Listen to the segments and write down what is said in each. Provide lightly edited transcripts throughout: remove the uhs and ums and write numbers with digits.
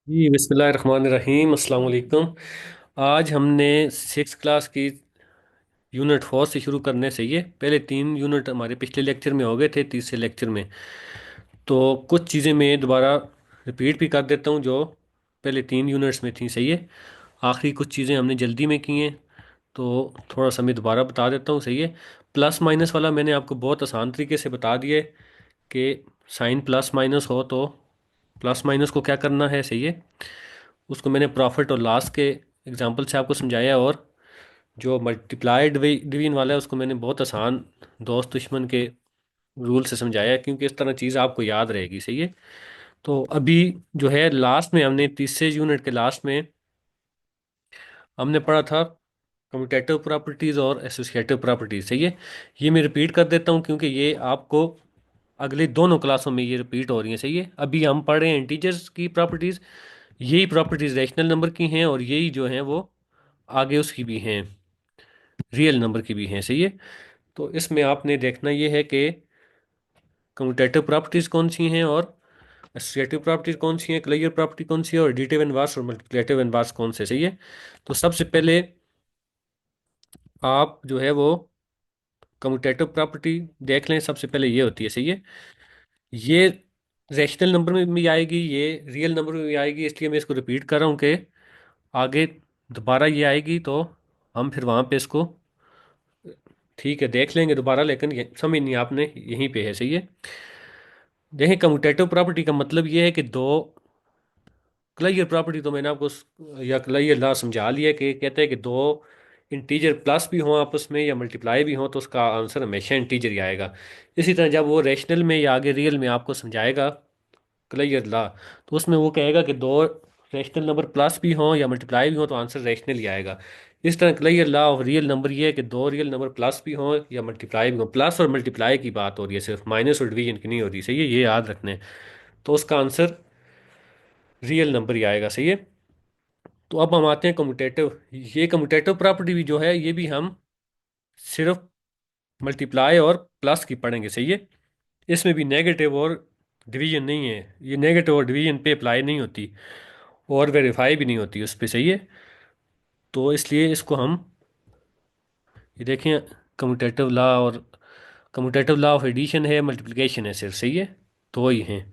जी बिस्मिल्लाहिर्रहमानिर्रहीम अस्सलाम वालेकुम। आज हमने सिक्स क्लास की यूनिट 4 से शुरू करने से ये पहले तीन यूनिट हमारे पिछले लेक्चर में हो गए थे, तीसरे लेक्चर में। तो कुछ चीज़ें मैं दोबारा रिपीट भी कर देता हूँ जो पहले तीन यूनिट्स में थी, सही है। आखिरी कुछ चीज़ें हमने जल्दी में की हैं, तो थोड़ा सा मैं दोबारा बता देता हूँ, सही है। प्लस माइनस वाला मैंने आपको बहुत आसान तरीके से बता दिया है कि साइन प्लस माइनस हो तो प्लस माइनस को क्या करना है, सही है। उसको मैंने प्रॉफिट और लॉस के एग्जांपल से आपको समझाया। और जो मल्टीप्लाई डिवीजन वाला है उसको मैंने बहुत आसान दोस्त दुश्मन के रूल से समझाया है, क्योंकि इस तरह चीज़ आपको याद रहेगी, सही है। तो अभी जो है लास्ट में हमने तीसरे यूनिट के लास्ट में हमने पढ़ा था कम्यूटेटिव प्रॉपर्टीज़ और एसोसिएटिव प्रॉपर्टीज़, सही है। ये मैं रिपीट कर देता हूँ क्योंकि ये आपको अगले दोनों क्लासों में ये रिपीट हो रही हैं, सही है। अभी हम पढ़ रहे हैं इंटीजर्स की प्रॉपर्टीज़। यही प्रॉपर्टीज़ रैशनल नंबर की हैं और यही जो हैं वो आगे उसकी भी हैं, रियल नंबर की भी हैं, सही है। तो इसमें आपने देखना ये है कि कम्यूटेटिव प्रॉपर्टीज़ कौन सी हैं और एसोसिएटिव प्रॉपर्टीज़ कौन सी हैं, क्लियर प्रॉपर्टी कौन सी है, और एडिटिव इनवर्स और मल्टीप्लिकेटिव इनवर्स कौन से, सही है। तो सबसे पहले आप जो है वो कम्यूटेटिव प्रॉपर्टी देख लें। सबसे पहले ये होती है, सही है। ये रैशनल नंबर में भी आएगी, ये रियल नंबर में भी आएगी, इसलिए मैं इसको रिपीट कर रहा हूँ कि आगे दोबारा ये आएगी तो हम फिर वहाँ पे इसको ठीक है देख लेंगे दोबारा, लेकिन ये समझ नहीं आपने यहीं पे है, सही है। देखें, कम्यूटेटिव प्रॉपर्टी का मतलब ये है कि दो क्लियर प्रॉपर्टी तो मैंने आपको या क्लियर लॉ समझा लिया कि कहते हैं कि दो इंटीजर प्लस भी हों आपस में या मल्टीप्लाई भी हों तो उसका आंसर हमेशा इंटीजर ही आएगा। इसी तरह जब वो रैशनल में या आगे रियल में आपको समझाएगा क्लियर लॉ, तो उसमें वो कहेगा कि दो रैशनल नंबर प्लस भी हों या मल्टीप्लाई भी हों तो आंसर रैशनल ही आएगा। इस तरह clear law of real number ये है कि दो रियल नंबर प्लस भी हों या मल्टीप्लाई भी हों, प्लस और मल्टीप्लाई की बात हो रही है, सिर्फ माइनस और डिवीजन की नहीं हो रही, सही है, ये याद रखने। तो उसका आंसर रियल नंबर ही आएगा, सही है। तो अब हम आते हैं कम्यूटेटिव। ये कम्यूटेटिव प्रॉपर्टी भी जो है ये भी हम सिर्फ मल्टीप्लाई और प्लस की पढ़ेंगे, सही है। इसमें भी नेगेटिव और डिवीजन नहीं है, ये नेगेटिव और डिवीजन पे अप्लाई नहीं होती और वेरीफाई भी नहीं होती उस पर, सही है। तो इसलिए इसको हम ये देखें, कम्यूटेटिव लॉ और कम्यूटेटिव लॉ ऑफ एडिशन है, मल्टीप्लिकेशन है, सिर्फ, सही है। तो ही हैं।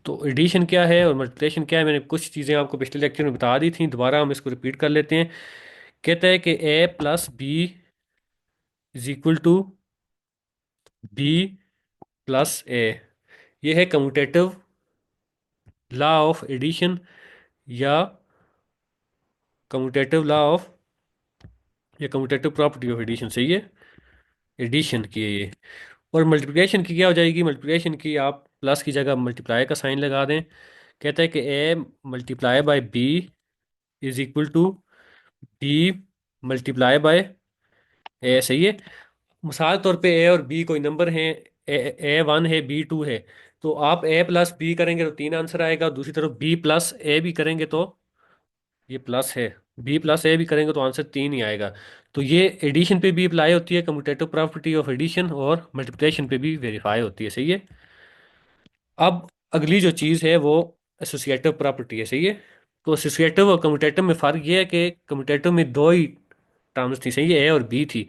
तो एडिशन क्या है और मल्टीप्लिकेशन क्या है मैंने कुछ चीज़ें आपको पिछले लेक्चर में बता दी थी, दोबारा हम इसको रिपीट कर लेते हैं। कहता है कि A plus B is equal to B plus A. ये है कम्यूटेटिव लॉ ऑफ एडिशन या कम्यूटेटिव लॉ ऑफ या कम्यूटेटिव प्रॉपर्टी ऑफ एडिशन, सही है। एडिशन की है ये। और मल्टीप्लिकेशन की क्या हो जाएगी, मल्टीप्लिकेशन की आप प्लस की जगह मल्टीप्लाई का साइन लगा दें। कहता है कि A multiply by B is equal to B multiply by A, सही है। मिसाल तौर पे ए और बी कोई नंबर हैं, ए वन है बी टू है, तो आप ए प्लस बी करेंगे तो तीन आंसर आएगा। दूसरी तरफ बी प्लस ए भी करेंगे तो ये प्लस है, बी प्लस ए भी करेंगे तो आंसर तीन ही आएगा। तो ये एडिशन पे भी अप्लाई होती है कम्यूटेटिव प्रॉपर्टी ऑफ एडिशन, और मल्टीप्लिकेशन पे भी वेरीफाई होती है, सही है। अब अगली जो चीज़ है वो एसोसिएटिव प्रॉपर्टी है, सही है। तो एसोसिएटिव और कम्यूटेटिव में फ़र्क ये है कि कम्यूटेटिव में दो ही टर्म्स थी, सही है, ए और बी थी।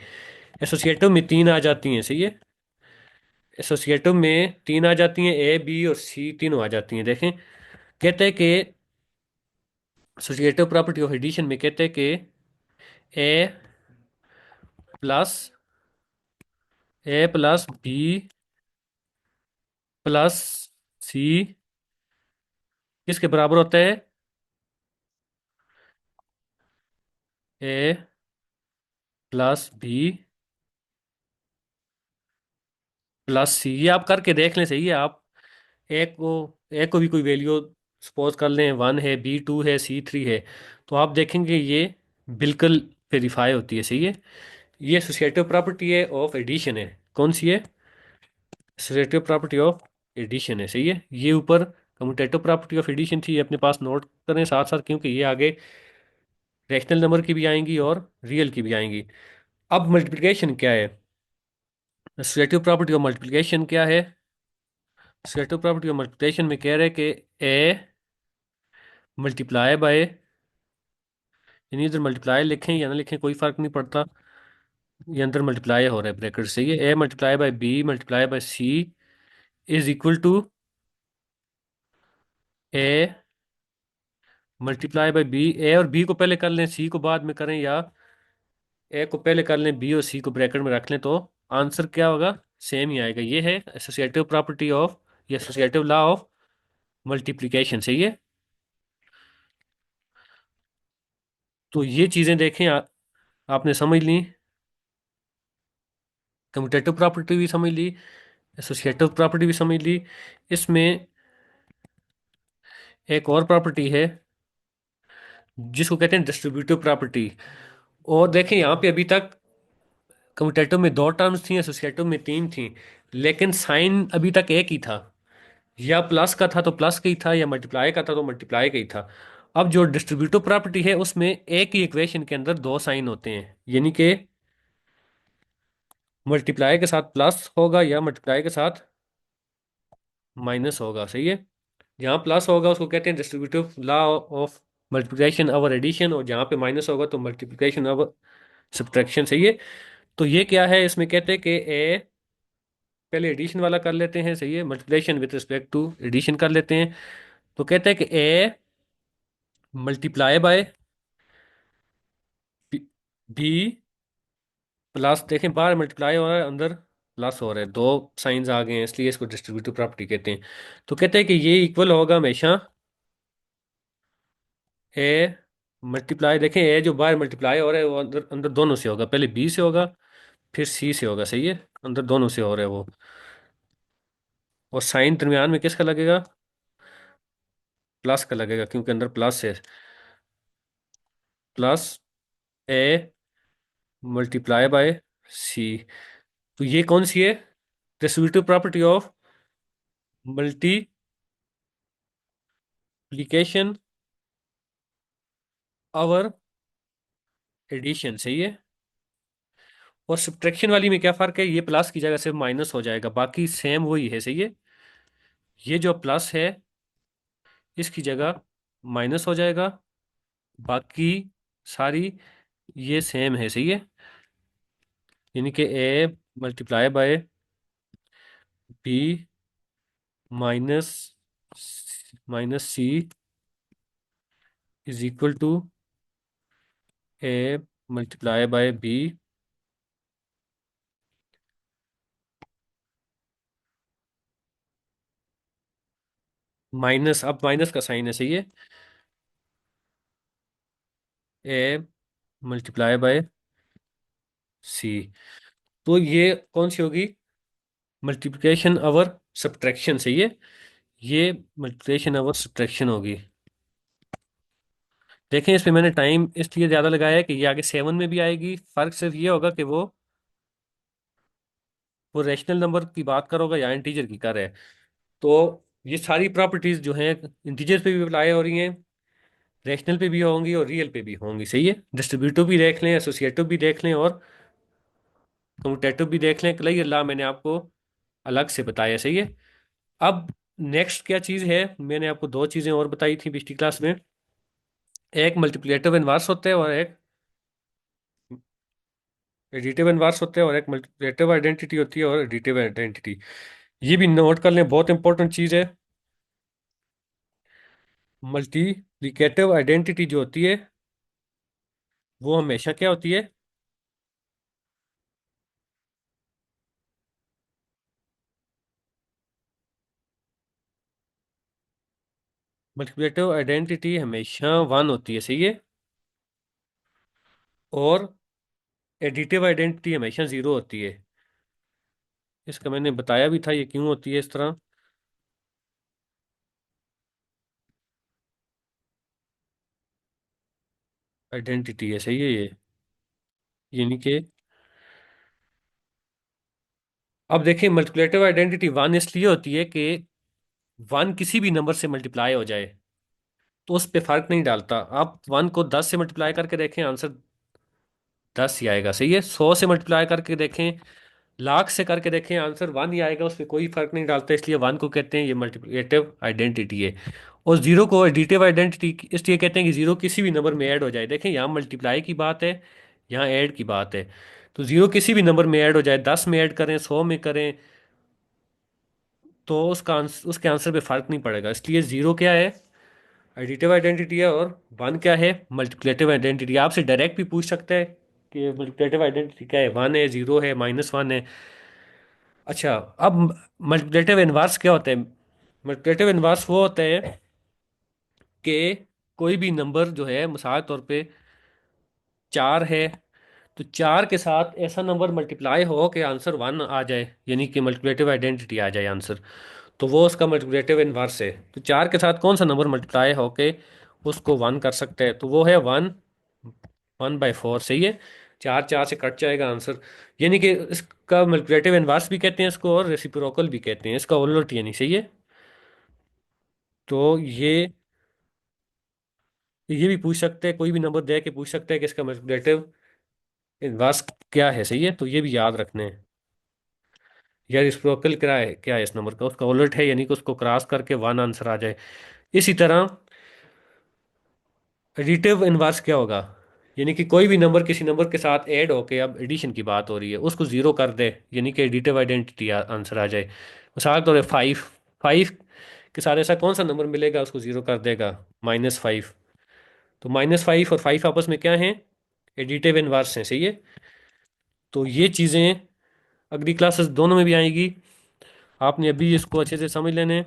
एसोसिएटिव में तीन आ जाती हैं, सही है। एसोसिएटिव में तीन आ जाती हैं, ए बी और सी तीनों आ जाती हैं। देखें, कहते हैं कि एसोसिएटिव प्रॉपर्टी ऑफ एडिशन में कहते हैं कि ए प्लस बी प्लस सी किसके बराबर होता है, ए प्लस बी प्लस सी। ये आप करके देख लें, सही है। आप ए को भी कोई वैल्यू सपोज कर लें, वन है, बी टू है, सी थ्री है, तो आप देखेंगे ये बिल्कुल वेरीफाई होती है, सही है। ये एसोसिएटिव प्रॉपर्टी है ऑफ एडिशन है, कौन सी है, एसोसिएटिव प्रॉपर्टी ऑफ एडिशन है, सही है। ये ऊपर कम्यूटेटिव प्रॉपर्टी ऑफ एडिशन थी, ये अपने पास नोट करें साथ साथ, क्योंकि ये आगे रैशनल नंबर की भी आएंगी और रियल की भी आएंगी। अब मल्टीप्लिकेशन क्या है, एसोसिएटिव प्रॉपर्टी ऑफ मल्टीप्लिकेशन क्या है। एसोसिएटिव प्रॉपर्टी ऑफ मल्टीप्लिकेशन में कह रहे हैं कि ए मल्टीप्लाई बाय, यानी इधर मल्टीप्लाई लिखें या ना लिखें कोई फर्क नहीं पड़ता, ये अंदर मल्टीप्लाई हो रहा है ब्रैकेट से, ये A multiply by B multiply by C is equal to A multiply by B. A और बी को पहले कर लें, सी को बाद में करें, या ए को पहले कर लें, बी और सी को ब्रैकेट में रख लें, तो आंसर क्या होगा, सेम ही आएगा। ये है एसोसिएटिव प्रॉपर्टी ऑफ, या एसोसिएटिव लॉ ऑफ मल्टीप्लिकेशन। सही है। तो ये चीजें देखें आपने समझ ली, कम्यूटेटिव प्रॉपर्टी भी समझ ली, एसोसिएटिव प्रॉपर्टी भी समझ ली। इसमें एक और प्रॉपर्टी है जिसको कहते हैं डिस्ट्रीब्यूटिव प्रॉपर्टी। और देखें यहाँ पे अभी तक कम्यूटेटिव में दो टर्म्स थी, एसोसिएटिव में तीन थी, लेकिन साइन अभी तक एक ही था। या प्लस का था तो प्लस का ही था, या मल्टीप्लाई का था तो मल्टीप्लाई का ही था। अब जो डिस्ट्रीब्यूटिव प्रॉपर्टी है उसमें एक ही इक्वेशन के अंदर दो साइन होते हैं, यानी कि मल्टीप्लाई के साथ प्लस होगा या मल्टीप्लाई के साथ माइनस होगा। सही है। जहाँ प्लस होगा उसको कहते हैं distributive law of multiplication over addition, और जहाँ पे माइनस होगा तो मल्टीप्लिकेशन ओवर सब्ट्रैक्शन। सही है। तो ये क्या है, इसमें कहते हैं कि ए, पहले एडिशन वाला कर लेते हैं। सही है, multiplication with respect to addition कर लेते हैं। तो कहते हैं कि A multiply by B plus, देखें बाहर मल्टीप्लाई हो रहा है अंदर प्लस हो रहा है, दो साइंस आ गए हैं, इसलिए इसको डिस्ट्रीब्यूटिव प्रॉपर्टी कहते हैं। तो कहते हैं कि ये इक्वल होगा हमेशा ए मल्टीप्लाई, देखें ए जो बाहर मल्टीप्लाई हो रहा है वो अंदर अंदर दोनों से होगा, पहले बी से होगा फिर सी से होगा। सही है, अंदर दोनों से हो रहा है वो। और साइन दरमियान में किसका लगेगा, प्लस का लगेगा, क्योंकि अंदर प्लस है। Plus A multiply by C. तो ये कौन सी है, distributive property of multiplication over addition. सही है। और सब्ट्रैक्शन वाली में क्या फर्क है, ये प्लस की जगह से माइनस हो जाएगा, बाकी सेम वही है। सही है। ये जो प्लस है इसकी जगह माइनस हो जाएगा, बाकी सारी ये सेम है। सही है। यानी कि A multiply by B minus minus C is equal to A multiply by B minus, अब माइनस का साइन है। सही है, ए मल्टीप्लाई बाय सी। तो ये कौन सी होगी, मल्टीप्लिकेशन ओवर सब्ट्रैक्शन। सही है, ये मल्टीप्लिकेशन ओवर सब्ट्रैक्शन होगी। देखें इसमें मैंने टाइम इसलिए ज़्यादा लगाया है कि ये आगे सेवन में भी आएगी, फर्क सिर्फ ये होगा कि वो रैशनल नंबर की बात करोगे या इंटीजर की कर रहा है। तो ये सारी प्रॉपर्टीज जो हैं इंटीजर पे भी अप्लाई हो रही हैं, रैशनल पे भी होंगी और रियल पे भी होंगी। सही है, डिस्ट्रीब्यूटिव भी देख लें, एसोसिएटिव भी देख लें और कम्यूटेटिव भी देख लें। कई अल्लाह मैंने आपको अलग से बताया। सही है। अब नेक्स्ट क्या चीज़ है, मैंने आपको दो चीज़ें और बताई थी पिछली क्लास में, एक मल्टीप्लिकेटिव इनवर्स होता है और एक एडिटिव इनवर्स होता है, और एक मल्टीप्लिकेटिव आइडेंटिटी होती है और एडिटिव आइडेंटिटी। ये भी नोट कर लें, बहुत इंपॉर्टेंट चीज़ है। मल्टीप्लिकेटिव आइडेंटिटी जो होती है वो हमेशा क्या होती है, मल्टीप्लिकेटिव आइडेंटिटी हमेशा वन होती है। सही है। और एडिटिव आइडेंटिटी हमेशा जीरो होती है। इसका मैंने बताया भी था ये क्यों होती है इस तरह। आइडेंटिटी है। सही है ये, यानी कि अब देखिए मल्टीप्लिकेटिव आइडेंटिटी वन इसलिए होती है कि वन किसी भी नंबर से मल्टीप्लाई हो जाए तो उस पे फर्क नहीं डालता। आप वन को 10 से मल्टीप्लाई करके देखें, आंसर 10 ही आएगा। सही है, 100 से मल्टीप्लाई करके देखें, लाख से करके देखें, आंसर वन ही आएगा, उस पर कोई फर्क नहीं डालता। इसलिए वन को कहते हैं ये मल्टीप्लिकेटिव आइडेंटिटी है। और जीरो को एडिटिव आइडेंटिटी इसलिए कहते हैं कि जीरो किसी भी नंबर में ऐड हो जाए। देखें यहाँ मल्टीप्लाई की बात है, यहाँ ऐड की बात है। तो जीरो किसी भी नंबर में ऐड हो जाए, 10 में ऐड करें, 100 में करें, तो उसके आंसर पे फर्क नहीं पड़ेगा। इसलिए जीरो क्या है, एडिटिव आइडेंटिटी है, और वन क्या है, मल्टीप्लेटिव आइडेंटिटी। आपसे डायरेक्ट भी पूछ सकता है कि मल्टीप्लेटिव आइडेंटिटी क्या है, वन है, जीरो है, माइनस वन है। अच्छा, अब मल्टीप्लेटिव इनवर्स क्या होता है? मल्टीप्लेटिव इनवर्स वो होता है कि कोई भी नंबर जो है, मिसाल तौर पे चार है, तो चार के साथ ऐसा नंबर मल्टीप्लाई हो कि आंसर वन आ जाए, यानी कि मल्टीप्लेटिव आइडेंटिटी आ जाए आंसर, तो वो उसका मल्टीप्लेटिव इनवर्स है। तो चार के साथ कौन सा नंबर मल्टीप्लाई हो के उसको वन कर सकते हैं, तो वो है वन, 1/4। सही है, चार चार से कट जाएगा आंसर। यानी कि इसका मल्टीप्लेटिव इनवर्स भी कहते हैं इसको, और रेसिप्रोकल भी कहते हैं इसका, उलट यानी। सही है। तो ये भी पूछ सकते हैं, कोई भी नंबर दे के पूछ सकते हैं कि इसका मल्टीप्लेटिव इनवर्स क्या है। सही है, तो ये भी याद रखने हैं। या रेसिप्रोकल क्या है इस नंबर का, उसका उलट है, यानी कि उसको क्रॉस करके वन आंसर आ जाए। इसी तरह एडिटिव इनवर्स क्या होगा, यानी कि कोई भी नंबर किसी नंबर के साथ ऐड होके, अब एडिशन की बात हो रही है, उसको जीरो कर दे, यानी कि एडिटिव आइडेंटिटी आंसर आ जाए। मिसाल के तौर पर फाइव, फाइव के साथ ऐसा कौन सा नंबर मिलेगा उसको जीरो कर देगा, -5। तो -5 और फाइव आपस में क्या है, एडिटिव इनवर्स हैं। सही है। तो ये चीज़ें अगली क्लासेस दोनों में भी आएगी, आपने अभी इसको अच्छे से समझ लेने हैं।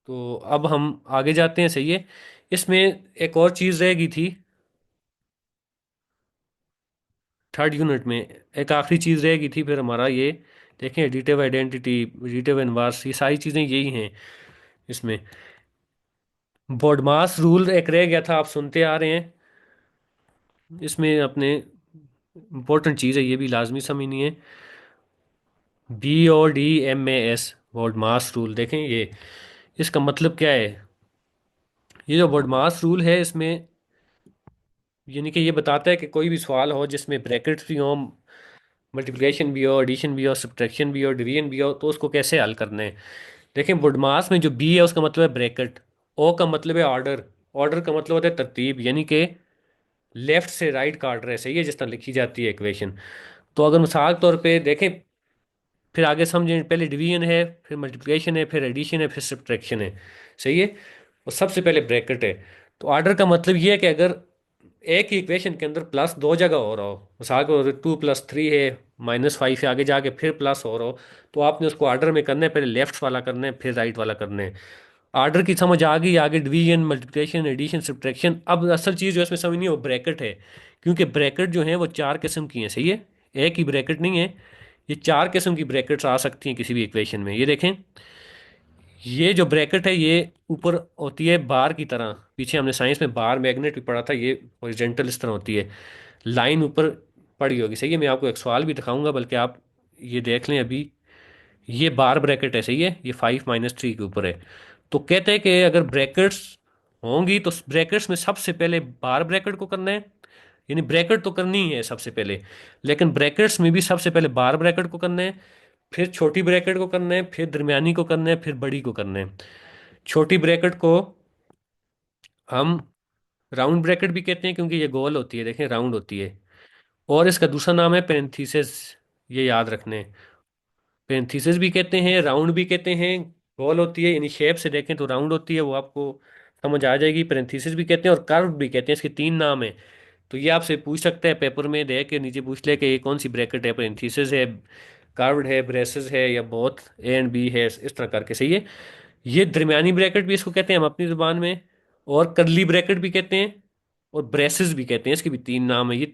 तो अब हम आगे जाते हैं। सही है। इसमें एक और चीज़ रहेगी थी थर्ड यूनिट में, एक आखिरी चीज़ रहेगी थी फिर हमारा ये। देखें, एडिटिव आइडेंटिटी, एडिटिव इनवर्स, ये सारी चीज़ें यही हैं इसमें। बॉडमास रूल एक रह गया था, आप सुनते आ रहे हैं। इसमें अपने इम्पोर्टेंट चीज़ है, ये भी लाजमी समझनी है। BODMAS, BODMAS rule. देखें ये, इसका मतलब क्या है? ये जो बॉडमास रूल है इसमें, यानी कि ये बताता है कि कोई भी सवाल हो जिसमें ब्रैकेट्स भी हो, मल्टीप्लिकेशन भी हो, एडिशन भी हो, सब्ट्रैक्शन भी हो, डिवीजन भी हो, तो उसको कैसे हल करना है। देखें, बुडमास में जो बी है उसका मतलब है ब्रैकेट, ओ का मतलब है ऑर्डर, ऑर्डर का मतलब होता है तरतीब, यानी कि लेफ्ट से राइट का ऑर्डर है। सही है, जिस तरह लिखी जाती है इक्वेशन। तो अगर मिसाल के तौर पे देखें, फिर आगे समझें, पहले डिवीजन है, फिर मल्टीप्लिकेशन है, फिर एडिशन है, फिर सब्ट्रैक्शन है। सही है। और सबसे पहले ब्रैकेट है। तो ऑर्डर का मतलब ये है कि अगर एक ही इक्वेशन के अंदर प्लस दो जगह हो रहा हो, मिसाल को 2+3 है, -5 से आगे जाके फिर प्लस हो रहा हो, तो आपने उसको ऑर्डर में करना है, पहले लेफ्ट वाला करना है, फिर राइट वाला करना है। ऑर्डर की समझ आ गई, आगे डिवीजन, मल्टीप्लिकेशन, एडिशन, सब्ट्रैक्शन। अब असल चीज़ जो इसमें समझनी है वो ब्रैकेट है, क्योंकि ब्रैकेट जो है वो चार किस्म की हैं। सही है, एक ही ब्रैकेट नहीं है, ये चार किस्म की ब्रैकेट्स आ सकती हैं किसी भी इक्वेशन में। ये देखें, ये जो ब्रैकेट है ये ऊपर होती है बार की तरह, पीछे हमने साइंस में बार मैग्नेट भी पढ़ा था, ये हॉरिजॉन्टल इस तरह होती है, लाइन ऊपर पड़ी होगी। सही है, मैं आपको एक सवाल भी दिखाऊंगा, बल्कि आप ये देख लें अभी। ये बार ब्रैकेट है। सही है, ये 5-3 के ऊपर है। तो कहते हैं कि अगर ब्रैकेट्स होंगी तो ब्रैकेट्स में सबसे पहले बार ब्रैकेट को करना है, यानी ब्रैकेट तो करनी ही है सबसे पहले, लेकिन ब्रैकेट्स में भी सबसे पहले बार ब्रैकेट को करना है, फिर छोटी ब्रैकेट को करना है, फिर दरमियानी को करना है, फिर बड़ी को करना है। छोटी ब्रैकेट को हम राउंड ब्रैकेट भी कहते हैं, क्योंकि ये गोल होती है, देखें राउंड होती है। और इसका दूसरा नाम है पेरेंथीसिस, ये याद रखने। पेरेंथीसिस भी कहते हैं, राउंड भी कहते हैं। गोल होती है, यानी शेप से देखें तो राउंड होती है, वो आपको समझ आ जाएगी। पेरेंथीसिस भी कहते हैं और कर्व भी कहते हैं, इसके तीन नाम है। तो ये आपसे पूछ सकते हैं पेपर में, दे के नीचे पूछ ले कि ये कौन सी ब्रैकेट है, पेरेंथीसिस है, कर्व्ड है, ब्रेसेस है, या बोथ A और B है, इस तरह करके। सही है। ये दरमियानी ब्रैकेट भी इसको कहते हैं हम अपनी जुबान में, और करली ब्रैकेट भी कहते हैं, और ब्रेसेस भी कहते हैं, इसके भी तीन नाम है।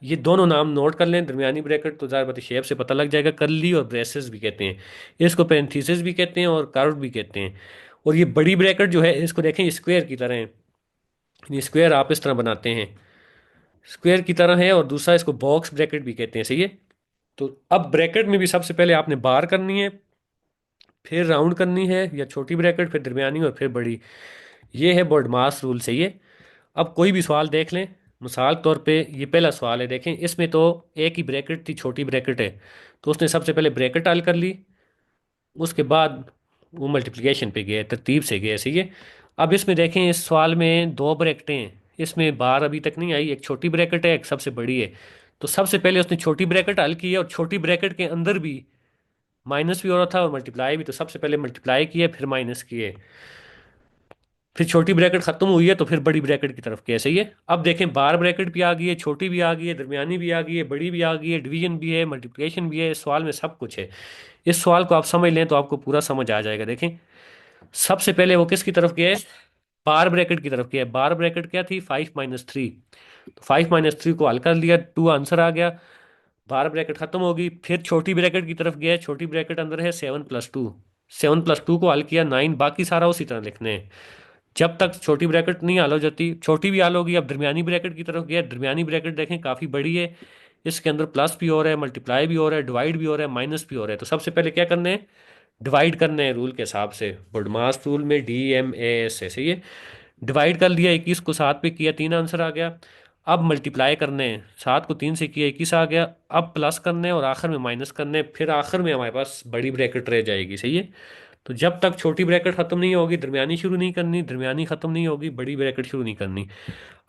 ये दोनों नाम नोट कर लें। दरमियानी ब्रैकेट तो ज़्यादा बात शेप से पता लग जाएगा, करली और ब्रेसेस भी कहते हैं। इसको पेरेंथीसिस भी कहते हैं और कर्व भी कहते हैं। और ये बड़ी ब्रैकेट जो है, इसको देखें स्क्वायर की तरह है, ये स्क्वायर आप इस तरह बनाते हैं, स्क्वायर की तरह है। और दूसरा इसको बॉक्स ब्रैकेट भी कहते हैं। सही है। तो अब ब्रैकेट में भी सबसे पहले आपने बार करनी है, फिर राउंड करनी है या छोटी ब्रैकेट, फिर दरमियानी और फिर बड़ी। ये है बॉडमास रूल। सही है। अब कोई भी सवाल देख लें, मिसाल के तौर पे ये पहला सवाल है, देखें इसमें तो एक ही ब्रैकेट थी, छोटी ब्रैकेट है, तो उसने सबसे पहले ब्रैकेट हल कर ली, उसके बाद वो मल्टीप्लिकेशन पे गए, तरतीब से गए, सही है। अब इसमें देखें, इस सवाल में दो ब्रैकेटें हैं, इसमें बार अभी तक नहीं आई, एक छोटी ब्रैकेट है, एक सबसे बड़ी है। तो सबसे पहले उसने छोटी ब्रैकेट हल की है, और छोटी ब्रैकेट के अंदर भी माइनस भी हो रहा था और मल्टीप्लाई भी, तो सबसे पहले मल्टीप्लाई किए फिर माइनस किए, फिर छोटी ब्रैकेट खत्म हुई है तो फिर बड़ी ब्रैकेट की तरफ कैसे, ये अब देखें बार ब्रैकेट भी आ गई है, छोटी भी आ गई है, दरमियानी भी आ गई है, बड़ी भी आ गई है, डिवीजन भी है, मल्टीप्लिकेशन भी है, इस सवाल में सब कुछ है। इस सवाल को आप समझ लें तो आपको पूरा समझ आ जाएगा। देखें, सबसे पहले वो किसकी तरफ गया है, बार ब्रैकेट की तरफ गया है। बार ब्रैकेट क्या थी, 5 - 3, तो 5 - 3 को हल कर लिया, 2 आंसर आ गया, बार ब्रैकेट खत्म होगी। फिर छोटी ब्रैकेट की तरफ गया है, छोटी ब्रैकेट अंदर है 7 + 2, 7 + 2 को हल किया 9, बाकी सारा उसी तरह लिखने हैं जब तक छोटी ब्रैकेट नहीं हल हो जाती। छोटी भी हल होगी। अब दरमियानी ब्रैकेट की तरफ गया, दरमियानी ब्रैकेट देखें काफ़ी बड़ी है, इसके अंदर प्लस भी हो रहा है, मल्टीप्लाई भी हो रहा है, डिवाइड भी हो रहा है, माइनस भी हो रहा है। तो सबसे पहले क्या करना है, डिवाइड करना है रूल के हिसाब से, बॉडमास रूल में DMAS है, सही है। डिवाइड कर लिया, 21 को 7 पे किया, 3 आंसर आ गया। अब मल्टीप्लाई करने हैं, 7 को 3 से किया, 21 आ गया। अब प्लस करने हैं और आखिर में माइनस करने हैं, फिर आखिर में हमारे पास बड़ी ब्रैकेट रह जाएगी, सही है। तो जब तक छोटी ब्रैकेट खत्म नहीं होगी दरमियानी शुरू नहीं करनी, दरमियानी खत्म नहीं होगी बड़ी ब्रैकेट शुरू नहीं करनी।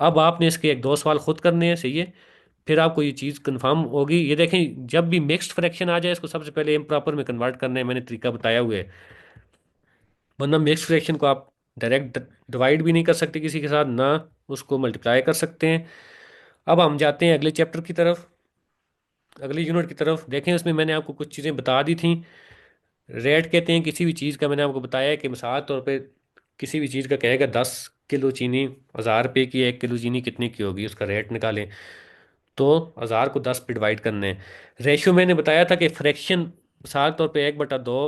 अब आपने इसके एक दो सवाल खुद करने हैं, सही है, फिर आपको ये चीज़ कंफर्म होगी। ये देखें, जब भी मिक्स्ड फ्रैक्शन आ जाए इसको सबसे पहले इम्प्रॉपर में कन्वर्ट करना है, मैंने तरीका बताया हुआ है। वरना मिक्स्ड फ्रैक्शन को आप डायरेक्ट डिवाइड भी नहीं कर सकते किसी के साथ, ना उसको मल्टीप्लाई कर सकते हैं। अब हम जाते हैं अगले चैप्टर की तरफ, अगली यूनिट की तरफ। देखें, उसमें मैंने आपको कुछ चीज़ें बता दी थी। रेट कहते हैं किसी भी चीज़ का, मैंने आपको बताया है कि मिसाल तौर पे किसी भी चीज़ का कहेगा 10 किलो चीनी 1000 रुपये की है, 1 किलो चीनी कितने की होगी, उसका रेट निकालें। तो 1000 को 10 पे डिवाइड करने हैं। रेशियो मैंने बताया था कि फ्रैक्शन मिसाल तौर पे 1/2,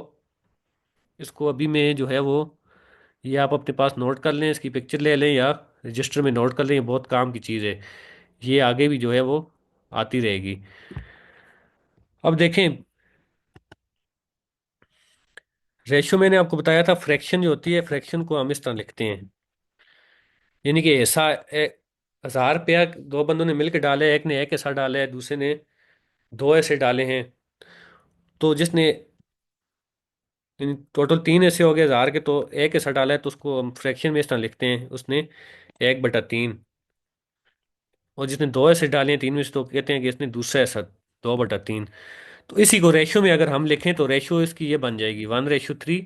इसको अभी में जो है वो, ये आप अपने पास नोट कर लें, इसकी पिक्चर ले लें या रजिस्टर में नोट कर लें, ये बहुत काम की चीज़ है, ये आगे भी जो है वो आती रहेगी। अब देखें, रेशियो मैंने आपको बताया था, फ्रैक्शन जो होती है, फ्रैक्शन को हम इस तरह लिखते हैं, यानी कि ऐसा 1000 रुपया दो बंदों ने मिलकर डाले, एक ने एक ऐसा डाला है, दूसरे ने दो ऐसे डाले हैं। तो जिसने टोटल 3 ऐसे हो गए 1000 के, तो एक ऐसा डाला है, तो उसको हम फ्रैक्शन में इस तरह लिखते हैं, उसने 1/3। और जिसने दो ऐसे डाले हैं 3 में से, तो कहते हैं कि इसने दूसरा ऐसा 2/3। तो इसी को रेशियो में अगर हम लिखें तो रेशियो इसकी ये बन जाएगी 1:3।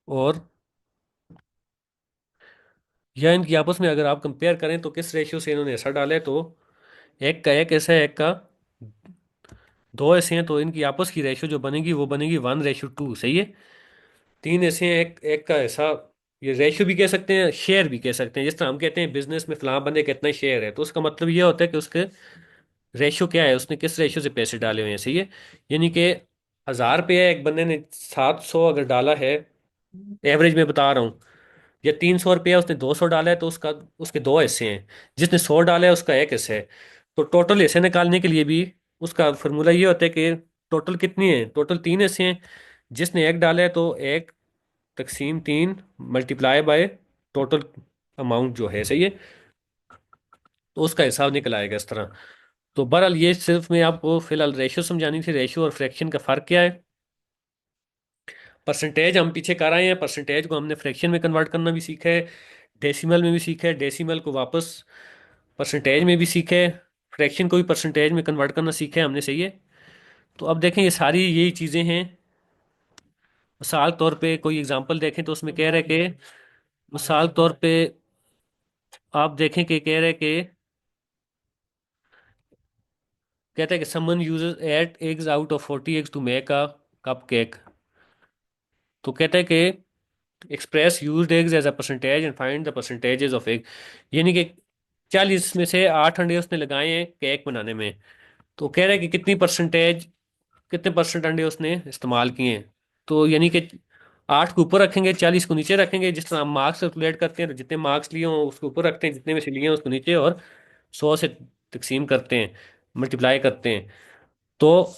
और या इनकी आपस में अगर आप कंपेयर करें तो किस रेशियो से इन्होंने ऐसा डाला है, तो एक का एक ऐसा है, एक का दो ऐसे हैं, तो इनकी आपस की रेशियो जो बनेगी वो बनेगी 1:2, सही है। 3 ऐसे हैं, एक एक का ऐसा, ये रेशियो भी कह सकते हैं, शेयर भी कह सकते हैं। जिस तरह हम कहते हैं बिजनेस में फलां बंदे कितना शेयर है, तो उसका मतलब ये होता है कि उसके रेशियो क्या है, उसने किस रेशियो से पैसे डाले हुए हैं, सही है। यानी कि 1000 रुपये एक बंदे ने 700 अगर डाला है, एवरेज में बता रहा हूँ, या 300 रुपया उसने 200 डाला है, तो उसका उसके दो हिस्से हैं। जिसने 100 डाला है उसका एक हिस्सा है। तो टोटल हिस्से निकालने के लिए भी उसका फॉर्मूला ये होता है कि टोटल कितनी है, टोटल 3 हिस्से हैं, जिसने एक डाला है तो 1/3 मल्टीप्लाई बाय टोटल अमाउंट जो है, सही है। तो उसका हिसाब निकल आएगा इस तरह। तो बहरहाल ये सिर्फ मैं आपको फिलहाल रेशियो समझानी थी, रेशियो और फ्रैक्शन का फ़र्क क्या है। परसेंटेज हम पीछे कर आए हैं, परसेंटेज को हमने फ्रैक्शन में कन्वर्ट करना भी सीखा है, डेसिमल में भी सीखा है, डेसिमल को वापस परसेंटेज में भी सीखा है, फ्रैक्शन को भी परसेंटेज में कन्वर्ट करना सीखा है हमने, सही है। तो अब देखें, ये सारी यही चीज़ें हैं। मिसाल तौर पे कोई एग्जांपल देखें तो उसमें कह रहे कि, मिसाल तौर पे आप देखें कि कह रहे कि, कहते हैं कि someone uses 8 eggs out of 40 eggs to make a cupcake. तो कहते हैं कि express used eggs as a percentage and find the percentages of egg, यानी कि 40 में से 8 अंडे उसने लगाए हैं केक बनाने में। तो कह रहा है कि कितने परसेंट अंडे उसने इस्तेमाल किए हैं। तो यानी कि 8 को ऊपर रखेंगे, 40 को नीचे रखेंगे, जिस तरह हम मार्क्स कैलकुलेट करते हैं, तो जितने मार्क्स लिए हों उसको ऊपर रखते हैं, जितने में से लिए हैं उसको नीचे, और 100 से तकसीम करते हैं, मल्टीप्लाई करते हैं। तो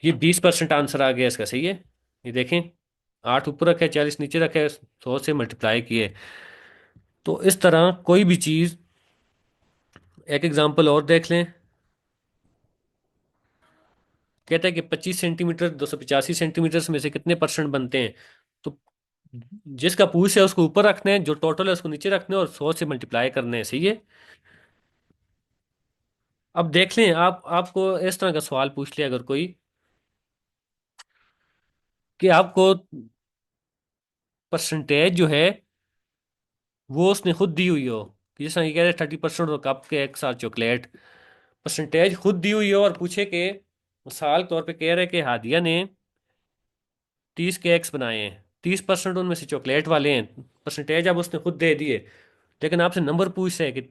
ये 20% आंसर आ गया इसका, सही है। ये देखें, 8 ऊपर रखे, 40 नीचे रखे, 100 से मल्टीप्लाई किए। तो इस तरह कोई भी चीज़ एक एग्जांपल और देख लें। कहता है कि 25 सेंटीमीटर 285 सेंटीमीटर में से कितने परसेंट बनते हैं। तो जिसका पूछ है उसको ऊपर रखना है, जो टोटल है उसको नीचे रखना है और 100 से मल्टीप्लाई करने हैं, सही है। अब देख लें, आपको इस तरह का सवाल पूछ लिया अगर कोई, कि आपको परसेंटेज जो है वो उसने खुद दी हुई हो, कि जैसा ये कह रहे 30% और कप के एक साथ चॉकलेट, परसेंटेज खुद दी हुई हो, और पूछे कि मिसाल के तौर पे कह रहे कि हादिया ने 30 केक्स बनाए हैं, 30% उनमें से चॉकलेट वाले हैं, परसेंटेज अब उसने खुद दे दिए, लेकिन आपसे नंबर पूछ रहे हैं कि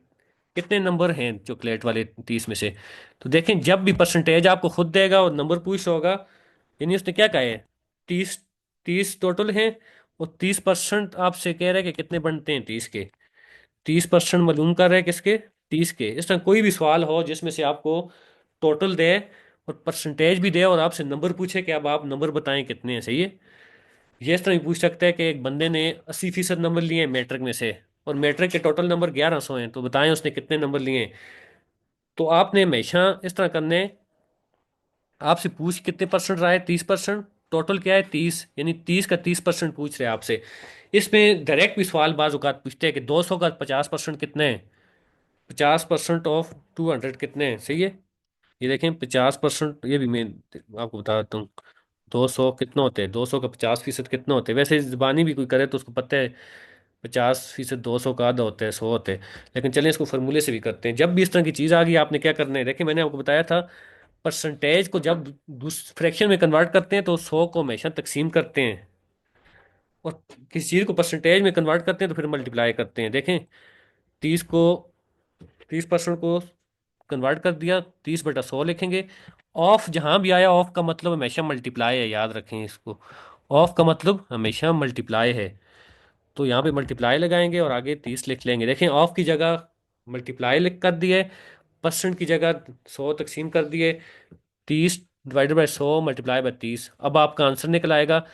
कितने नंबर हैं चॉकलेट वाले 30 में से। तो देखें, जब भी परसेंटेज आपको खुद देगा और नंबर पूछ रहा होगा, यानी उसने क्या कहा है, 30, 30 टोटल हैं, और 30% आपसे कह रहे हैं कि कितने बनते हैं 30 के। 30% मालूम कर रहे हैं किसके, 30 के। इस तरह कोई भी सवाल हो जिसमें से आपको टोटल दे और परसेंटेज भी दे और आपसे नंबर पूछे कि अब आप नंबर बताएं कितने हैं, सही है। ये इस तरह भी पूछ सकता है कि एक बंदे ने 80% नंबर लिए हैं मैट्रिक में से, और मैट्रिक के टोटल नंबर 1100 हैं, तो बताएं उसने कितने नंबर लिए हैं। तो आपने हमेशा इस तरह करने, आपसे पूछ कितने परसेंट रहा है, 30%, टोटल क्या है 30, यानी 30 का 30% पूछ रहे हैं आपसे। इसमें डायरेक्ट भी सवाल बाज औकात पूछते हैं कि 200 का 50% कितने हैं, 50% ऑफ 200 कितने हैं, सही है। ये देखें 50%, ये भी मैं आपको बता देता हूँ। 200 कितना होते हैं, 200 का 50% कितना होते हैं, वैसे जुबानी भी कोई करे तो उसको पता है 50%, 200 का आधा होता है, 100 होते हैं। लेकिन चलें इसको फॉर्मूले से भी करते हैं। जब भी इस तरह की चीज़ आ गई आपने क्या करना है, देखिए मैंने आपको बताया था, परसेंटेज को जब फ्रैक्शन में कन्वर्ट करते हैं तो 100 को हमेशा तकसीम करते हैं, और किसी चीज़ को परसेंटेज में कन्वर्ट करते हैं तो फिर मल्टीप्लाई करते हैं। देखें, 30 को, 30% को कन्वर्ट कर दिया, 30/100 लिखेंगे। ऑफ जहां भी आया, ऑफ का मतलब हमेशा मल्टीप्लाई है, याद रखें इसको। ऑफ का मतलब हमेशा मल्टीप्लाई है, तो यहाँ पे मल्टीप्लाई लगाएंगे और आगे 30 लिख लेंगे। देखें, ऑफ की जगह मल्टीप्लाई लिख कर दिए, परसेंट की जगह 100 तकसीम कर दिए, 30/100 × 30। अब आपका आंसर निकल आएगा।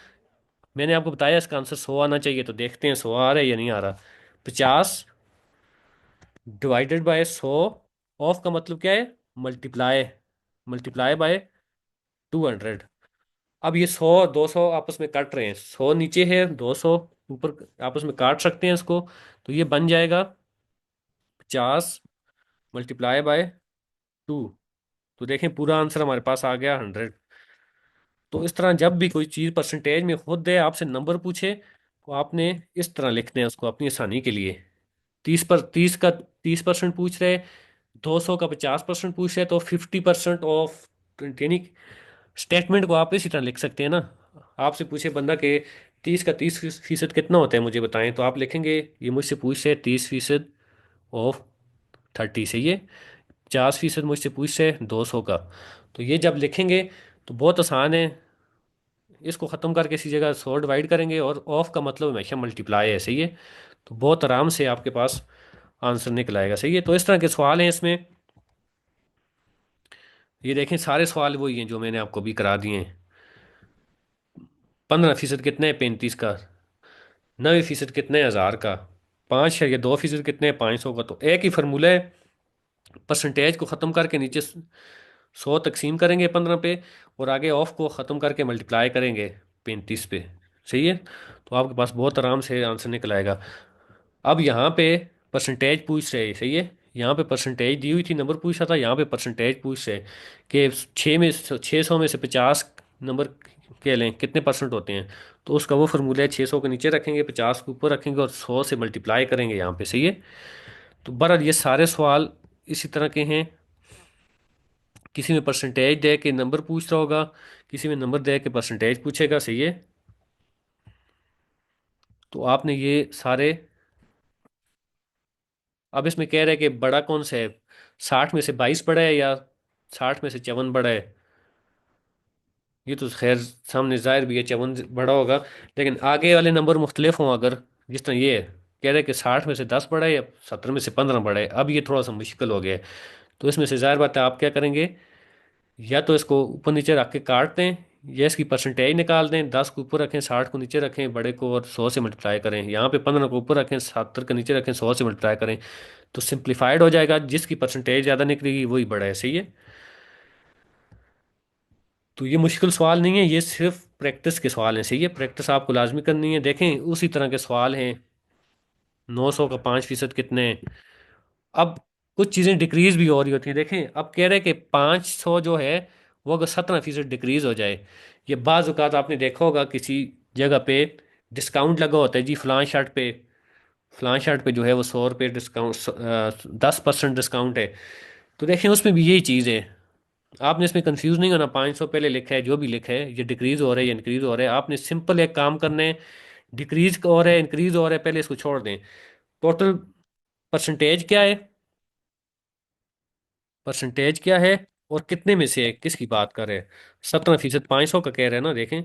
मैंने आपको बताया इसका आंसर 100 आना चाहिए, तो देखते हैं 100 आ रहा है या नहीं आ रहा। 50/100, ऑफ का मतलब क्या है, मल्टीप्लाई, मल्टीप्लाई बाय 200। अब ये 100 200 आपस में कट रहे हैं, 100 नीचे है, 200 ऊपर, आपस में काट सकते हैं इसको, तो ये बन जाएगा 50/2। तो देखें पूरा आंसर हमारे पास आ गया 100। तो इस तरह जब भी कोई चीज़ परसेंटेज में खुद दे, आपसे नंबर पूछे, तो आपने इस तरह लिखते हैं उसको अपनी आसानी के लिए। 30 का 30% पूछ रहे, 200 का 50% पूछ रहे, तो 50% ऑफ, यानी स्टेटमेंट को आप इसी तरह लिख सकते हैं ना। आपसे पूछे बंदा के 30 का 30% कितना होता है मुझे बताएं, तो आप लिखेंगे ये मुझसे पूछ रहे 30%ऑफ 30, सही है। 50% मुझसे पूछ रहे 200 का, तो ये जब लिखेंगे तो बहुत आसान है। इसको ख़त्म करके इसी जगह 100 डिवाइड करेंगे, और ऑफ का मतलब हमेशा मल्टीप्लाई है, सही है। तो बहुत आराम से आपके पास आंसर निकल आएगा, सही है। तो इस तरह के सवाल हैं इसमें। ये देखें सारे सवाल वही हैं जो मैंने आपको भी करा दिए हैं। 15% कितने हैं 35 का, 90% कितने हैं 1000 का, 5 या 2% कितने हैं 500 का। तो एक ही फार्मूला है, परसेंटेज को ख़त्म करके नीचे 100 तकसीम करेंगे 15 पे, और आगे ऑफ को ख़त्म करके मल्टीप्लाई करेंगे 35 पे, सही है। तो आपके पास बहुत आराम से आंसर निकल आएगा। अब यहाँ पे परसेंटेज पूछ रहे हैं, सही है। यहाँ पे परसेंटेज दी हुई थी, नंबर पूछ रहा था, यहाँ पे परसेंटेज पूछ रहे हैं कि 600 में से 50 नंबर के लें कितने परसेंट होते हैं। तो उसका वो फार्मूला है, 600 के नीचे रखेंगे, 50 के ऊपर रखेंगे और 100 से मल्टीप्लाई करेंगे यहाँ पे, सही है। तो बहरहाल ये सारे सवाल इसी तरह के हैं। किसी में परसेंटेज दे के नंबर पूछ रहा होगा, किसी में नंबर दे के परसेंटेज पूछेगा, सही है। तो आपने ये सारे, अब इसमें कह रहे हैं कि बड़ा कौन सा है, 60 में से 22 बड़ा है या 60 में से 54 बड़ा है। ये तो खैर सामने जाहिर भी है 54 बड़ा होगा, लेकिन आगे वाले नंबर मुख्तलिफ हों अगर, जिस तरह ये है, कह रहे हैं कि 60 में से 10 बड़ा है या 70 में से 15 बड़ा है, अब ये थोड़ा सा मुश्किल हो गया है। तो इसमें से जाहिर बात है आप क्या करेंगे, या तो इसको ऊपर नीचे रख के काट दें, या इसकी परसेंटेज निकाल दें, 10 को ऊपर रखें, 60 को नीचे रखें बड़े को, और 100 से मल्टीप्लाई करें। यहाँ पे 15 को ऊपर रखें, 70 के नीचे रखें, 100 से मल्टीप्लाई करें। तो सिंप्लीफाइड हो जाएगा, जिसकी परसेंटेज ज़्यादा निकलेगी वही बड़ा है, सही है। तो ये मुश्किल सवाल नहीं है, ये सिर्फ प्रैक्टिस के सवाल हैं, सही है। प्रैक्टिस आपको लाजमी करनी है। देखें उसी तरह के सवाल हैं। 900 का 5% कितने हैं? अब कुछ चीज़ें डिक्रीज भी हो रही होती हैं। देखें अब कह रहे हैं कि 500 जो है वो अगर 17% डिक्रीज हो जाए, ये बाज़ औक़ात आपने देखा होगा किसी जगह पे डिस्काउंट लगा होता है जी, फलां शर्ट पे जो है वो 100 रुपये डिस्काउंट, 10% डिस्काउंट है। तो देखें उसमें भी यही चीज़ है। आपने इसमें कंफ्यूज नहीं होना, 500 पहले लिखा है, जो भी लिखा है ये डिक्रीज हो रहा है या इंक्रीज हो रहा है, आपने सिंपल एक काम करना है। डिक्रीज हो रहा है इंक्रीज हो रहा है पहले इसको छोड़ दें। टोटल परसेंटेज क्या है, परसेंटेज क्या है और कितने में से है, किसकी बात कर रहे हैं? 17%, 500 का कह रहे हैं ना। देखें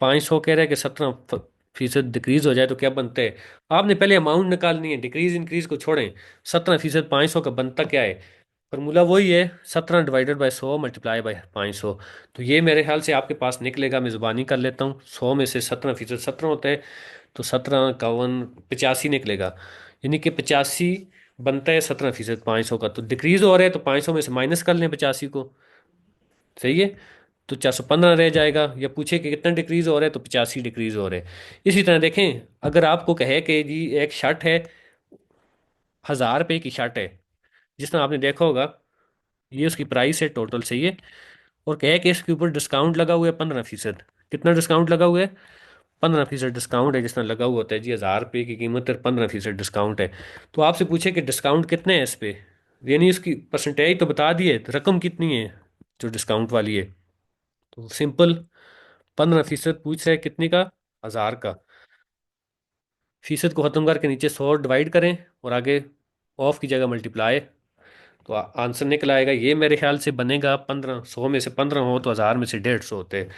500 कह रहा है कि 17% डिक्रीज हो जाए तो क्या बनता है। आपने पहले अमाउंट निकालनी है, डिक्रीज इंक्रीज को छोड़ें। 17% 500 का बनता क्या है? फॉर्मूला वही है, 17/100 × 500। तो ये मेरे ख्याल से आपके पास निकलेगा, मैं ज़ुबानी कर लेता हूँ। 100 में से 17% 17 होता है, तो 17 × 1 85 निकलेगा। यानी कि 85 बनता है 17% 500 का। तो डिक्रीज हो रहा है तो 500 में से माइनस कर लें 85 को, सही है। तो 415 रह जाएगा। या पूछे कि कितना डिक्रीज हो रहा है, तो 85 डिक्रीज हो रहा है। इसी तरह देखें, अगर आपको कहे कि जी एक शर्ट है, 1000 रुपये की शर्ट है, जिस तरह आपने देखा होगा, ये उसकी प्राइस है टोटल, सही है। और कहे कि इसके ऊपर डिस्काउंट लगा हुआ है 15%। कितना डिस्काउंट लगा हुआ है? 15% डिस्काउंट है। जिस तरह लगा हुआ होता है जी, 1000 रुपये की कीमत है, 15% डिस्काउंट है। तो आपसे पूछे कि डिस्काउंट कितने हैं इस पे, यानी इसकी परसेंटेज तो बता दिए, तो रकम कितनी है जो डिस्काउंट वाली है? तो सिंपल, 15% पूछ रहे हैं कितने का? 1000 का। फीसद को ख़त्म करके नीचे 100 डिवाइड करें और आगे ऑफ की जगह मल्टीप्लाई। तो आंसर निकल आएगा। ये मेरे ख्याल से बनेगा 15। 100 में से 15 हो तो 1000 में से 150 होते हैं।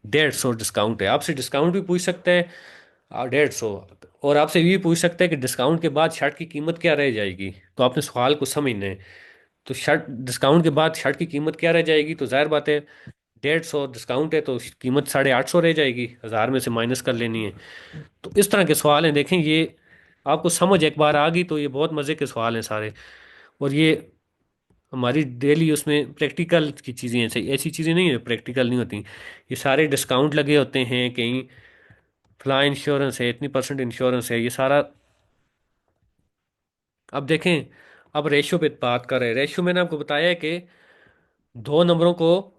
150 डिस्काउंट है। आपसे डिस्काउंट भी पूछ सकते हैं, 150। और आपसे ये भी पूछ सकते हैं कि डिस्काउंट के बाद शर्ट की कीमत क्या रह जाएगी। तो आपने सवाल को समझना है। तो शर्ट डिस्काउंट के बाद शर्ट की कीमत क्या रह जाएगी, तो जाहिर बात है 150 डिस्काउंट है तो कीमत 850 रह जाएगी, 1000 में से माइनस कर लेनी है। तो इस तरह के सवाल हैं। देखें ये आपको समझ एक बार आ गई तो ये बहुत मज़े के सवाल हैं सारे। और ये हमारी डेली उसमें प्रैक्टिकल की चीज़ें हैं, सही, ऐसी चीज़ें नहीं है प्रैक्टिकल नहीं होती। ये सारे डिस्काउंट लगे होते हैं, कहीं फला इंश्योरेंस है, इतनी परसेंट इंश्योरेंस है, ये सारा। अब देखें, अब रेशो पे बात कर रहे हैं। रेशो मैंने आपको बताया है कि दो नंबरों को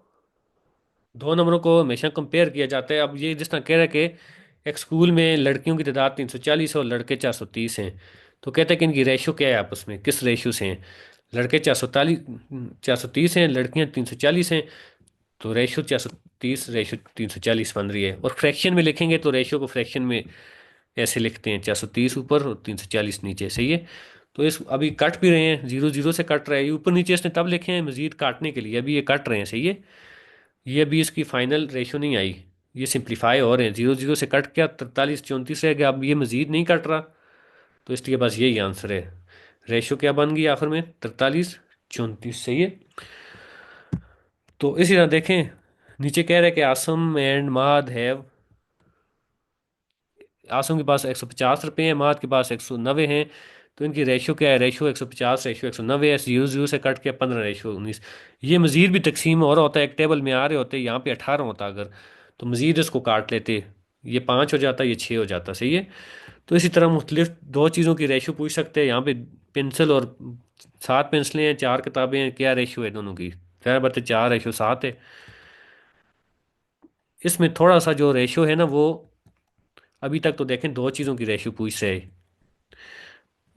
दो नंबरों को हमेशा कंपेयर किया जाता है। अब ये जिस तरह कह रहे हैं कि एक स्कूल में लड़कियों की तादाद 340 और लड़के 430 हैं, तो कहते हैं कि इनकी रेशो क्या है, आपस में किस रेशो से हैं? लड़के 430 हैं, लड़कियां 340 हैं। तो रेशो 430 रेशो 340 बन रही है। और फ्रैक्शन में लिखेंगे तो रेशो को फ्रैक्शन में ऐसे लिखते हैं, 430 ऊपर और 340 नीचे, सही है। तो इस अभी कट भी रहे हैं, जीरो जीरो से कट रहा है। ये ऊपर नीचे इसने तब लिखे हैं मजीद काटने के लिए, अभी ये कट रहे हैं, सही है। ये अभी इसकी फाइनल रेशो नहीं आई, ये सिंप्लीफाई हो रहे हैं। जीरो जीरो से कट गया, 43 34 रह गया, अब ये मजीद नहीं कट रहा। तो इसलिए बस यही आंसर है। रेशो क्या बन गई आखिर में? 43 34, सही है। तो इसी तरह देखें, नीचे कह रहे हैं कि आसम एंड माद हैव, आसम के पास 150 रुपये हैं, माद के पास 190 हैं। तो इनकी रेशो क्या है? रेशो 150 रेशो 190 है। जीरो जीरो से कट के 15 रेशो 19। ये मजीद भी तकसीम और होता है, एक टेबल में आ रहे होते, यहाँ पे 18 होता अगर, तो मजीद इसको काट लेते, ये 5 हो जाता, ये 6 हो जाता, सही है। तो इसी तरह मुख्तलिफ दो चीज़ों की रेशो पूछ सकते हैं। यहाँ पे पेंसिल और 7 पेंसिलें हैं, 4 किताबें हैं, क्या रेशो है दोनों की? खैर बात है, 4/7 है। इसमें थोड़ा सा जो रेशो है ना वो, अभी तक तो देखें दो चीज़ों की रेशो पूछ रहे हैं,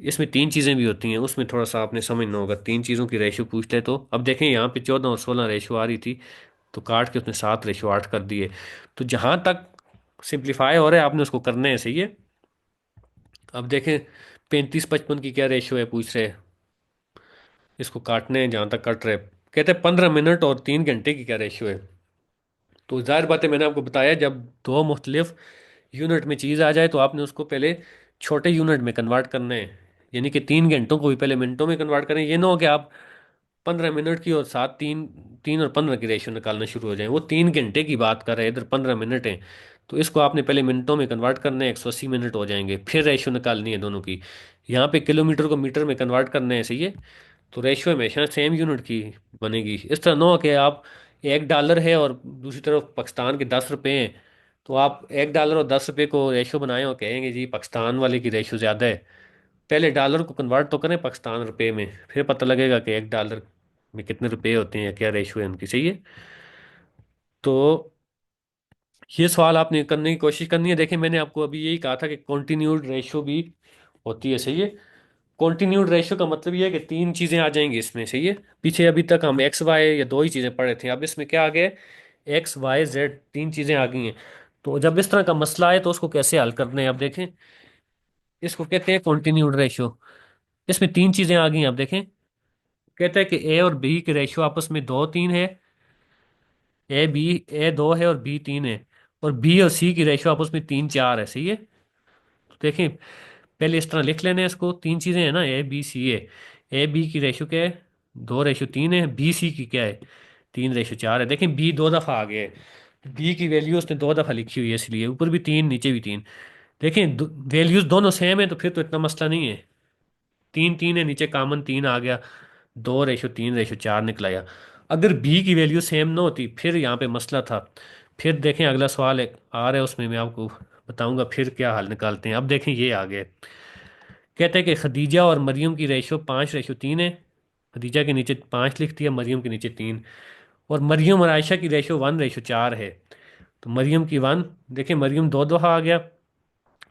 इसमें तीन चीज़ें भी होती हैं, उसमें थोड़ा सा आपने समझना होगा। तीन चीज़ों की रेशो पूछते हैं तो अब देखें यहाँ पे 14 और 16 रेशो आ रही थी, तो काट के उसने 7/8 कर दिए। तो जहाँ तक सिंप्लीफाई हो रहा है आपने उसको करना है, सही है। अब देखें 35-55 की क्या रेशो है पूछ रहे हैं, इसको काटने हैं जहाँ तक कट रहे। कहते हैं 15 मिनट और 3 घंटे की क्या रेशो है। तो जाहिर बात है, मैंने आपको बताया जब दो मुख्तलिफ यूनिट में चीज़ आ जाए तो आपने उसको पहले छोटे यूनिट में कन्वर्ट करना है। यानी कि 3 घंटों को भी पहले मिनटों में कन्वर्ट करें। ये ना हो कि आप 15 मिनट की और साथ तीन तीन और 15 की रेशो निकालना शुरू हो जाए। वो 3 घंटे की बात कर रहे हैं, इधर 15 मिनट है। तो इसको आपने पहले मिनटों में कन्वर्ट करना है, 180 मिनट हो जाएंगे, फिर रेशियो निकालनी है दोनों की। यहाँ पे किलोमीटर को मीटर में कन्वर्ट करना है, सही है। तो रेशियो हमेशा सेम यूनिट की बनेगी। इस तरह ना हो कि आप, $1 है और दूसरी तरफ पाकिस्तान के 10 रुपये हैं, तो आप $1 और 10 रुपये को रेशियो बनाए और कहेंगे जी पाकिस्तान वाले की रेशियो ज़्यादा है। पहले डॉलर को कन्वर्ट तो करें पाकिस्तान रुपए में, फिर पता लगेगा कि $1 में कितने रुपए होते हैं या क्या रेशियो है उनकी, सही है। तो ये सवाल आपने करने की कोशिश करनी है। देखिए मैंने आपको अभी यही कहा था कि कॉन्टिन्यूड रेशियो भी होती है, सही है। कॉन्टिन्यूड रेशियो का मतलब ये है कि तीन चीज़ें आ जाएंगी इसमें, सही है। पीछे अभी तक हम एक्स वाई या दो ही चीज़ें पढ़े थे, अब इसमें क्या आ गया, एक्स वाई जेड तीन चीज़ें आ गई हैं। तो जब इस तरह का मसला आए तो उसको कैसे हल करना है, अब देखें। इसको कहते हैं कॉन्टिन्यूड रेशियो। इसमें तीन चीज़ें आ गई हैं, अब देखें। कहता है कि ए और बी के रेशियो आपस में 2-3 है। ए 2 है और बी 3 है। और बी और सी की रेशियो आपस में 3-4 है, सही है। तो देखें, पहले इस तरह लिख लेने इसको, तीन चीज़ें हैं ना, A B C है। ए बी की रेशियो क्या है, 2:3 है। बी सी की क्या है, 3:4 है। देखें बी दो दफ़ा आ गया है, बी की वैल्यू उसने दो दफ़ा लिखी हुई है, इसलिए ऊपर भी तीन नीचे भी तीन। देखें वैल्यूज दोनों सेम है तो फिर तो इतना मसला नहीं है। 3-3 है, नीचे कॉमन 3 आ गया, 2:3:4 निकलाया। अगर बी की वैल्यू सेम ना होती फिर यहाँ पे मसला था। फिर देखें अगला सवाल है आ रहा है, उसमें मैं आपको बताऊंगा फिर क्या हल निकालते हैं। अब देखें ये आ गए, कहते हैं कि खदीजा और मरियम की रेशो 5:3 है। खदीजा के नीचे 5 लिख दिया, मरियम के नीचे 3। और मरियम और आयशा की रेशो 1:4 है। तो मरियम की 1, देखें मरियम दो दफ़ा आ गया,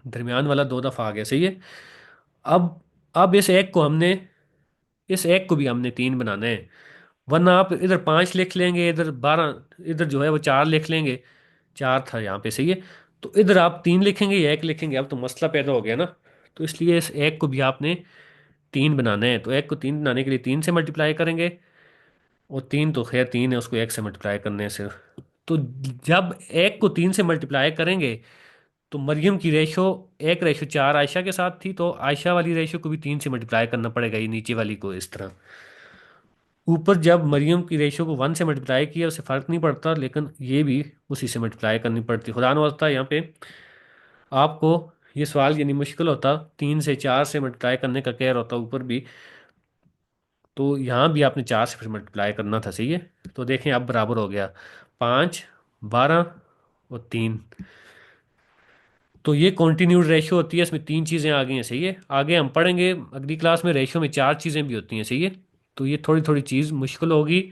दरमियान वाला दो दफ़ा आ गया, सही है। अब अब इस एक को भी हमने 3 बनाना है। वरना आप इधर 5 लिख लेंगे, इधर 12, इधर जो है वो 4 लिख लेंगे। 4 था यहाँ पे, सही है। तो इधर आप 3 लिखेंगे या एक लिखेंगे, अब तो मसला पैदा हो गया ना। तो इसलिए इस एक को भी आपने 3 बनाना है। तो एक को 3 बनाने के लिए 3 से मल्टीप्लाई करेंगे, और 3 तो खैर 3 है, उसको एक से मल्टीप्लाई करने से। तो जब एक को 3 से मल्टीप्लाई करेंगे तो मरियम की रेशो 1:4 आयशा के साथ थी, तो आयशा वाली रेशो को भी 3 से मल्टीप्लाई करना पड़ेगा, ये नीचे वाली को इस तरह। ऊपर जब मरियम की रेशो को 1 से मल्टीप्लाई किया उससे फ़र्क नहीं पड़ता, लेकिन ये भी उसी से मल्टीप्लाई करनी पड़ती। खुदा न वास्ता यहाँ पे आपको ये सवाल यानी मुश्किल होता, 3 से 4 से मल्टीप्लाई करने का कह होता ऊपर भी, तो यहाँ भी आपने 4 से फिर मल्टीप्लाई करना था, सही है। तो देखें अब बराबर हो गया, 5, 12 और 3। तो ये कॉन्टिन्यूड रेशियो होती है, इसमें तीन चीज़ें आ गई हैं, सही है। आगे हम पढ़ेंगे अगली क्लास में रेशियो में चार चीज़ें भी होती हैं, सही है। तो ये थोड़ी थोड़ी चीज़ मुश्किल होगी,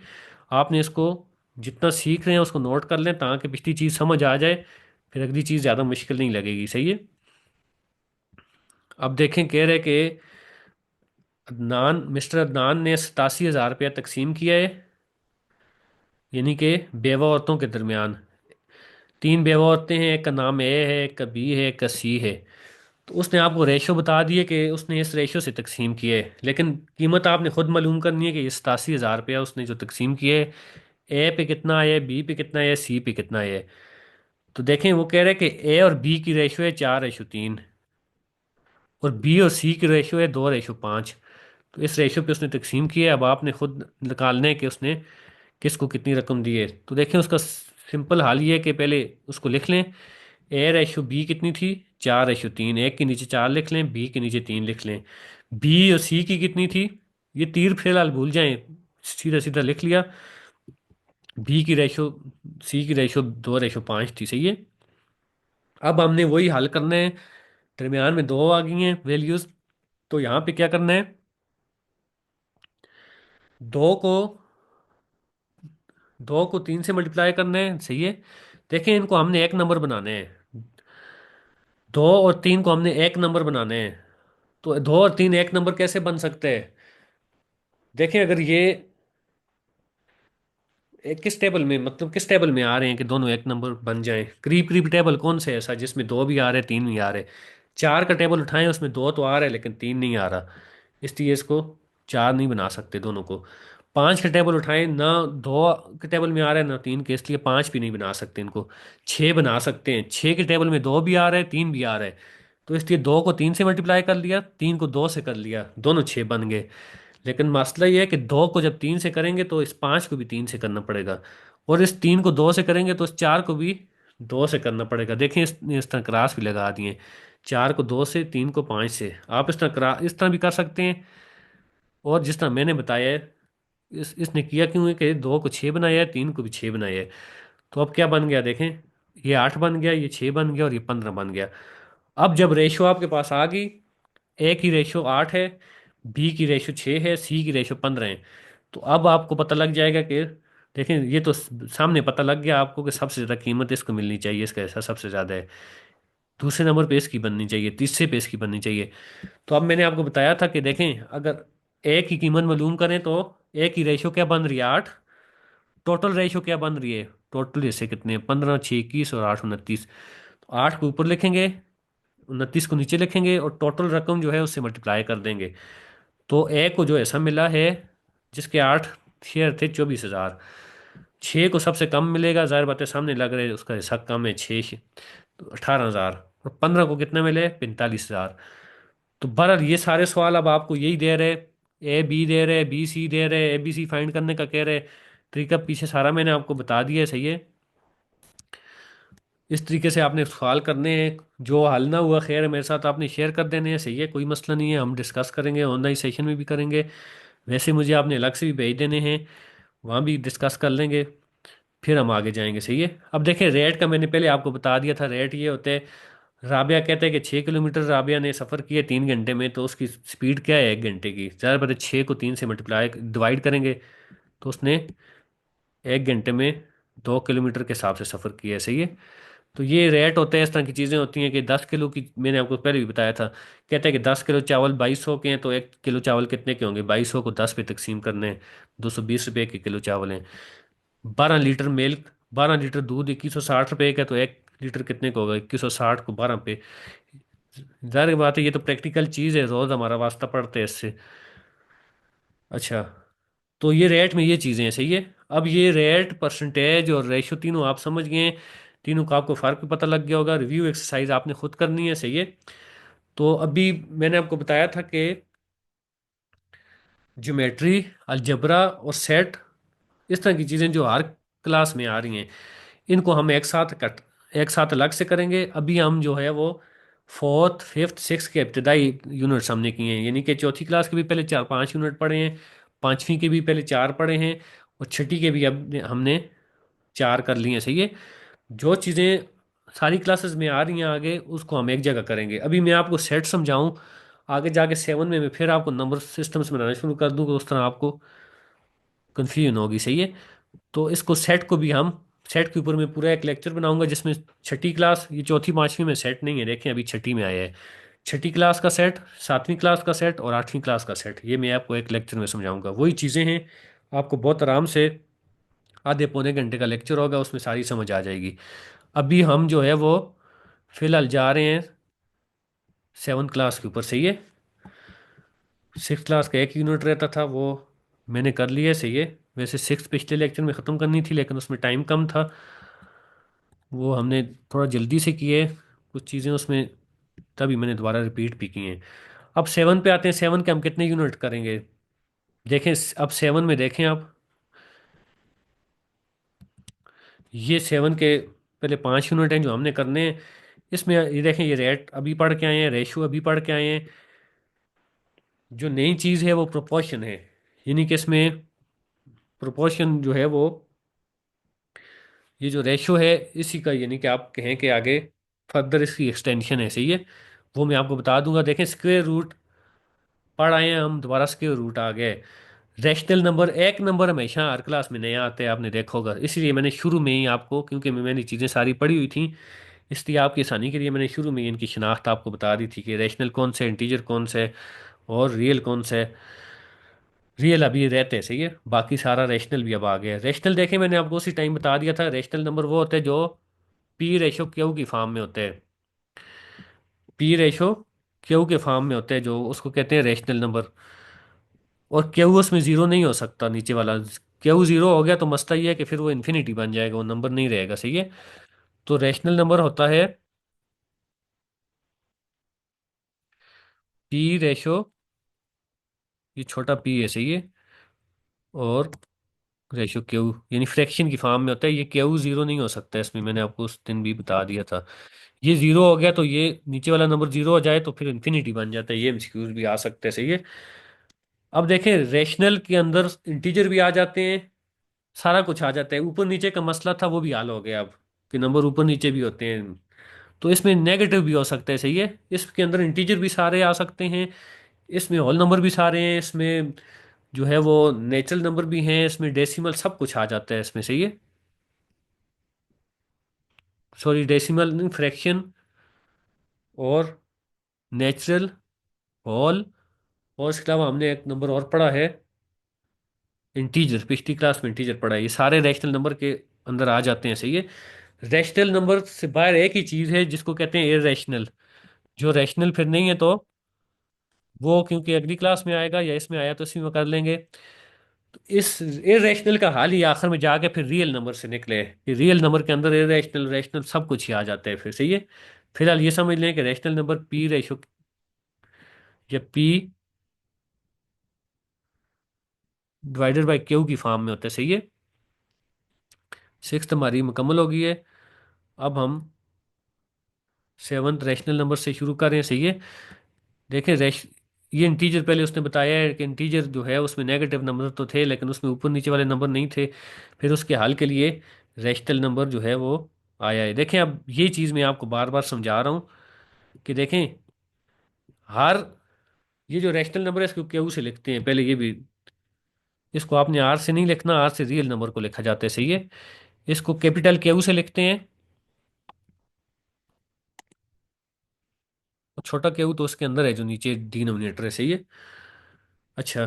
आपने इसको जितना सीख रहे हैं उसको नोट कर लें ताकि पिछली चीज़ समझ आ जाए, फिर अगली चीज़ ज़्यादा मुश्किल नहीं लगेगी, सही है। अब देखें, कह रहे कि मिस्टर अदनान ने 87,000 रुपया तकसीम किया है, यानी कि बेवा औरतों के दरमियान। तीन बेवा औरतें हैं, एक का नाम ए है, एक का बी है, एक का सी है। तो उसने आपको रेशो बता दिए कि उसने इस रेशो से तकसीम किए है, लेकिन कीमत आपने खुद मालूम करनी है कि ये 87,000 रुपया उसने जो तकसीम किए, ए पे कितना आया, बी पे कितना आया, सी पे कितना आया। तो देखें वो कह रहे हैं कि ए और बी की रेशो है 4:3, और बी और सी की रेशो है 2:5। तो इस रेशो पे उसने तकसीम किया है। अब आपने खुद निकालना है कि उसने किसको कितनी रकम दी है। तो देखें उसका सिंपल हाल ये है कि पहले उसको लिख लें, A/B कितनी थी, 4:3। एक के नीचे 4 लिख लें, बी के नीचे 3 लिख लें। बी और सी की कितनी थी, ये तीर फिलहाल भूल जाएं, सीधा सीधा लिख लिया। बी की रेशो सी की रेशो 2:5 थी, सही है। अब हमने वही हल करना है, दरमियान में दो आ गई हैं वैल्यूज। तो यहाँ पे क्या करना है, दो को 3 से मल्टीप्लाई करना है, सही है। देखें इनको हमने एक नंबर बनाने हैं, 2 और 3 को हमने एक नंबर बनाने हैं। तो 2 और 3 एक नंबर कैसे बन सकते हैं, देखें अगर ये किस टेबल में, मतलब किस टेबल में आ रहे हैं कि दोनों एक नंबर बन जाएं। करीब करीब टेबल कौन से है ऐसा जिसमें दो भी आ रहे, तीन भी आ रहे। 4 का टेबल उठाएं, उसमें दो तो आ रहा है लेकिन 3 नहीं आ रहा, इसलिए इसको 4 नहीं बना सकते दोनों को। 5 के टेबल उठाएं ना, 2 के टेबल में आ रहा है ना 3 के, इसलिए 5 भी नहीं बना सकते इनको। 6 बना सकते हैं, 6 के टेबल में दो भी आ रहा है, 3 भी आ रहा है। तो इसलिए 2 को 3 से मल्टीप्लाई कर लिया, 3 को 2 से कर लिया, दोनों 6 बन गए। लेकिन मसला ये है कि 2 को जब 3 से करेंगे तो इस 5 को भी 3 से करना पड़ेगा, और इस 3 को 2 से करेंगे तो इस 4 को भी दो से करना पड़ेगा। देखिए इस तरह क्रास भी लगा दिए, 4 को 2 से, 3 को 5 से। आप इस तरह भी कर सकते हैं, और जिस तरह मैंने बताया है, इसने किया क्यों है कि 2 को 6 बनाया है, 3 को भी 6 बनाया है। तो अब क्या बन गया देखें, ये 8 बन गया, ये 6 बन गया, और ये 15 बन गया। अब जब रेशो आपके पास आ गई, ए की रेशो 8 है, बी की रेशो 6 है, सी की रेशो 15 है, तो अब आपको पता लग जाएगा कि देखें, ये तो सामने पता लग गया आपको कि सबसे ज़्यादा कीमत इसको मिलनी चाहिए, इसका ऐसा सबसे ज़्यादा है। दूसरे नंबर पे इसकी बननी चाहिए, तीसरे पे इसकी बननी चाहिए। तो अब मैंने आपको बताया था कि देखें, अगर ए की कीमत मालूम करें तो ए की रेशो क्या बन रही है, 8। टोटल रेशो क्या बन रही है, टोटल हिस्से कितने हैं, 15, 6, 21 और 8, 29। तो 8 को ऊपर लिखेंगे, 29 को नीचे लिखेंगे, और टोटल रकम जो है उससे मल्टीप्लाई कर देंगे। तो ए को जो ऐसा मिला है, जिसके 8 शेयर थे, 24,000। 6 को सबसे कम मिलेगा, जाहिर बात है सामने लग रहा है उसका हिस्सा कम है, 6, तो 18,000। और 15 को कितने मिले, 45,000। तो बहरहाल ये सारे सवाल अब आपको यही दे रहे, ए बी दे रहे, बी सी दे रहे, ए बी सी फाइंड करने का कह रहे। तरीका पीछे सारा मैंने आपको बता दिया है, सही है। इस तरीके से आपने सवाल करने हैं, जो हल ना हुआ खैर मेरे साथ आपने शेयर कर देने हैं, सही है, कोई मसला नहीं है, हम डिस्कस करेंगे, ऑनलाइन सेशन में भी करेंगे। वैसे मुझे आपने अलग से भी भेज देने हैं, वहाँ भी डिस्कस कर लेंगे, फिर हम आगे जाएंगे, सही है। अब देखिए रेट का मैंने पहले आपको बता दिया था, रेट ये होते हैं। राबिया कहते हैं कि 6 किलोमीटर राबिया ने सफ़र किया 3 घंटे में, तो उसकी स्पीड क्या है 1 घंटे की। ज़्यादा पता 6 को 3 से मल्टीप्लाई डिवाइड करेंगे, तो उसने 1 घंटे में 2 किलोमीटर के हिसाब से सफ़र किया है, सही है। तो ये रेट होते हैं, इस तरह की चीज़ें होती हैं कि 10 किलो की, मैंने आपको पहले भी बताया था, कहते हैं कि 10 किलो चावल 2200 के हैं, तो 1 किलो चावल कितने के होंगे, 2200 को 10 पे तकसीम करने हैं, 220 रुपये के किलो चावल हैं। 12 लीटर मिल्क, 12 लीटर दूध 2160 रुपये का, तो 1 लीटर कितने का होगा, 2160 को 12 पे। जाहिर बात है ये तो प्रैक्टिकल चीज़ है, रोज़ हमारा वास्ता पड़ता है इससे। अच्छा, तो ये रेट में ये चीज़ें हैं, सही है। अब ये रेट, परसेंटेज और रेशो तीनों आप समझ गए हैं, तीनों का आपको फ़र्क भी पता लग गया होगा। रिव्यू एक्सरसाइज आपने खुद करनी है, सही है। तो अभी मैंने आपको बताया था कि ज्योमेट्री, अलजबरा और सेट, इस तरह की चीज़ें जो हर क्लास में आ रही हैं, इनको हम एक साथ अलग से करेंगे। अभी हम जो है वो फोर्थ, फिफ्थ, सिक्स के इब्तदाई यूनिट्स हमने किए हैं, यानी कि चौथी क्लास के भी पहले 4, 5 यूनिट पढ़े हैं, पाँचवीं के भी पहले 4 पढ़े हैं, और छठी के भी अब हमने 4 कर लिए हैं, सही है। जो चीज़ें सारी क्लासेस में आ रही हैं आगे, उसको हम एक जगह करेंगे। अभी मैं आपको सेट समझाऊं, आगे जाके 7 में मैं फिर आपको नंबर सिस्टम्स बनाना शुरू कर दूंगा, उस तरह आपको कन्फ्यूजन होगी, सही है। तो इसको सेट को भी हम, सेट के ऊपर मैं पूरा एक लेक्चर बनाऊंगा, जिसमें छठी क्लास, ये चौथी पांचवी में सेट नहीं है, देखें अभी छठी में आया है, छठी क्लास का सेट, सातवीं क्लास का सेट और आठवीं क्लास का सेट, ये मैं आपको एक लेक्चर में समझाऊंगा। वही चीज़ें हैं, आपको बहुत आराम से आधे पौने घंटे का लेक्चर होगा, उसमें सारी समझ आ जाएगी। अभी हम जो है वो फिलहाल जा रहे हैं 7 क्लास के ऊपर, सही है। 6 क्लास का एक यूनिट रहता था, वो मैंने कर लिया है, सही है। वैसे 6 पिछले लेक्चर में ख़त्म करनी थी, लेकिन उसमें टाइम कम था, वो हमने थोड़ा जल्दी से किए कुछ चीज़ें उसमें, तभी मैंने दोबारा रिपीट भी की हैं। अब 7 पे आते हैं, 7 के हम कितने यूनिट करेंगे। देखें अब 7 में देखें आप, ये 7 के पहले 5 यूनिट हैं जो हमने करने हैं। इसमें ये देखें, ये रेट अभी पढ़ के आए हैं, रेशो अभी पढ़ के आए हैं। जो नई चीज़ है वो प्रोपोर्शन है, यानी कि इसमें प्रोपोर्शन जो है वो, ये जो रेशो है इसी का, यानी कि आप कहें कि आगे फर्दर इसकी एक्सटेंशन है, सही है। वो मैं आपको बता दूंगा। देखें स्क्वायर रूट पढ़ आए हैं हम, दोबारा स्क्वायर रूट आ गए। रैशनल नंबर, एक नंबर हमेशा हर क्लास में नया आता है, आपने देखा होगा, इसलिए मैंने शुरू में ही आपको, क्योंकि मैंने चीज़ें सारी पढ़ी हुई थी, इसलिए आपकी आसानी के लिए मैंने शुरू में ही इनकी शिनाख्त आपको बता दी थी कि रैशनल कौन से, इंटीजर कौन से, और रियल कौन से। रियल अभी रहते हैं, सही है, बाकी सारा रैशनल भी अब आ गया है। रैशनल देखें मैंने आपको उसी टाइम बता दिया था, रैशनल नंबर वो होते हैं जो पी रेशो क्यू की फॉर्म में होते हैं, पी रेशो क्यू के फॉर्म में होते हैं, जो उसको कहते हैं रैशनल नंबर। और क्यू उसमें जीरो नहीं हो सकता, नीचे वाला। क्यू जीरो हो गया तो मसला ये है कि फिर वो इन्फिनिटी बन जाएगा, वो नंबर नहीं रहेगा, सही है। तो रैशनल नंबर होता है पी रेशो, ये छोटा पी है, सही है, और रेशो क्यू यानी फ्रैक्शन की फॉर्म में होता है, ये क्यू जीरो नहीं हो सकता इसमें, मैंने आपको उस दिन भी बता दिया था। ये जीरो हो गया तो ये नीचे वाला नंबर जीरो हो जाए तो फिर इन्फिनिटी बन जाता है, ये एमसीक्यूज भी आ सकते हैं, सही है। अब देखें रेशनल के अंदर इंटीजर भी आ जाते हैं, सारा कुछ आ जाता है, ऊपर नीचे का मसला था वो भी हल हो गया अब, कि नंबर ऊपर नीचे भी होते हैं। तो इसमें नेगेटिव भी हो सकता है, सही है। इसके अंदर इंटीजर भी सारे आ सकते हैं, इसमें होल नंबर भी सारे हैं, इसमें जो है वो नेचुरल नंबर भी हैं, इसमें डेसिमल सब कुछ आ जाता है इसमें, सही है। सॉरी, डेसिमल फ्रैक्शन और नेचुरल, होल, और इसके अलावा हमने एक नंबर और पढ़ा है इंटीजर, पिछली क्लास में इंटीजर पढ़ा है, ये सारे रैशनल नंबर के अंदर आ जाते हैं, सही है। रैशनल नंबर से बाहर एक ही चीज है जिसको कहते हैं इररेशनल, जो रैशनल फिर नहीं है तो वो क्योंकि अगली क्लास में आएगा या इसमें आया तो इसी में कर लेंगे। तो इस इररेशनल का हाल ही आखिर में जाके फिर रियल नंबर से निकले, कि रियल नंबर के अंदर इररेशनल रैशनल सब कुछ ही आ जाता है फिर, सही है। फिलहाल ये समझ लें कि रैशनल नंबर पी रेशो या पी डिवाइडेड बाई क्यू की फॉर्म में होता है, सही है। सिक्स्थ हमारी मुकम्मल हो गई है। अब हम सेवन्थ रैशनल नंबर से शुरू कर रहे हैं, सही है। देखें ये इंटीजर पहले उसने बताया है कि इंटीजर जो है उसमें नेगेटिव नंबर तो थे लेकिन उसमें ऊपर नीचे वाले नंबर नहीं थे। फिर उसके हल के लिए रैशनल नंबर जो है वो आया है। देखें अब ये चीज़ मैं आपको बार बार समझा रहा हूँ कि देखें, हर ये जो रैशनल नंबर है इसको क्यू से लिखते हैं पहले, ये भी इसको आपने आर से नहीं लिखना, आर से रियल नंबर को लिखा जाता है, सही है। इसको कैपिटल क्यू से लिखते हैं, और छोटा क्यू तो उसके अंदर है जो नीचे डिनोमिनेटर है, सही है। अच्छा,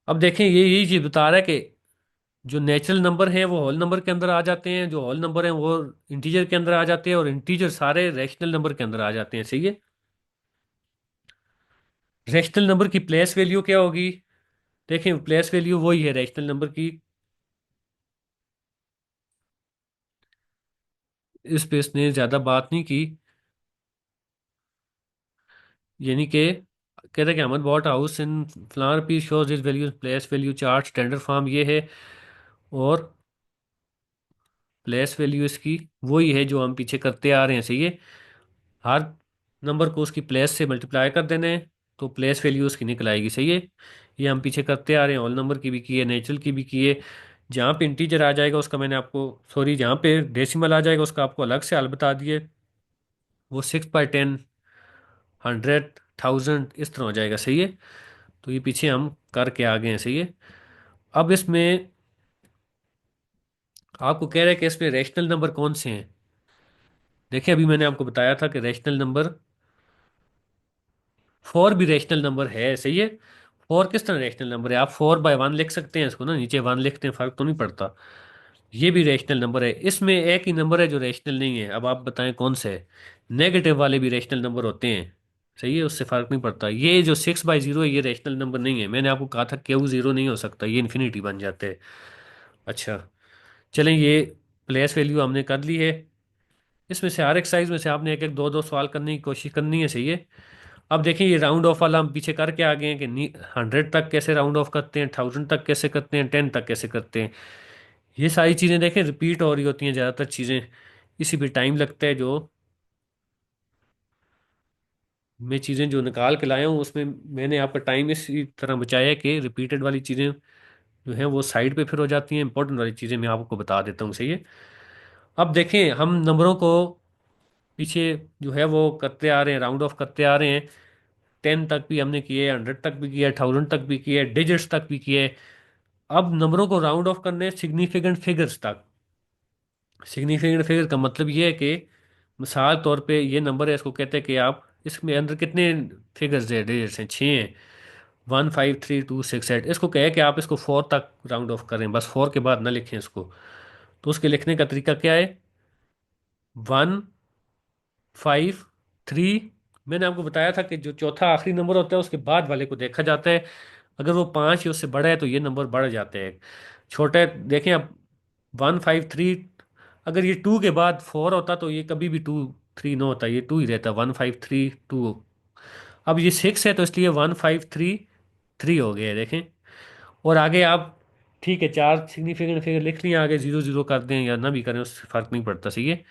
अब देखें ये यही चीज बता रहा है कि जो नेचुरल नंबर हैं वो होल नंबर के अंदर आ जाते हैं, जो होल नंबर हैं वो इंटीजर के अंदर आ जाते हैं, और इंटीजर सारे रैशनल नंबर के अंदर आ जाते हैं, सही है। रैशनल नंबर की प्लेस वैल्यू क्या होगी? देखें प्लेस वैल्यू वही है रैशनल नंबर की, इस पे इसने ज्यादा बात नहीं की, यानी कि कहते हैं कि Ahmed bought house in flower P shows is value place value chart standard form ये है, और प्लेस वैल्यू इसकी वही है जो हम पीछे करते आ रहे हैं, सही है। हर नंबर को उसकी प्लेस से मल्टीप्लाई कर देना है तो प्लेस वैल्यू उसकी निकल आएगी, सही है। ये हम पीछे करते आ रहे हैं, ऑल नंबर की भी की है, नेचुरल की भी की है। जहाँ पे इंटीजर आ जाएगा उसका मैंने आपको, सॉरी जहाँ पे डेसिमल आ जाएगा उसका आपको अलग से हल बता दिए, वो 6/10, 100, 1000 इस तरह हो जाएगा, सही है। तो ये पीछे हम करके आ गए हैं, सही है। अब इसमें आपको कह रहे हैं कि इसमें रैशनल नंबर कौन से हैं। देखिए अभी मैंने आपको बताया था कि रैशनल नंबर, फोर भी रैशनल नंबर है, सही है। फोर किस तरह रैशनल नंबर है? आप 4/1 लिख सकते हैं इसको ना, नीचे वन लिखते हैं फर्क तो नहीं पड़ता। ये भी रैशनल नंबर है, इसमें एक ही नंबर है जो रैशनल नहीं है, अब आप बताएं कौन सा है। नेगेटिव वाले भी रैशनल नंबर होते हैं, सही है, उससे फर्क नहीं पड़ता। ये जो 6/0 है ये रैशनल नंबर नहीं है, मैंने आपको कहा था क्यू जीरो नहीं हो सकता, ये इन्फिनिटी बन जाते हैं। अच्छा, चलें ये प्लेस वैल्यू हमने कर ली है। इसमें से हर एक्सरसाइज में से आपने एक एक दो दो सवाल करने की कोशिश करनी है, सही है। अब देखिए ये राउंड ऑफ वाला हम पीछे करके आ गए हैं कि 100 तक कैसे राउंड ऑफ करते हैं, 1000 तक कैसे करते हैं, 10 तक कैसे करते हैं। ये सारी चीज़ें देखें रिपीट हो रही होती हैं ज़्यादातर चीज़ें, इसी पे टाइम लगता है। जो मैं चीज़ें जो निकाल के लाया हूँ उसमें मैंने आपका टाइम इसी तरह बचाया है कि रिपीटेड वाली चीज़ें जो हैं वो साइड पे फिर हो जाती हैं, इंपॉर्टेंट वाली चीज़ें मैं आपको बता देता हूँ, सही है। अब देखें हम नंबरों को पीछे जो है वो करते आ रहे हैं, राउंड ऑफ करते आ रहे हैं। 10 तक भी हमने किए, 100 तक भी किया, 1000 तक भी किए, डिजिट्स तक भी किए। अब नंबरों को राउंड ऑफ करने सिग्निफिकेंट फिगर्स तक। सिग्निफिकेंट फिगर का मतलब ये है कि मिसाल तौर पे ये नंबर है, इसको कहते हैं कि आप इसमें अंदर कितने फिगर्स है, डिजिट्स हैं, 6 हैं, 1 5 3 2 6 8। इसको कहे कि आप इसको 4 तक राउंड ऑफ करें, बस 4 के बाद ना लिखें इसको। तो उसके लिखने का तरीका क्या है? 1 5 3। मैंने आपको बताया था कि जो चौथा आखिरी नंबर होता है उसके बाद वाले को देखा जाता है, अगर वो 5 या उससे बड़ा है तो ये नंबर बढ़ जाते हैं। छोटे देखें आप, 1 5 3, अगर ये 2 के बाद 4 होता तो ये कभी भी 2 3 ना होता, ये 2 ही रहता, 1 5 3 2। अब ये 6 है तो इसलिए 1 5 3 3 हो गया है, देखें। और आगे आप ठीक है, चार सिग्निफिकेंट फिगर लिख लिया, आगे जीरो जीरो कर दें या ना भी करें उससे फर्क नहीं पड़ता, सही है।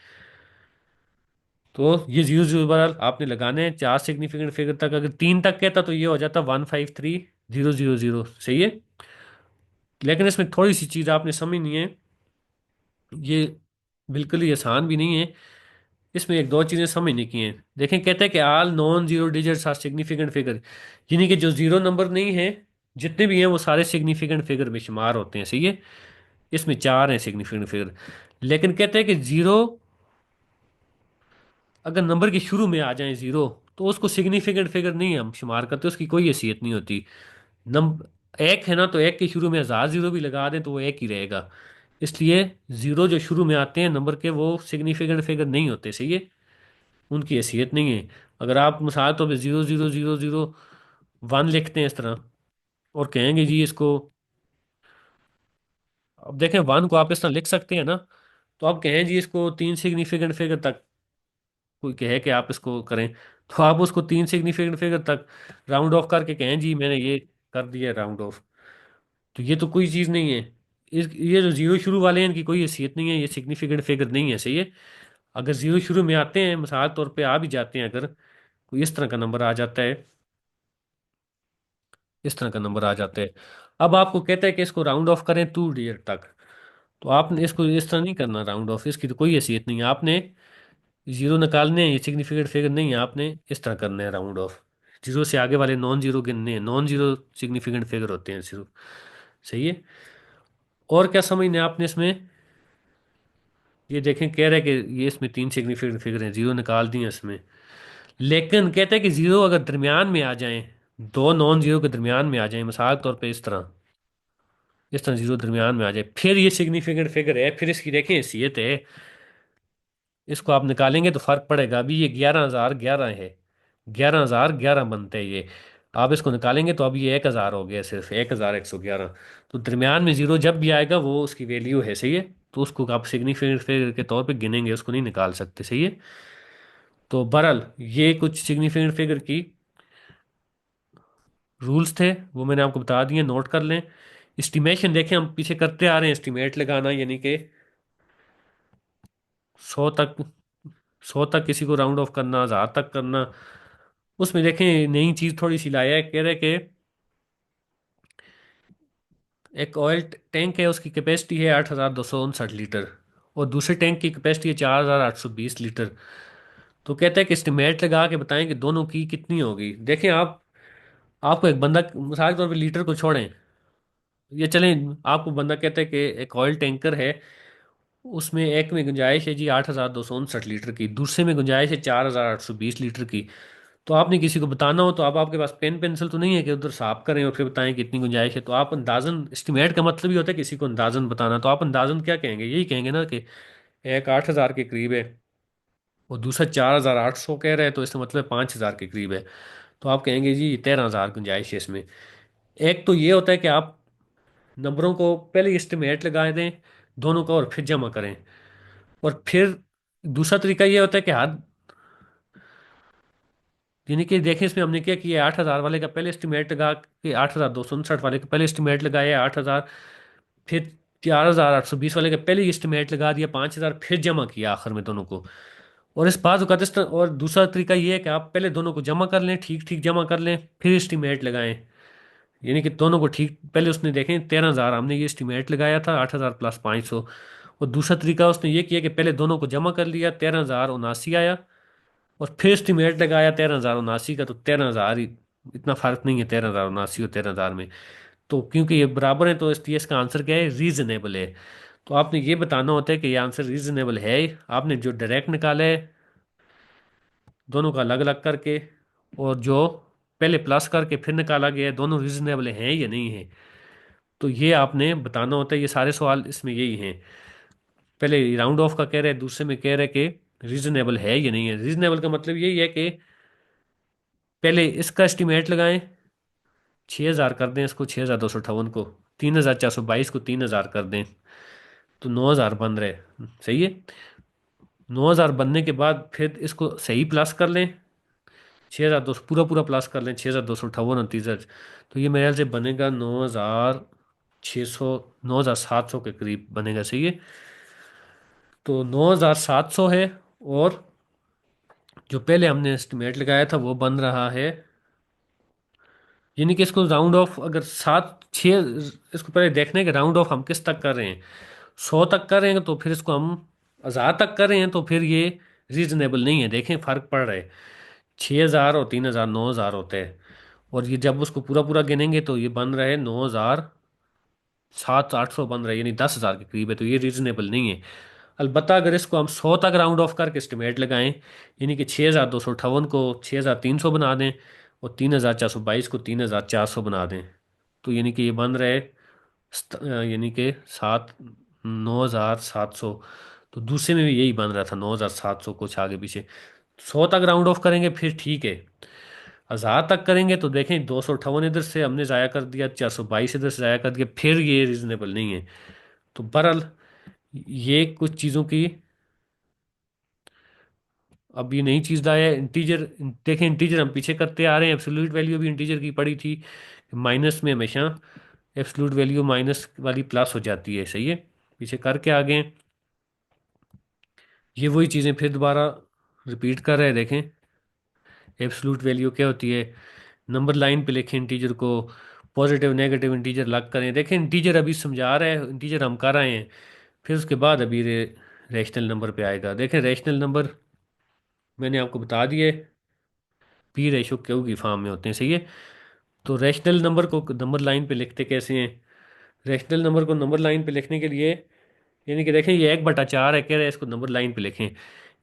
तो ये जीरो जीरो बार आपने लगाने हैं चार सिग्निफिकेंट फिगर तक। अगर तीन तक कहता तो ये हो जाता 153,000, सही है। लेकिन इसमें थोड़ी सी चीज़ आपने समझनी है, ये बिल्कुल ही आसान भी नहीं है। इसमें एक दो चीज़ें समझने की हैं। देखें, कहते हैं कि all non zero digits are significant figure, यानी कि जो जीरो नंबर नहीं है, जितने भी हैं वो सारे सिग्निफिकेंट फिगर में शुमार होते हैं, सही है। इसमें चार हैं सिग्निफिकेंट फिगर। लेकिन कहते हैं कि जीरो अगर नंबर के शुरू में आ जाए जीरो, तो उसको सिग्निफिकेंट फिगर नहीं हम शुमार करते, उसकी कोई हैसियत नहीं होती। नंबर एक है ना, तो एक के शुरू में 1000 भी लगा दें तो वो एक ही रहेगा। इसलिए जीरो जो शुरू में आते हैं नंबर के, वो सिग्निफिकेंट फिगर नहीं होते, सही है। उनकी हैसियत नहीं है। अगर आप मिसाल तो 00001 लिखते हैं इस तरह, और कहेंगे जी इसको, अब देखें वन को आप इस तरह लिख सकते हैं ना, तो आप कहें जी इसको तीन सिग्निफिकेंट फिगर तक, कोई कहे कि आप इसको करें, तो आप उसको तीन सिग्निफिकेंट फिगर तक राउंड ऑफ करके कहें जी मैंने ये कर दिया राउंड ऑफ। तो ये तो कोई चीज़ नहीं है। ये जो जीरो शुरू वाले हैं इनकी कोई हैसियत नहीं है, ये सिग्निफिकेंट फिगर नहीं है, सही है। अगर जीरो शुरू में आते हैं, मिसाल तौर पे आ भी जाते हैं, अगर कोई इस तरह का नंबर आ जाता है, इस तरह का नंबर आ जाता है, अब आपको कहता है कि इसको राउंड ऑफ करें 2 डिजिट तक, तो आपने इसको इस तरह नहीं करना राउंड ऑफ, इसकी तो कोई हैसियत नहीं है। आपने जीरो निकालने हैं, ये सिग्निफिकेंट फिगर नहीं है, आपने इस तरह करना है राउंड ऑफ। जीरो से आगे वाले नॉन जीरो गिनने हैं, नॉन जीरो सिग्निफिकेंट फिगर होते हैं सिर्फ, सही है। और क्या समझना है आपने इसमें, ये देखें कह रहा है कि ये इसमें तीन सिग्निफिकेंट फिगर हैं, जीरो निकाल दिए इसमें। लेकिन कहते हैं कि जीरो अगर दरमियान में आ जाए, दो नॉन जीरो के दरमियान में आ जाए, मिसाल के तौर पे इस तरह, इस तरह जीरो दरमियान में आ जाए, फिर ये सिग्निफिकेंट फिगर है, फिर इसकी देखें हैसियत है। इसको आप निकालेंगे तो फर्क पड़ेगा। अभी ये 11,011 है, 11,011 बनते हैं ये। आप इसको निकालेंगे तो अब ये 1,000 हो गया, सिर्फ 1,111। तो दरमियान में जीरो जब भी आएगा वो उसकी वैल्यू है, सही है। तो उसको आप सिग्निफिकेंट फिगर के तौर पे गिनेंगे, उसको नहीं निकाल सकते, सही है। तो बहरहाल ये कुछ सिग्निफिकेंट फिगर की रूल्स थे, वो मैंने आपको बता दिए, नोट कर लें। एस्टिमेशन देखें हम पीछे करते आ रहे हैं, एस्टिमेट लगाना, यानी कि 100 तक, 100 तक किसी को राउंड ऑफ करना, 1000 तक करना। उसमें देखें नई चीज़ थोड़ी सी लाया है, कह रहे कि एक ऑयल टैंक है, उसकी कैपेसिटी है 8,259 लीटर, और दूसरे टैंक की कैपेसिटी है 4,820 लीटर। तो कहते हैं कि एस्टिमेट लगा के बताएं कि दोनों की कितनी होगी। देखें आप, आपको एक बंदा, मिसाल के तौर पे लीटर को छोड़ें, ये चलें, आपको बंदा कहता है कि एक ऑयल टैंकर है, उसमें एक में गुंजाइश है जी 8,259 लीटर की, दूसरे में गुंजाइश है 4,820 लीटर की। तो आपने किसी को बताना हो, तो आप, आपके पास पेन पेंसिल तो नहीं है कि उधर साफ करें और फिर बताएं कितनी गुंजाइश है। तो आप अंदाजन, एस्टिमेट का मतलब ही होता है किसी को अंदाजन बताना, तो आप अंदाजन क्या कहेंगे, यही कहेंगे ना कि एक 8,000 के करीब है और दूसरा 4,800 कह रहा है, तो इसका मतलब 5,000 के करीब है। तो आप कहेंगे जी 13,000 गुंजाइश है इसमें। एक तो ये होता है कि आप नंबरों को पहले एस्टिमेट लगा दें दोनों का, और फिर जमा करें। और फिर दूसरा तरीका ये होता है कि हर, यानी कि देखें इसमें हमने क्या किया, 8,000 वाले का पहले एस्टिमेट लगा के, 8,259 वाले का पहले एस्टिमेट लगाया 8,000, फिर 4,820 वाले का पहले एस्टिमेट लगा दिया 5,000, फिर जमा किया आखिर में दोनों को। और इस बात का और दूसरा तरीका ये है कि आप पहले दोनों को जमा कर लें, ठीक ठीक जमा कर लें, फिर एस्टिमेट लगाएं। यानी कि दोनों को ठीक, पहले उसने देखें 13,000 हमने ये एस्टिमेट लगाया था, 8,000 प्लस 500। और दूसरा तरीका उसने ये किया कि पहले दोनों को जमा कर लिया, 13,079 आया, और फिर एस्टिमेट लगाया 13,079 का, तो 13,000 ही, इतना फर्क नहीं है 13,079 और 13,000 में। तो क्योंकि ये बराबर है, तो इसलिए इसका आंसर क्या है, रीजनेबल है। तो आपने ये बताना होता है कि ये आंसर रीजनेबल है। आपने जो डायरेक्ट निकाला है दोनों का अलग अलग करके, और जो पहले प्लस करके फिर निकाला गया है, दोनों रीजनेबल हैं या नहीं है, तो ये आपने बताना होता है। ये सारे सवाल इसमें यही हैं। पहले राउंड ऑफ का कह रहे हैं, दूसरे में कह रहे हैं कि रीजनेबल है या नहीं है। रीजनेबल का मतलब यही है कि पहले इसका एस्टिमेट लगाएं, 6,000 कर दें इसको, 6,258 को, 3,422 को 3,000 कर दें, तो 9,000 बन रहे, सही है। 9,000 बनने के बाद फिर इसको सही प्लस कर लें, 6,200 पूरा पूरा प्लस कर लें, 6,258 और 30,000, तो ये मेरे ख्याल से बनेगा 9,000, 600, 9700 के करीब बनेगा, सही है। तो 9700 है। और जो पहले हमने एस्टिमेट लगाया था वो बन रहा है, यानी कि इसको राउंड ऑफ अगर 7 6, इसको पहले देखना है कि राउंड ऑफ हम किस तक कर रहे हैं। 100 तक कर रहे हैं तो फिर इसको हम 1000 तक कर रहे हैं तो फिर ये रीजनेबल नहीं है, देखें फर्क पड़ रहा है। 6000 और 3000 9000 होते हैं। और ये जब उसको पूरा पूरा गिनेंगे तो ये बन रहा है 9700 800 बन रहा है, यानी 10,000 के करीब है, तो ये रीजनेबल नहीं है। अलबत्ता अगर इसको हम 100 तक राउंड ऑफ करके एस्टिमेट लगाएं, यानी कि 6258 को 6300 बना दें और 3422 को 3400 बना दें, तो यानी कि ये बन रहा है यानी कि 9700। तो दूसरे में भी यही बन रहा था 9700, कुछ आगे पीछे। 100 तक राउंड ऑफ करेंगे फिर ठीक है। 1000 तक करेंगे तो देखें 258 इधर से हमने ज़ाया कर दिया, 422 इधर से ज़ाया कर दिया, फिर ये रीजनेबल नहीं है। तो बहरहाल ये कुछ चीज़ों की, अब ये नई चीज़ लाया है इंटीजर। देखें इंटीजर हम पीछे करते आ रहे हैं, एब्सोल्यूट वैल्यू भी इंटीजर की पड़ी थी। माइनस में हमेशा एब्सोल्यूट वैल्यू माइनस वाली प्लस हो जाती है, सही है। पीछे करके आ गए, ये वही चीज़ें फिर दोबारा रिपीट कर रहे हैं, देखें एब्सोल्यूट वैल्यू क्या होती है। नंबर लाइन पे लिखें इंटीजर को, पॉजिटिव नेगेटिव इंटीजर अलग करें। देखें इंटीजर अभी समझा रहे हैं, इंटीजर हम कर रहे हैं, फिर उसके बाद अभी रैशनल नंबर पे आएगा। देखें रैशनल नंबर मैंने आपको बता दिए पी रेशो क्यू की फॉर्म में होते हैं, सही है। तो रैशनल नंबर को नंबर लाइन पे लिखते कैसे हैं। रैशनल नंबर को नंबर लाइन पे लिखने के लिए, यानी कि देखें ये 1/4 है, कह रहे हैं इसको नंबर लाइन पे लिखें।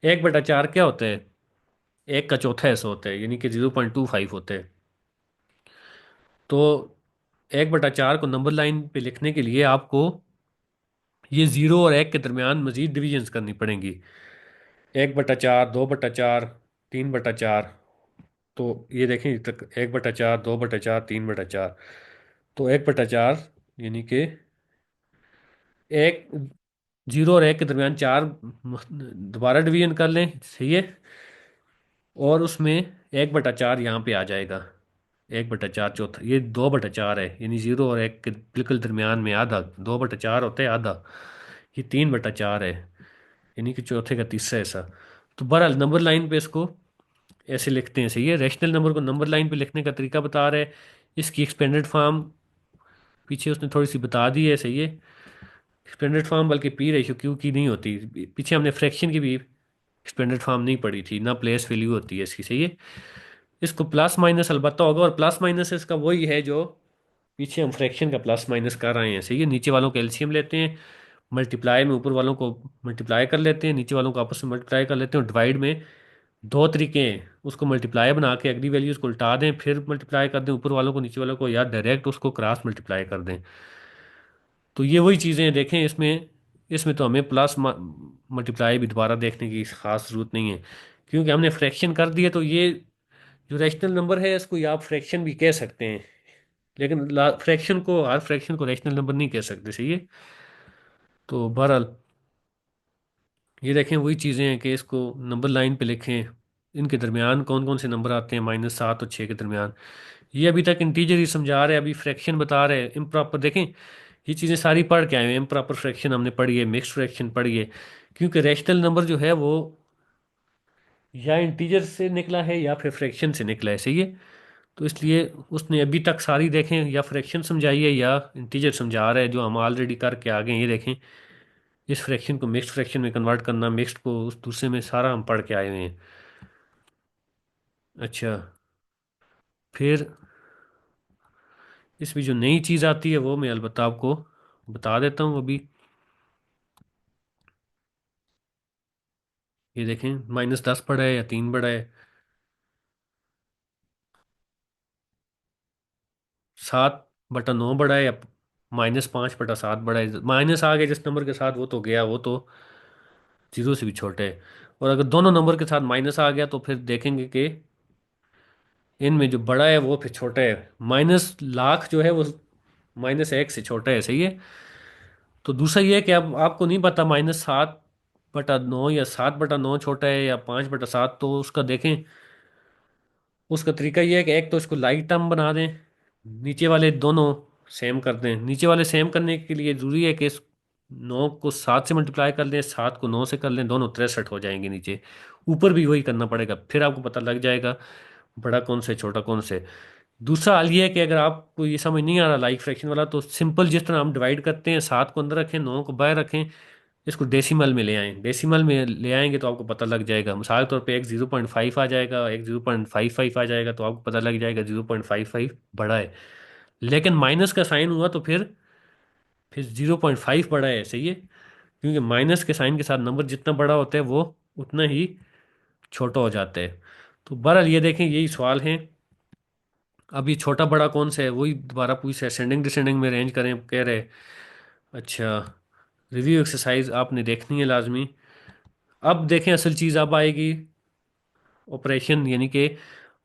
1/4 क्या होता है, एक का चौथा हिस्सा होता है, यानी कि 0.25 होता है। तो 1/4 को नंबर लाइन पे लिखने के लिए आपको ये 0 और 1 के दरमियान मजीद डिविजन्स करनी पड़ेंगी। 1/4, 2/4, 3/4। तो ये देखें तक 1/4, 2/4, 3/4। तो 1/4 यानी कि एक, 0 और 1 के दरमियान चार दोबारा डिवीजन कर लें, सही है। और उसमें 1/4 यहाँ पे आ जाएगा। 1/4 चौथा, ये 2/4 है, यानी 0 और 1 के बिल्कुल दरमियान में आधा। 2/4 होता है आधा, ये 3/4 है, यानी कि चौथे का तीसरा हिस्सा। तो बहरहाल नंबर लाइन पे इसको ऐसे लिखते हैं, सही है। रैशनल नंबर को नंबर लाइन पे लिखने का तरीका बता रहे हैं। इसकी एक्सपेंडेड फॉर्म पीछे उसने थोड़ी सी बता दी है, सही है। एक्सपेंडेड फॉर्म बल्कि पी रेशो क्यू की नहीं होती, पीछे हमने फ्रैक्शन की भी एक्सपेंडेड फॉर्म नहीं पढ़ी थी ना, प्लेस वैल्यू होती है इसकी, सही है। इसको प्लस माइनस अलबत्ता होगा, और प्लस माइनस इसका वही है जो पीछे हम फ्रैक्शन का प्लस माइनस कर रहे हैं, सही है। नीचे वालों का एलसीएम लेते हैं, मल्टीप्लाई में ऊपर वालों को मल्टीप्लाई कर लेते हैं, नीचे वालों को आपस में मल्टीप्लाई कर लेते हैं। और डिवाइड में दो तरीके हैं, उसको मल्टीप्लाई बना के अगली वैल्यूज को उल्टा दें फिर मल्टीप्लाई कर दें ऊपर वालों को नीचे वालों को, या डायरेक्ट उसको क्रॉस मल्टीप्लाई कर दें। तो ये वही चीज़ें हैं, देखें इसमें, इसमें तो हमें प्लस मल्टीप्लाई भी दोबारा देखने की खास ज़रूरत नहीं है, क्योंकि हमने फ्रैक्शन कर दिया। तो ये जो रैशनल नंबर है इसको या आप फ्रैक्शन भी कह सकते हैं, लेकिन फ्रैक्शन को, हर फ्रैक्शन को रैशनल नंबर नहीं कह सकते, सही है। तो बहरहाल ये देखें वही चीज़ें हैं कि इसको नंबर लाइन पे लिखें, इनके दरमियान कौन कौन से नंबर आते हैं, -7 और 6 के दरमियान। ये अभी तक इंटीजर ही समझा रहे हैं, अभी फ्रैक्शन बता रहे हैं इम्प्रॉपर। देखें ये चीज़ें सारी पढ़ के आए हैं, इम्प्रॉपर फ्रैक्शन हमने पढ़ी है, मिक्स्ड फ्रैक्शन पढ़ी है। क्योंकि रैशनल नंबर जो है वो या इंटीजर से निकला है या फिर फ्रैक्शन से निकला है, सही है। तो इसलिए उसने अभी तक सारी देखें या फ्रैक्शन समझाई है या इंटीजर समझा रहा है, जो हम ऑलरेडी करके आ गए हैं। ये देखें इस फ्रैक्शन को मिक्स्ड फ्रैक्शन में कन्वर्ट करना, मिक्स्ड को उस दूसरे में, सारा हम पढ़ के आए हुए हैं। अच्छा, फिर इसमें जो नई चीज़ आती है वो मैं अलबत्ता आपको बता देता हूँ अभी। ये देखें -10 बड़ा है या 3 बड़ा है, 7/9 बड़ा है या -5/7 बड़ा है। माइनस आ गया जिस नंबर के साथ वो तो गया, वो तो जीरो से भी छोटे है। और अगर दोनों नंबर के साथ माइनस आ गया तो फिर देखेंगे कि इनमें जो बड़ा है वो फिर छोटा है। -1,00,000 जो है वो -1 से छोटा है, सही है। तो दूसरा ये है कि अब आपको नहीं पता -7/9 या 7/9 छोटा है या 5/7, तो उसका देखें, उसका तरीका ये है कि एक तो इसको लाइक टर्म बना दें, नीचे वाले दोनों सेम कर दें। नीचे वाले सेम करने के लिए जरूरी है कि इस 9 को 7 से मल्टीप्लाई कर लें, 7 को 9 से कर लें, दोनों 63 हो जाएंगे नीचे। ऊपर भी वही करना पड़ेगा, फिर आपको पता लग जाएगा बड़ा कौन से छोटा कौन से। दूसरा हाल ये है कि अगर आपको ये समझ नहीं आ रहा लाइक फ्रैक्शन वाला, तो सिंपल जिस तरह हम डिवाइड करते हैं, 7 को अंदर रखें, 9 को बाहर रखें, इसको डेसिमल में ले आएं। डेसिमल में ले आएंगे तो आपको पता लग जाएगा। मिसाल के तौर पे एक 0.5 आ जाएगा, एक 0.55 आ जाएगा, तो आपको पता लग जाएगा 0.55 बड़ा है। लेकिन माइनस का साइन हुआ तो फिर 0.5 बड़ा है, सही है। क्योंकि माइनस के साइन के साथ नंबर जितना बड़ा होता है वो उतना ही छोटा हो जाता है। तो बहरहाल ये देखें, यही सवाल है। अब ये छोटा बड़ा कौन सा है वही दोबारा पूछ रहे, असेंडिंग डिसेंडिंग में अरेंज करें कह रहे। अच्छा, रिव्यू एक्सरसाइज आपने देखनी है लाजमी। अब देखें असल चीज़ अब आएगी, ऑपरेशन, यानी कि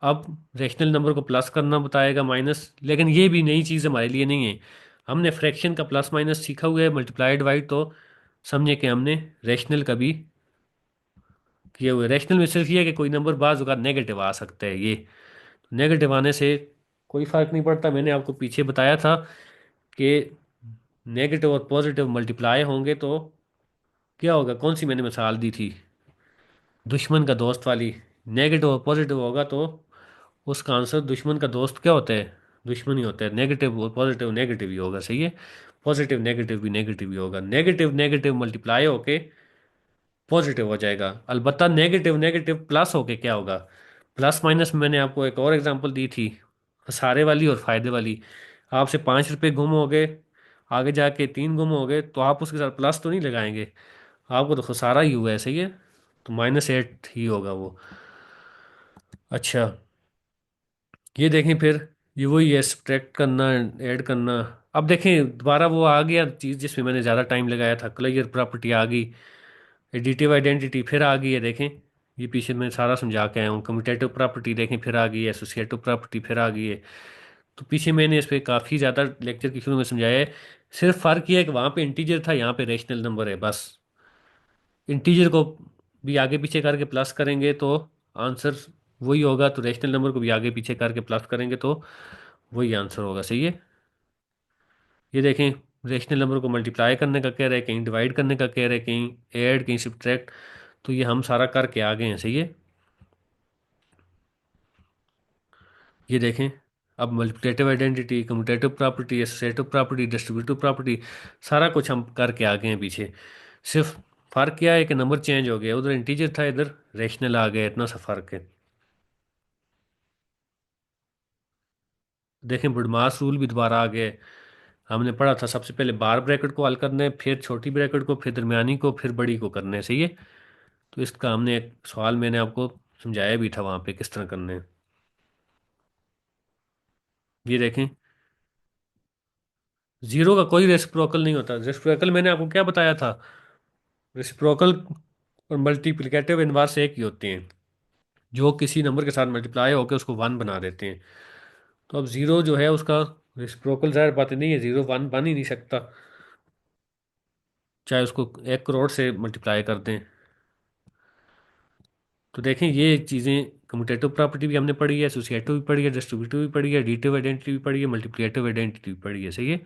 अब रैशनल नंबर को प्लस करना बताएगा, माइनस। लेकिन ये भी नई चीज़ हमारे लिए नहीं है। हमने फ्रैक्शन का प्लस माइनस सीखा हुआ है, मल्टीप्लाई डिवाइड तो समझे कि हमने रैशनल का भी किए हुए। रैशनल में सिर्फ ये है कि कोई नंबर बाज अगर नेगेटिव आ सकता है, ये नेगेटिव आने से कोई फर्क नहीं पड़ता। मैंने आपको पीछे बताया था कि नेगेटिव और पॉजिटिव मल्टीप्लाई होंगे तो क्या होगा, कौन सी मैंने मिसाल दी थी, दुश्मन का दोस्त वाली। नेगेटिव और पॉजिटिव होगा तो उसका आंसर दुश्मन का दोस्त क्या होता है, दुश्मन ही होता है। नेगेटिव और पॉजिटिव नेगेटिव ही होगा, सही है। पॉजिटिव नेगेटिव भी नेगेटिव ही होगा। नेगेटिव नेगेटिव मल्टीप्लाई होके पॉजिटिव हो जाएगा। अलबत्ता नेगेटिव नेगेटिव प्लस होके क्या होगा, प्लस माइनस में मैंने आपको एक और एग्जांपल दी थी, खसारे वाली और फायदे वाली। आपसे 5 रुपये गुम हो गए, आगे जाके 3 गुम हो गए, तो आप उसके साथ प्लस तो नहीं लगाएंगे, आपको तो खसारा ही हुआ है, सही है। तो -8 ही होगा वो। अच्छा, ये देखें फिर, ये वही है, सब्ट्रैक्ट करना, ऐड करना। अब देखें दोबारा वो आ गया चीज़ जिसमें मैंने ज़्यादा टाइम लगाया था, क्लियर प्रॉपर्टी आ गई, एडिटिव आइडेंटिटी फिर आ गई है, देखें। ये पीछे मैं सारा समझा के आया हूँ। कम्यूटेटिव प्रॉपर्टी देखें फिर आ गई है, एसोसिएटिव प्रॉपर्टी फिर आ गई है। तो पीछे मैंने इस पर काफ़ी ज़्यादा लेक्चर के शुरू में समझाया है। सिर्फ फ़र्क ये है कि वहाँ पे इंटीजर था, यहाँ पे रेशनल नंबर है बस। इंटीजर को भी आगे पीछे करके प्लस करेंगे तो आंसर वही होगा, तो रेशनल नंबर को भी आगे पीछे करके प्लस करेंगे तो वही आंसर होगा, सही है। ये देखें, रेशनल नंबर को मल्टीप्लाई करने का कह रहे हैं, कहीं डिवाइड करने का कह रहे हैं, कहीं ऐड, कहीं सब्ट्रैक्ट। तो ये हम सारा करके आ गए हैं, सही है। ये देखें, अब multiplicative identity, commutative property, associative property, distributive property, सारा कुछ हम करके आ गए हैं पीछे। सिर्फ फर्क क्या है कि नंबर चेंज हो गया, उधर इंटीजर था, इधर रेशनल आ गया, इतना सा फर्क है। देखें, बुडमास रूल भी दोबारा आ गया है। हमने पढ़ा था सबसे पहले बार ब्रैकेट को हल करना है, फिर छोटी ब्रैकेट को, फिर दरमियानी को, फिर बड़ी को करना है, सही है। तो इसका हमने एक सवाल मैंने आपको समझाया भी था वहाँ पे किस तरह करना है। ये देखें, जीरो का कोई रेसिप्रोकल नहीं होता। रेसिप्रोकल मैंने आपको क्या बताया था, रेसिप्रोकल और मल्टीप्लिकेटिव इनवर्स एक ही होते हैं, जो किसी नंबर के साथ मल्टीप्लाई होकर उसको वन बना देते हैं। तो अब जीरो जो है उसका रेसिप्रोकल जाहिर बात नहीं है, जीरो वन बन ही नहीं सकता, चाहे उसको 1 करोड़ से मल्टीप्लाई कर दें। तो देखें, ये चीज़ें कम्यूटेटिव प्रॉपर्टी भी हमने पढ़ी है, एसोसिएटिव भी पढ़ी है, डिस्ट्रीब्यूटिव भी पढ़ी है, एडिटिव आइडेंटिटी भी पढ़ी है, मल्टीप्लिकेटिव आइडेंटिटी भी पढ़ी है, सही है।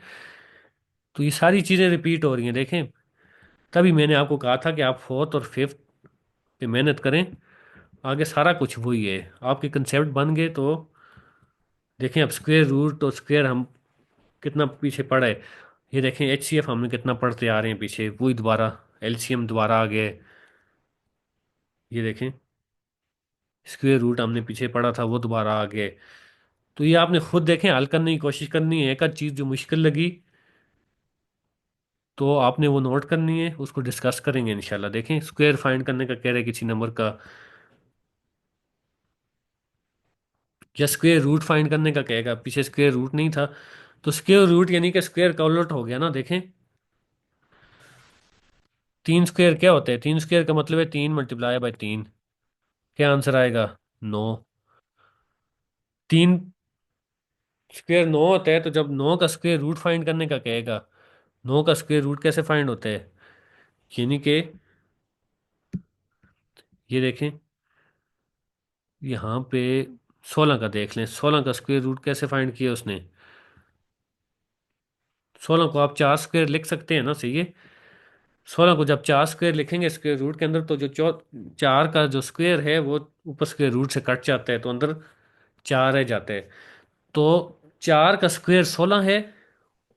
तो ये सारी चीज़ें रिपीट हो रही हैं, देखें। तभी मैंने आपको कहा था कि आप फोर्थ और फिफ्थ पे मेहनत करें, आगे सारा कुछ वही है। आपके कंसेप्ट बन गए तो देखें, अब स्क्वायर रूट और स्क्वायर हम कितना पीछे पड़ा है। ये देखें, HCF हमने कितना पढ़ते आ रहे हैं पीछे, वही दोबारा LCM दोबारा आ गया है। ये देखें, स्क्वायर रूट हमने पीछे पढ़ा था वो दोबारा आ गया है। तो ये आपने खुद देखें, हल करने की कोशिश करनी है। एक आध चीज़ जो मुश्किल लगी तो आपने वो नोट करनी है, उसको डिस्कस करेंगे इंशाल्लाह। देखें, स्क्वायर फाइंड करने का कह रहे हैं किसी नंबर का, या स्क्वायर रूट फाइंड करने का कहेगा, पीछे स्क्वायर रूट नहीं था। तो स्क्वायर रूट यानी कि स्क्वायर का उलट हो गया ना, देखें। 3 स्क्वायर क्या होता है, 3 स्क्वायर का मतलब है 3 × 3। क्या आंसर आएगा, 9। 3 स्क्वायर 9 होता है, तो जब 9 का स्क्वायर रूट फाइंड करने का कहेगा, 9 का स्क्वायर रूट कैसे फाइंड होता है, यानी कि ये देखें, यहाँ पे 16 का देख लें, 16 का स्क्वायर रूट कैसे फाइंड किया उसने। 16 को आप 4 स्क्वायर लिख सकते हैं ना, सही है। 16 को जब 4 स्क्वायर लिखेंगे स्क्वायर रूट के अंदर, तो जो 4 का जो स्क्वायर है वो ऊपर स्क्वायर रूट से कट जाता है, तो अंदर 4 रह जाते हैं। तो 4 का स्क्वायर 16 है,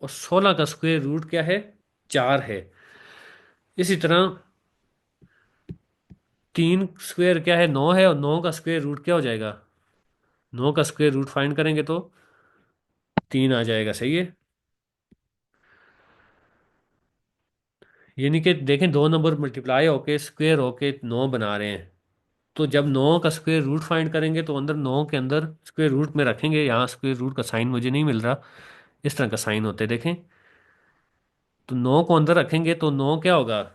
और 16 का स्क्वायर रूट क्या है, 4 है। इसी तरह 3 स्क्वायर क्या है, 9 है, और 9 का स्क्वायर रूट क्या हो जाएगा, 9 का स्क्वायर रूट फाइंड करेंगे तो 3 आ जाएगा, सही है। यानी कि देखें, दो नंबर मल्टीप्लाई होके स्क्वायर होके 9 बना रहे हैं। तो जब 9 का स्क्वायर रूट फाइंड करेंगे तो अंदर 9 के अंदर स्क्वायर रूट में रखेंगे, यहाँ स्क्वायर रूट का साइन मुझे नहीं मिल रहा, इस तरह का साइन होते हैं, देखें। तो 9 को अंदर रखेंगे तो 9 क्या होगा,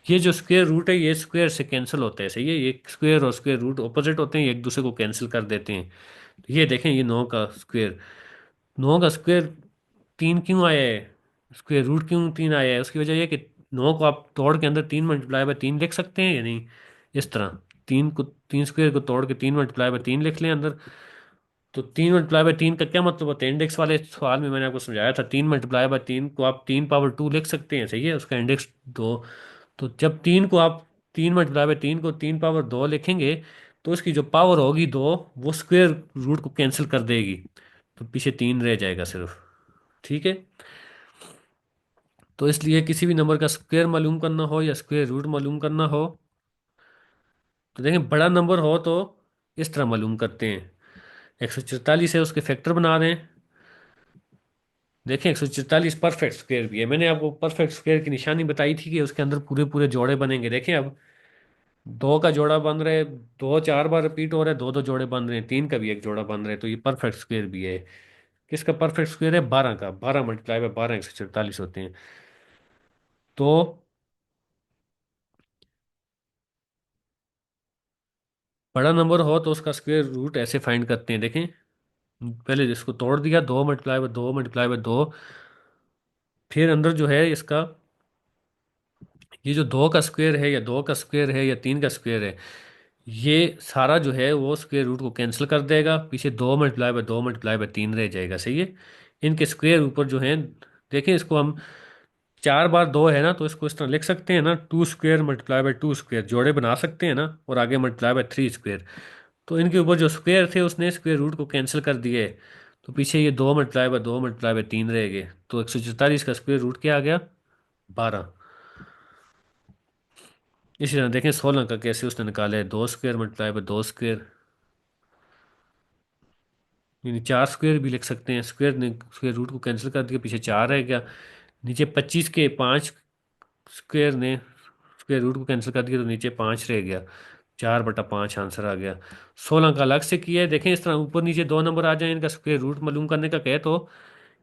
ये जो स्क्वायर रूट है ये स्क्वायर से कैंसिल होते हैं, सही है। ये स्क्वायर और स्क्वायर रूट ऑपोजिट होते हैं, ये एक दूसरे को कैंसिल कर देते हैं। तो ये देखें, ये 9 का स्क्वायर, 9 का स्क्वायर 3 क्यों आया है, स्क्वायर रूट क्यों 3 आया है, उसकी वजह यह कि 9 को आप तोड़ के अंदर 3 मल्टीप्लाई बाय 3 लिख सकते हैं या नहीं, इस तरह। 3 स्क्वायर को तोड़ के 3 मल्टीप्लाई बाय 3 लिख लें अंदर। तो 3 मल्टीप्लाई बाय 3 का क्या मतलब होता है, इंडेक्स वाले सवाल में मैंने आपको समझाया था, 3 मल्टीप्लाई बाय 3 को आप 3 पावर 2 लिख सकते हैं, सही है, उसका इंडेक्स 2। तो जब 3 मल्टीप्लाई बाय 3 को 3 पावर 2 लिखेंगे, तो उसकी जो पावर होगी 2, वो स्क्वायर रूट को कैंसिल कर देगी, तो पीछे 3 रह जाएगा सिर्फ, ठीक है। तो इसलिए किसी भी नंबर का स्क्वायर मालूम करना हो या स्क्वायर रूट मालूम करना हो, तो देखें बड़ा नंबर हो तो इस तरह मालूम करते हैं। 144 है, उसके फैक्टर बना रहे हैं। देखें, 144 परफेक्ट स्क्वायर भी है, मैंने आपको परफेक्ट स्क्वायर की निशानी बताई थी कि उसके अंदर पूरे पूरे जोड़े बनेंगे। देखें अब, 2 का जोड़ा बन रहा है, 2 4 बार रिपीट हो रहा है, 2 2 जोड़े बन रहे हैं, 3 का भी एक जोड़ा बन रहा है, तो ये परफेक्ट स्क्वायर भी है। किसका परफेक्ट स्क्वायर है, 12 का, 12 मल्टीप्लाई बाय 12 144 होते हैं। तो बड़ा नंबर हो तो उसका स्क्वायर रूट ऐसे फाइंड करते हैं, देखें। पहले इसको तोड़ दिया, 2 मल्टीप्लाई बाय 2 फिर अंदर जो है इसका, ये जो 2 का स्क्वायर है या 2 का स्क्वायर है या 3 का स्क्वायर है, ये सारा जो है वो स्क्वायर रूट को कैंसिल कर देगा, पीछे 2 मल्टीप्लाई बाय 2 मल्टीप्लाई बाय 3 रह जाएगा, सही है। इनके स्क्वायर ऊपर जो है, देखें इसको हम, 4 बार 2 है ना, तो इसको इस तरह लिख सकते हैं ना, 2 स्क्वायर मल्टीप्लाई बाय 2 स्क्वायर जोड़े बना सकते हैं ना, और आगे मल्टीप्लाई बाय 3 स्क्वायर। तो इनके ऊपर जो स्क्वायर थे उसने स्क्वायर रूट को कैंसिल कर दिए, तो पीछे ये 2 मल्टीप्लाई बाय 2 मल्टीप्लाई बाय 3 रह गए, तो 144 का स्क्वायर रूट क्या आ गया, 12। इसी तरह देखें 16 का कैसे उसने निकाला है, 2 स्क्वायर मल्टीप्लाई बाय 2 स्क्वायर, यानी 4 स्क्वायर भी लिख सकते हैं, स्क्वायर ने स्क्वायर रूट को कैंसिल कर दिया, पीछे 4 रह गया। नीचे 25 के 5 स्क्वायर ने स्क्वायर रूट को कैंसिल कर दिया, तो नीचे 5 रह गया, 4/5 आंसर आ गया। 16 का अलग से किया है, देखें इस तरह ऊपर नीचे 2 नंबर आ जाए, इनका स्क्वायर रूट मालूम करने का कहे तो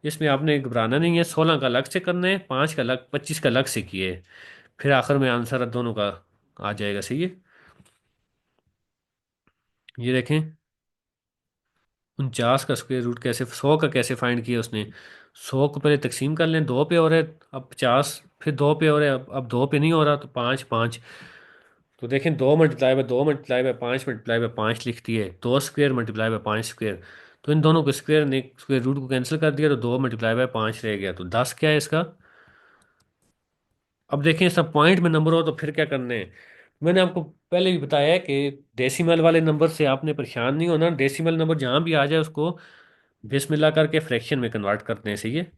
इसमें आपने घबराना नहीं है, 16 का अलग से करना है, 5 का अलग, 25 का अलग से किए है, फिर आखिर में आंसर दोनों का आ जाएगा, सही है। ये देखें, 49 का स्क्वायर रूट कैसे, 100 का कैसे फाइंड किया उसने, 100 को पहले तकसीम कर लें, 2 पे हो रहा है, अब 50, फिर 2 पे हो रहा है, अब 2 पे नहीं हो रहा, तो 5 5। तो देखें, 2 multiply by 2 multiply by 5 multiply by 5 लिख दिए, 2 स्क्वायर मल्टीप्लाई बाय 5 स्क्वायर, तो इन दोनों को स्क्वायर ने स्क्वायर रूट को कैंसिल कर दिया, तो 2 मल्टीप्लाई बाय 5 रह गया, तो 10 क्या है इसका। अब देखें, सब पॉइंट में नंबर हो तो फिर क्या करने हैं। मैंने आपको पहले भी बताया है कि डेसिमल वाले नंबर से आपने परेशान नहीं होना, डेसिमल नंबर जहाँ भी आ जाए उसको बिस्मिल्लाह करके फ्रैक्शन में कन्वर्ट करते हैं, सही है।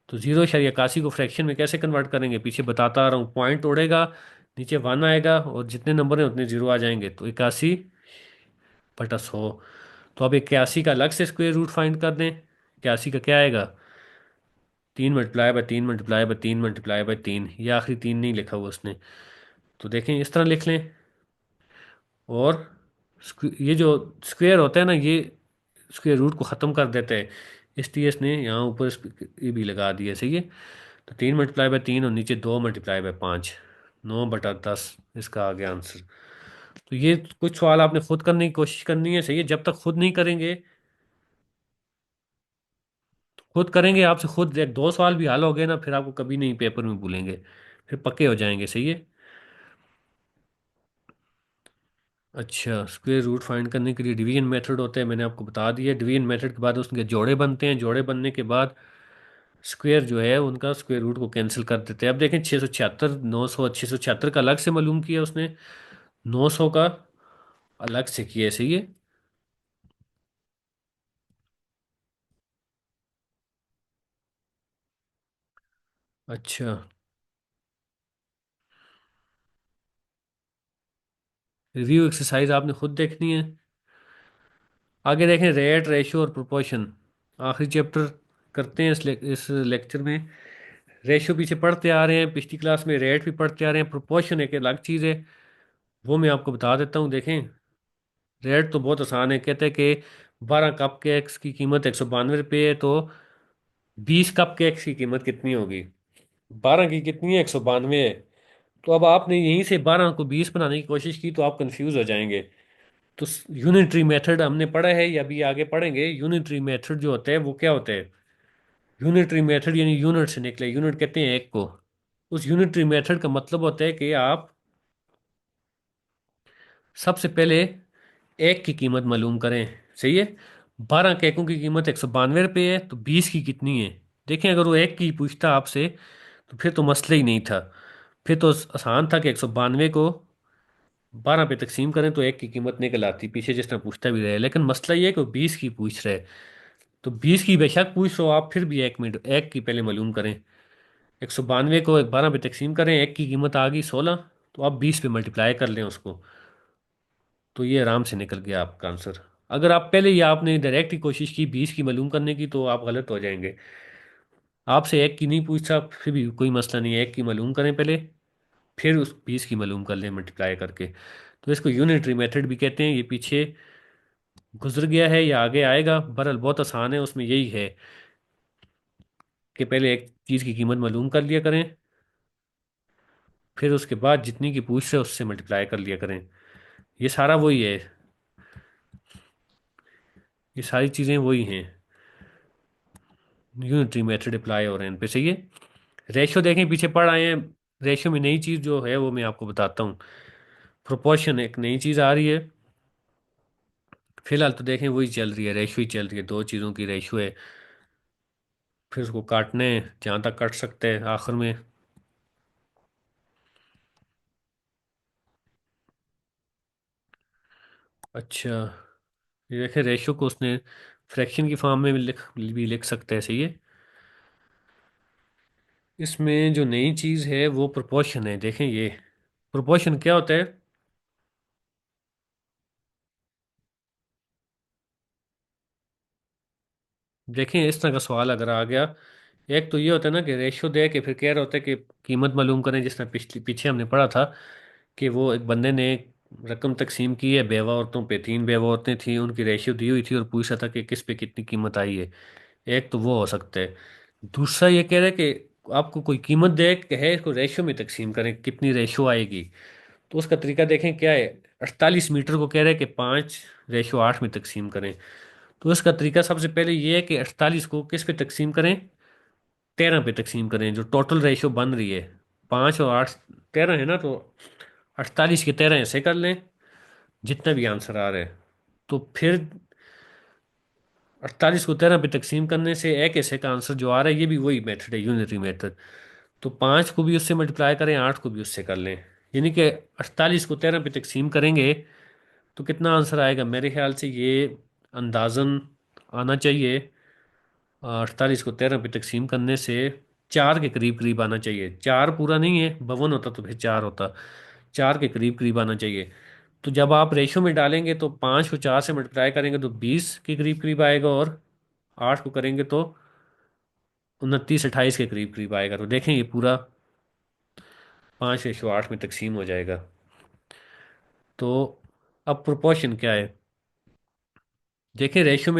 तो 0.81 को फ्रैक्शन में कैसे कन्वर्ट करेंगे, पीछे बताता आ रहा हूँ, पॉइंट उड़ेगा, नीचे 1 आएगा, और जितने नंबर हैं उतने जीरो आ जाएंगे, तो 81/100। तो अब 81 का अलग से स्क्वायर रूट फाइंड कर दें, 81 का क्या आएगा, 3 multiply by 3 multiply by 3 multiply by 3, ये आखिरी 3 नहीं लिखा हुआ उसने, तो देखें इस तरह लिख लें। और ये जो स्क्वायर होता है ना, ये स्क्वायर रूट को ख़त्म कर देते हैं, इसलिए इसने यहाँ ऊपर ये भी लगा दिया, सही है। तो 3 मल्टीप्लाई बाय 3 और नीचे 2 मल्टीप्लाई बाय 5, 9/10 इसका आ गया आंसर। तो ये कुछ सवाल आपने खुद करने की कोशिश करनी है, सही है। जब तक खुद नहीं करेंगे, खुद करेंगे आपसे खुद एक दो सवाल भी हल हो गए ना, फिर आपको कभी नहीं पेपर में भूलेंगे, फिर पक्के हो जाएंगे, सही है। अच्छा, स्क्वायर रूट फाइंड करने के लिए डिवीजन मेथड होता है, मैंने आपको बता दिया। डिवीजन मेथड के बाद उसके जोड़े बनते हैं, जोड़े बनने के बाद स्क्वायर जो है उनका स्क्वायर रूट को कैंसिल कर देते हैं। अब देखें 676, 900, 676 का अलग से मालूम किया उसने, 900 का अलग से किया, सही है। अच्छा, रिव्यू एक्सरसाइज आपने खुद देखनी है। आगे देखें रेट, रेशो और प्रोपोर्शन, आखिरी चैप्टर करते हैं इस लेक्चर में। रेशो पीछे पढ़ते आ रहे हैं, पिछली क्लास में रेट भी पढ़ते आ रहे हैं, प्रोपोर्शन एक अलग चीज़ है, वो मैं आपको बता देता हूँ। देखें, रेट तो बहुत आसान है, कहते हैं कि 12 कप केक्स की कीमत 192 रुपये है, तो 20 कप केक्स की कीमत कितनी होगी? 12 की कितनी है? 192 है। तो अब आपने यहीं से 12 को 20 बनाने की कोशिश की तो आप कंफ्यूज हो जाएंगे। तो यूनिटरी मेथड हमने पढ़ा है या अभी आगे पढ़ेंगे। यूनिटरी मेथड जो होता है वो क्या होता है? यूनिटरी मेथड यानी यूनिट से निकले, यूनिट कहते हैं एक को। उस यूनिटरी मेथड का मतलब होता है कि आप सबसे पहले एक की कीमत मालूम करें, सही है। 12 केकों की कीमत 192 रुपये है, तो 20 की कितनी है? देखें, अगर वो एक की पूछता आपसे तो फिर तो मसला ही नहीं था, फिर तो आसान था कि 192 को 12 पे तकसीम करें तो एक की कीमत निकल आती, पीछे जिस तरह पूछता भी रहे। लेकिन मसला ये है कि वो 20 की पूछ रहे, तो 20 की बेशक पूछ रहे हो आप, फिर भी 1 मिनट एक की पहले मालूम करें। 192 को 12 पे तकसीम करें, एक की कीमत आ गई 16, तो आप 20 पे मल्टीप्लाई कर लें उसको, तो ये आराम से निकल गया आपका आंसर। अगर आप पहले ही आपने डायरेक्ट ही कोशिश की 20 की मालूम करने की तो आप गलत हो जाएंगे। आपसे एक की नहीं पूछता फिर भी कोई मसला नहीं है, एक की मालूम करें पहले, फिर उस 20 की मालूम कर लें मल्टीप्लाई करके। तो इसको यूनिटरी मेथड भी कहते हैं। ये पीछे गुजर गया है या आगे आएगा, बहरहाल बहुत आसान है, उसमें यही है कि पहले एक चीज़ की कीमत मालूम कर लिया करें, फिर उसके बाद जितनी की पूछ रहे उससे मल्टीप्लाई कर लिया करें। ये सारा वही है, ये सारी चीज़ें वही हैं, यूनिटरी मेथड अप्लाई हो रहे हैं इन पे, सही है। रेशियो देखें, पीछे पढ़ आए हैं। रेशियो में नई चीज़ जो है वो मैं आपको बताता हूँ। प्रोपोर्शन एक नई चीज़ आ रही है। फिलहाल तो देखें वही चल रही है, रेशियो ही चल रही है, दो चीज़ों की रेशियो है। फिर उसको काटने, जहाँ तक कट सकते हैं आखिर में। अच्छा, ये देखें, रेशियो को उसने फ्रैक्शन की फॉर्म में भी लिख सकते हैं, सही है। इसमें जो नई चीज़ है वो प्रोपोर्शन है। देखें, ये प्रोपोर्शन क्या होता है? देखें, इस तरह का सवाल अगर आ गया, एक तो ये होता है ना कि रेशियो दे के फिर कह रहा होता है कि कीमत मालूम करें, जिस तरह पिछली पीछे हमने पढ़ा था कि वो एक बंदे ने रकम तकसीम की है बेवा औरतों पे, 3 बेवा औरतें थी, उनकी रेशियो दी हुई थी और पूछ रहा था कि किस पे कितनी कीमत आई है। एक तो वो हो सकता है। दूसरा ये कह रहा है कि आपको कोई कीमत दे के है, इसको रेशियो में तकसीम करें, कितनी रेशियो आएगी। तो उसका तरीका देखें क्या है। 48 मीटर को कह रहे हैं कि 5/8 में तकसीम करें। तो इसका तरीका सबसे पहले ये है कि 48 को किस पे तकसीम करें? 13 पे तकसीम करें, जो टोटल रेशियो बन रही है। 5 और 8, 13 है ना, तो 48 के 13 ऐसे कर लें, जितना भी आंसर आ रहा है। तो फिर 48 को 13 पे तकसीम करने से एक ऐसे का आंसर जो आ रहा है, ये भी वही मेथड है, यूनिटरी मेथड। तो 5 को भी उससे मल्टीप्लाई करें, 8 को भी उससे कर लें, यानी कि 48 को 13 पे तकसीम करेंगे तो कितना आंसर आएगा? मेरे ख्याल से ये अंदाजन आना चाहिए, 48 को 13 पे तकसीम करने से 4 के करीब करीब आना चाहिए। 4 पूरा नहीं है, 52 होता तो फिर 4 होता, 4 के करीब करीब आना चाहिए। तो जब आप रेशो में डालेंगे तो 5 को 4 से मल्टीप्लाई करेंगे तो 20 के करीब करीब आएगा, और 8 को करेंगे तो 29 28 के करीब करीब आएगा। तो देखें, ये पूरा 5/8 में तकसीम हो जाएगा। तो अब प्रोपोर्शन क्या है? देखें, रेशियो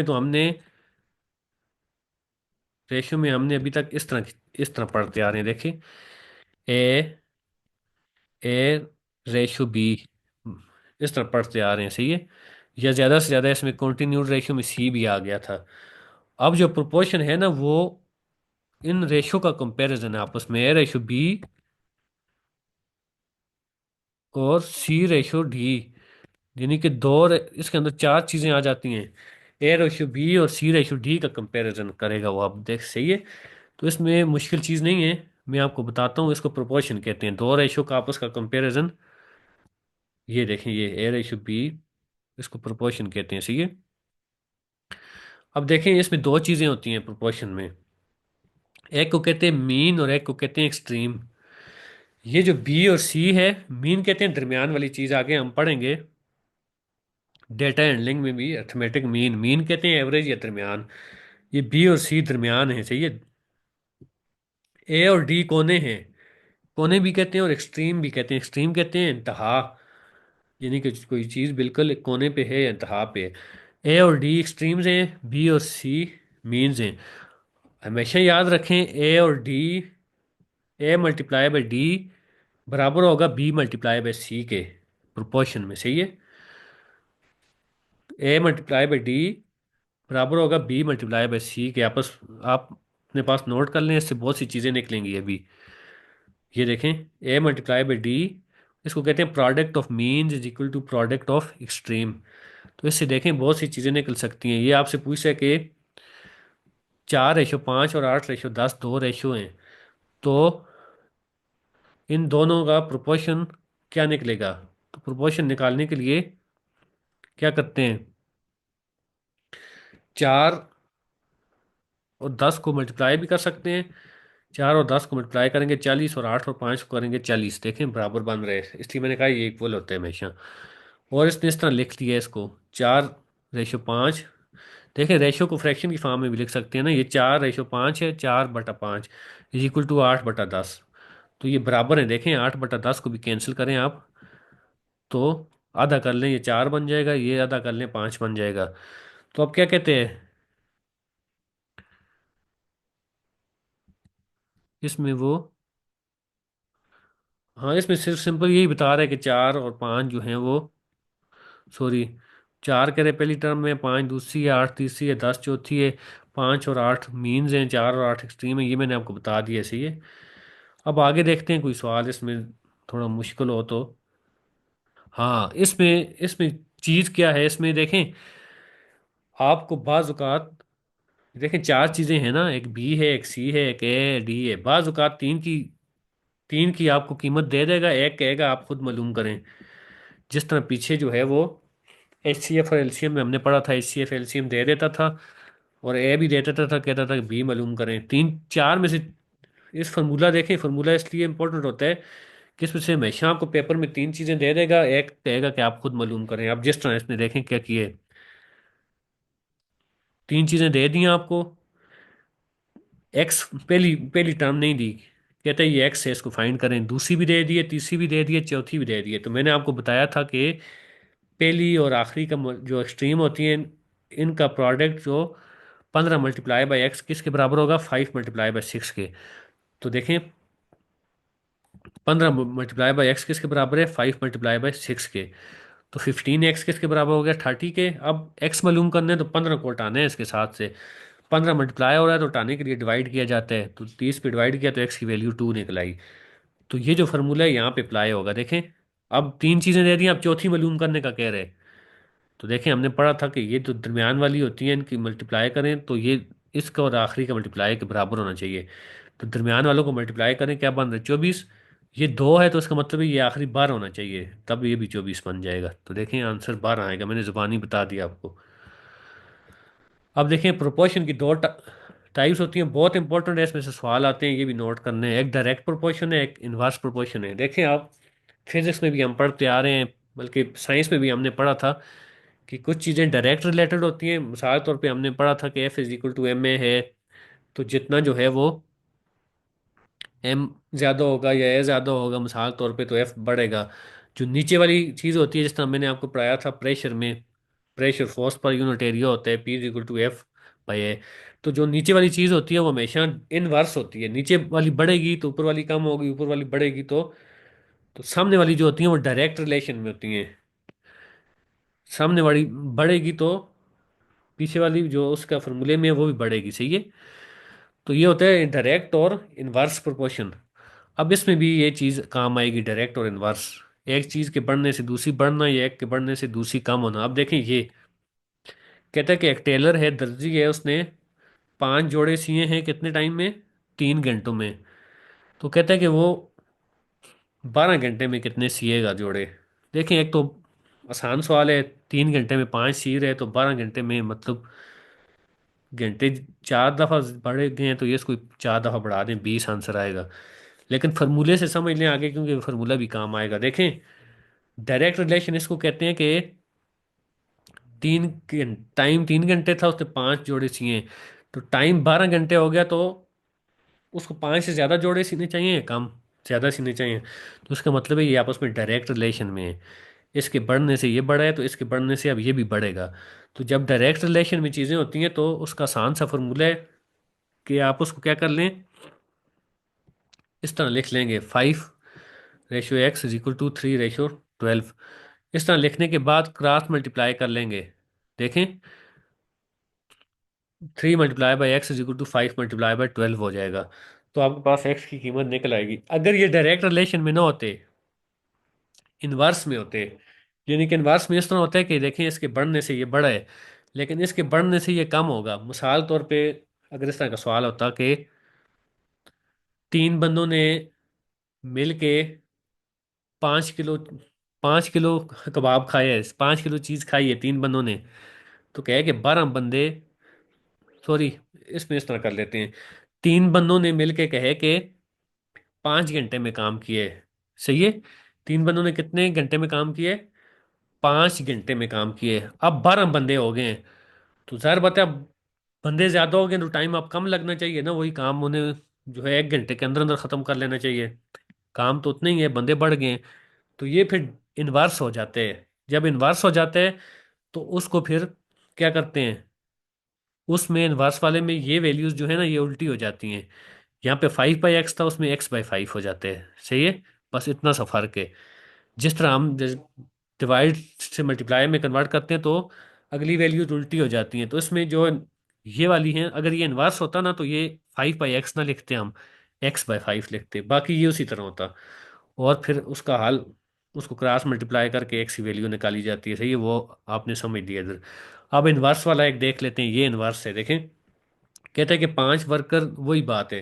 में हमने अभी तक इस तरह पढ़ते आ रहे हैं। देखें, ए ए रेशो बी, इस तरह पढ़ते आ रहे हैं, सही है। या ज़्यादा से ज़्यादा इसमें कंटिन्यूड रेशियो में सी भी आ गया था। अब जो प्रोपोर्शन है ना, वो इन रेशो का कंपैरिजन है आपस में, ए रेशो बी और सी रेशो डी, यानी कि इसके अंदर 4 चीज़ें आ जाती हैं। ए रेशो बी और सी रेशो डी का कंपैरिजन करेगा वो, आप देख, सही है। तो इसमें मुश्किल चीज़ नहीं है, मैं आपको बताता हूँ। इसको प्रोपोर्शन कहते हैं, दो रेशो का आपस का कंपैरिजन। ये देखें, ये ए रेशो बी, इसको प्रोपोर्शन कहते हैं, सही है। अब देखें, इसमें दो चीज़ें होती हैं प्रोपोर्शन में, एक को कहते हैं मीन और एक को कहते हैं एक्सट्रीम। ये जो बी और सी है, मीन कहते हैं दरमियान वाली चीज़, आगे हम पढ़ेंगे डेटा हैंडलिंग में भी अर्थमेटिक मीन, मीन कहते हैं एवरेज या दरमियान। ये बी और सी दरमियान है, सही है। ए और डी कोने हैं, कोने भी कहते हैं और एक्सट्रीम भी कहते हैं। एक्सट्रीम कहते हैं इंतहा, यानी कि कोई चीज़ बिल्कुल एक कोने पे है या इंतहा पे है। ए और डी एक्सट्रीम्स हैं, बी और सी मीन्स हैं। हमेशा याद रखें, ए और D, A multiply by D बराबर होगा बी मल्टीप्लाई बाई सी के प्रोपोर्शन में, सही है। ए मल्टीप्लाई बाई डी बराबर होगा बी मल्टीप्लाई बाई सी के आपस। आप अपने पास नोट कर लें, इससे बहुत सी चीज़ें निकलेंगी अभी। ये देखें, ए मल्टीप्लाई बाई डी, इसको कहते हैं product of means is equal to product of extreme. तो इससे देखें बहुत सी चीज़ें निकल सकती हैं। ये आपसे पूछ है कि 4:5 और 8:10 दो रेशो हैं, तो इन दोनों का प्रोपोर्शन क्या निकलेगा। तो प्रोपोर्शन निकालने के लिए क्या करते हैं, 4 और 10 को मल्टीप्लाई भी कर सकते हैं। 4 और 10 को मल्टीप्लाई करेंगे 40, और 8 और 5 को करेंगे 40। देखें बराबर बन रहे हैं, इसलिए मैंने कहा ये इक्वल होते हैं हमेशा। और इसने इस तरह लिख दिया है इसको, 4:5। देखें, रेशो को फ्रैक्शन की फॉर्म में भी लिख सकते हैं ना, ये 4:5 है, 4/5 इज इक्वल टू 8/10। तो ये बराबर है, देखें 8/10 को भी कैंसिल करें आप, तो आधा कर लें, ये 4 बन जाएगा, ये आधा कर लें 5 बन जाएगा। तो अब क्या कहते हैं इसमें वो, हाँ इसमें सिर्फ सिंपल यही बता रहा है कि 4 और 5 जो हैं वो, सॉरी, 4 कह रहे पहली टर्म में, 5 दूसरी है, 8 तीसरी है, 10 चौथी है, 5 और 8 मीन्स हैं, 4 और 8 एक्सट्रीम है। ये मैंने आपको बता दिया, सही है। अब आगे देखते हैं कोई सवाल इसमें थोड़ा मुश्किल हो तो। हाँ, इसमें इसमें चीज़ क्या है, इसमें देखें आपको बाज़ औक़ात, देखें चार चीज़ें हैं ना, एक बी है, एक सी है, एक ए है, डी है। बाज़ औक़ात तीन की आपको कीमत दे देगा, एक कहेगा आप खुद मालूम करें। जिस तरह पीछे जो है वो एच सी एफ और एलसीएम में हमने पढ़ा था, एच सी एफ एलसीएम दे देता था और ए भी दे देता था, कहता था कि बी मालूम करें। तीन चार में से, इस फार्मूला देखें, फार्मूला इसलिए इंपॉर्टेंट होता है कि इसमें से हमेशा आपको पेपर में तीन चीज़ें दे देगा, एक कहेगा कि आप खुद मालूम करें। अब जिस तरह इसने देखें क्या किए, तीन चीज़ें दे दी आपको, एक्स पहली पहली टर्म नहीं दी, कहते हैं ये एक्स है, इसको फाइंड करें। दूसरी भी दे दी है, तीसरी भी दे दी है, चौथी भी दे दी है। तो मैंने आपको बताया था कि पहली और आखिरी का जो एक्सट्रीम होती हैं, इनका प्रोडक्ट जो 15 × x किसके बराबर होगा, 5 × 6 के। तो देखें 15 × x किसके बराबर है, 5 × 6 के। तो 15x किसके बराबर हो गया, 30 के। अब x मालूम करने हैं, तो 15 को हटाना है इसके साथ से। 15 मल्टीप्लाई हो रहा है तो हटाने के लिए डिवाइड किया जाता है, तो 30 पे डिवाइड किया तो x की वैल्यू 2 निकल आई। तो ये जो फार्मूला है यहाँ पे अप्लाई होगा, देखें। अब तीन चीज़ें दे दी, अब चौथी मालूम करने का कह रहे हैं। तो देखें, हमने पढ़ा था कि ये जो दरमियान वाली होती है इनकी मल्टीप्लाई करें तो ये इसका और आखिरी का मल्टीप्लाई के बराबर होना चाहिए। तो दरमियान वालों को मल्टीप्लाई करें, क्या बन रहा है, 24। ये 2 है तो इसका मतलब है ये आखिरी 12 होना चाहिए, तब ये भी 24 बन जाएगा। तो देखें आंसर 12 आएगा, मैंने ज़ुबानी बता दिया आपको। अब देखें, प्रोपोर्शन की दो टाइप्स होती हैं, बहुत इंपॉर्टेंट है, इसमें से सवाल आते हैं, ये भी नोट करने हैं। एक डायरेक्ट प्रोपोर्शन है, एक इनवर्स प्रोपोर्शन है। देखें आप, फिजिक्स में भी हम पढ़ते आ रहे हैं, बल्कि साइंस में भी हमने पढ़ा था कि कुछ चीज़ें डायरेक्ट रिलेटेड होती हैं। मिसाल तौर पे हमने पढ़ा था कि F is equal to M A है, तो जितना जो है वो एम ज़्यादा होगा या ए ज़्यादा होगा मिसाल तौर पे, तो एफ बढ़ेगा। जो नीचे वाली चीज़ होती है, जिस तरह मैंने आपको पढ़ाया था प्रेशर में, प्रेशर फोर्स पर यूनिट एरिया होता है, P is equal to F by A. तो जो नीचे वाली चीज़ होती है वो हमेशा इनवर्स होती है, नीचे वाली बढ़ेगी तो ऊपर वाली कम होगी, ऊपर वाली बढ़ेगी तो सामने वाली जो होती हैं वो डायरेक्ट रिलेशन में होती हैं। सामने वाली बढ़ेगी तो पीछे वाली जो उसका फॉर्मूले में है वो भी बढ़ेगी, सही है। तो ये होता है डायरेक्ट और इनवर्स प्रोपोर्शन। अब इसमें भी ये चीज़ काम आएगी, डायरेक्ट और इनवर्स। एक चीज़ के बढ़ने से दूसरी बढ़ना या एक के बढ़ने से दूसरी कम होना। अब देखें, ये कहता है कि एक टेलर है, दर्जी है, उसने 5 जोड़े सिए हैं कितने टाइम में, 3 घंटों में, तो कहता है कि वो 12 घंटे में कितने सिएगा जोड़े। देखें, एक तो आसान सवाल है, 3 घंटे में 5 सी रहे तो 12 घंटे में मतलब घंटे 4 दफ़ा बढ़े गए हैं, तो ये इसको 4 दफ़ा बढ़ा दें, 20 आंसर आएगा। लेकिन फार्मूले से समझ लें आगे, क्योंकि फार्मूला भी काम आएगा। देखें, डायरेक्ट रिलेशन इसको कहते हैं कि तीन टाइम 3 घंटे था, उसने 5 जोड़े सिए, तो टाइम 12 घंटे हो गया, तो उसको 5 से ज़्यादा जोड़े सीने चाहिए या कम, ज़्यादा सीने चाहिए। तो उसका मतलब है ये आपस में डायरेक्ट रिलेशन में है। इसके बढ़ने से ये बढ़ा है, तो इसके बढ़ने से अब ये भी बढ़ेगा। तो जब डायरेक्ट रिलेशन में चीज़ें होती हैं तो उसका आसान सा फॉर्मूला है कि आप उसको क्या कर लें, इस तरह लिख लेंगे, 5/x = 3/12। इस तरह लिखने के बाद क्रॉस मल्टीप्लाई कर लेंगे। देखें, 3 × x = 5 × 12 हो जाएगा। तो आपके पास x की कीमत निकल आएगी। अगर ये डायरेक्ट रिलेशन में ना होते, इनवर्स में होते, यानी कि इनवर्स में इस तरह होता है कि देखें, इसके बढ़ने से ये बढ़ा है, लेकिन इसके बढ़ने से ये कम होगा। मिसाल तौर पे अगर इस तरह का सवाल होता कि 3 बंदों ने मिल के 5 किलो 5 किलो कबाब खाए है, 5 किलो चीज़ खाई है 3 बंदों ने, तो कहे कि 12 बंदे, सॉरी, इसमें इस तरह कर लेते हैं, 3 बंदों ने मिल के कहे कि 5 घंटे में काम किए। सही है, 3 बंदों ने कितने घंटे में काम किए, 5 घंटे में काम किए। अब 12 बंदे हो गए हैं, तो जाहिर बात है अब बंदे ज्यादा हो गए तो टाइम अब कम लगना चाहिए ना, वही काम उन्हें जो है 1 घंटे के अंदर अंदर खत्म कर लेना चाहिए। काम तो उतने ही है, बंदे बढ़ गए हैं, तो ये फिर इन्वर्स हो जाते हैं। जब इन्वर्स हो जाते हैं तो उसको फिर क्या करते हैं, उसमें इन्वर्स वाले में ये वैल्यूज जो है ना, ये उल्टी हो जाती हैं। यहाँ पे 5/x था, उसमें x/5 हो जाते हैं। सही है, बस इतना सा फर्क है। जिस तरह हम डिवाइड से मल्टीप्लाई में कन्वर्ट करते हैं तो अगली वैल्यूज उल्टी हो जाती हैं। तो इसमें जो ये वाली हैं, अगर ये इन्वर्स होता ना तो ये 5/x ना लिखते, हम x/5 लिखते, बाकी ये उसी तरह होता। और फिर उसका हल, उसको क्रॉस मल्टीप्लाई करके एक्स की वैल्यू निकाली जाती है। सही है, वो आपने समझ लिया इधर। अब इन्वर्स वाला एक देख लेते हैं, ये इन्वर्स है। देखें, कहते हैं कि 5 वर्कर, वही बात है,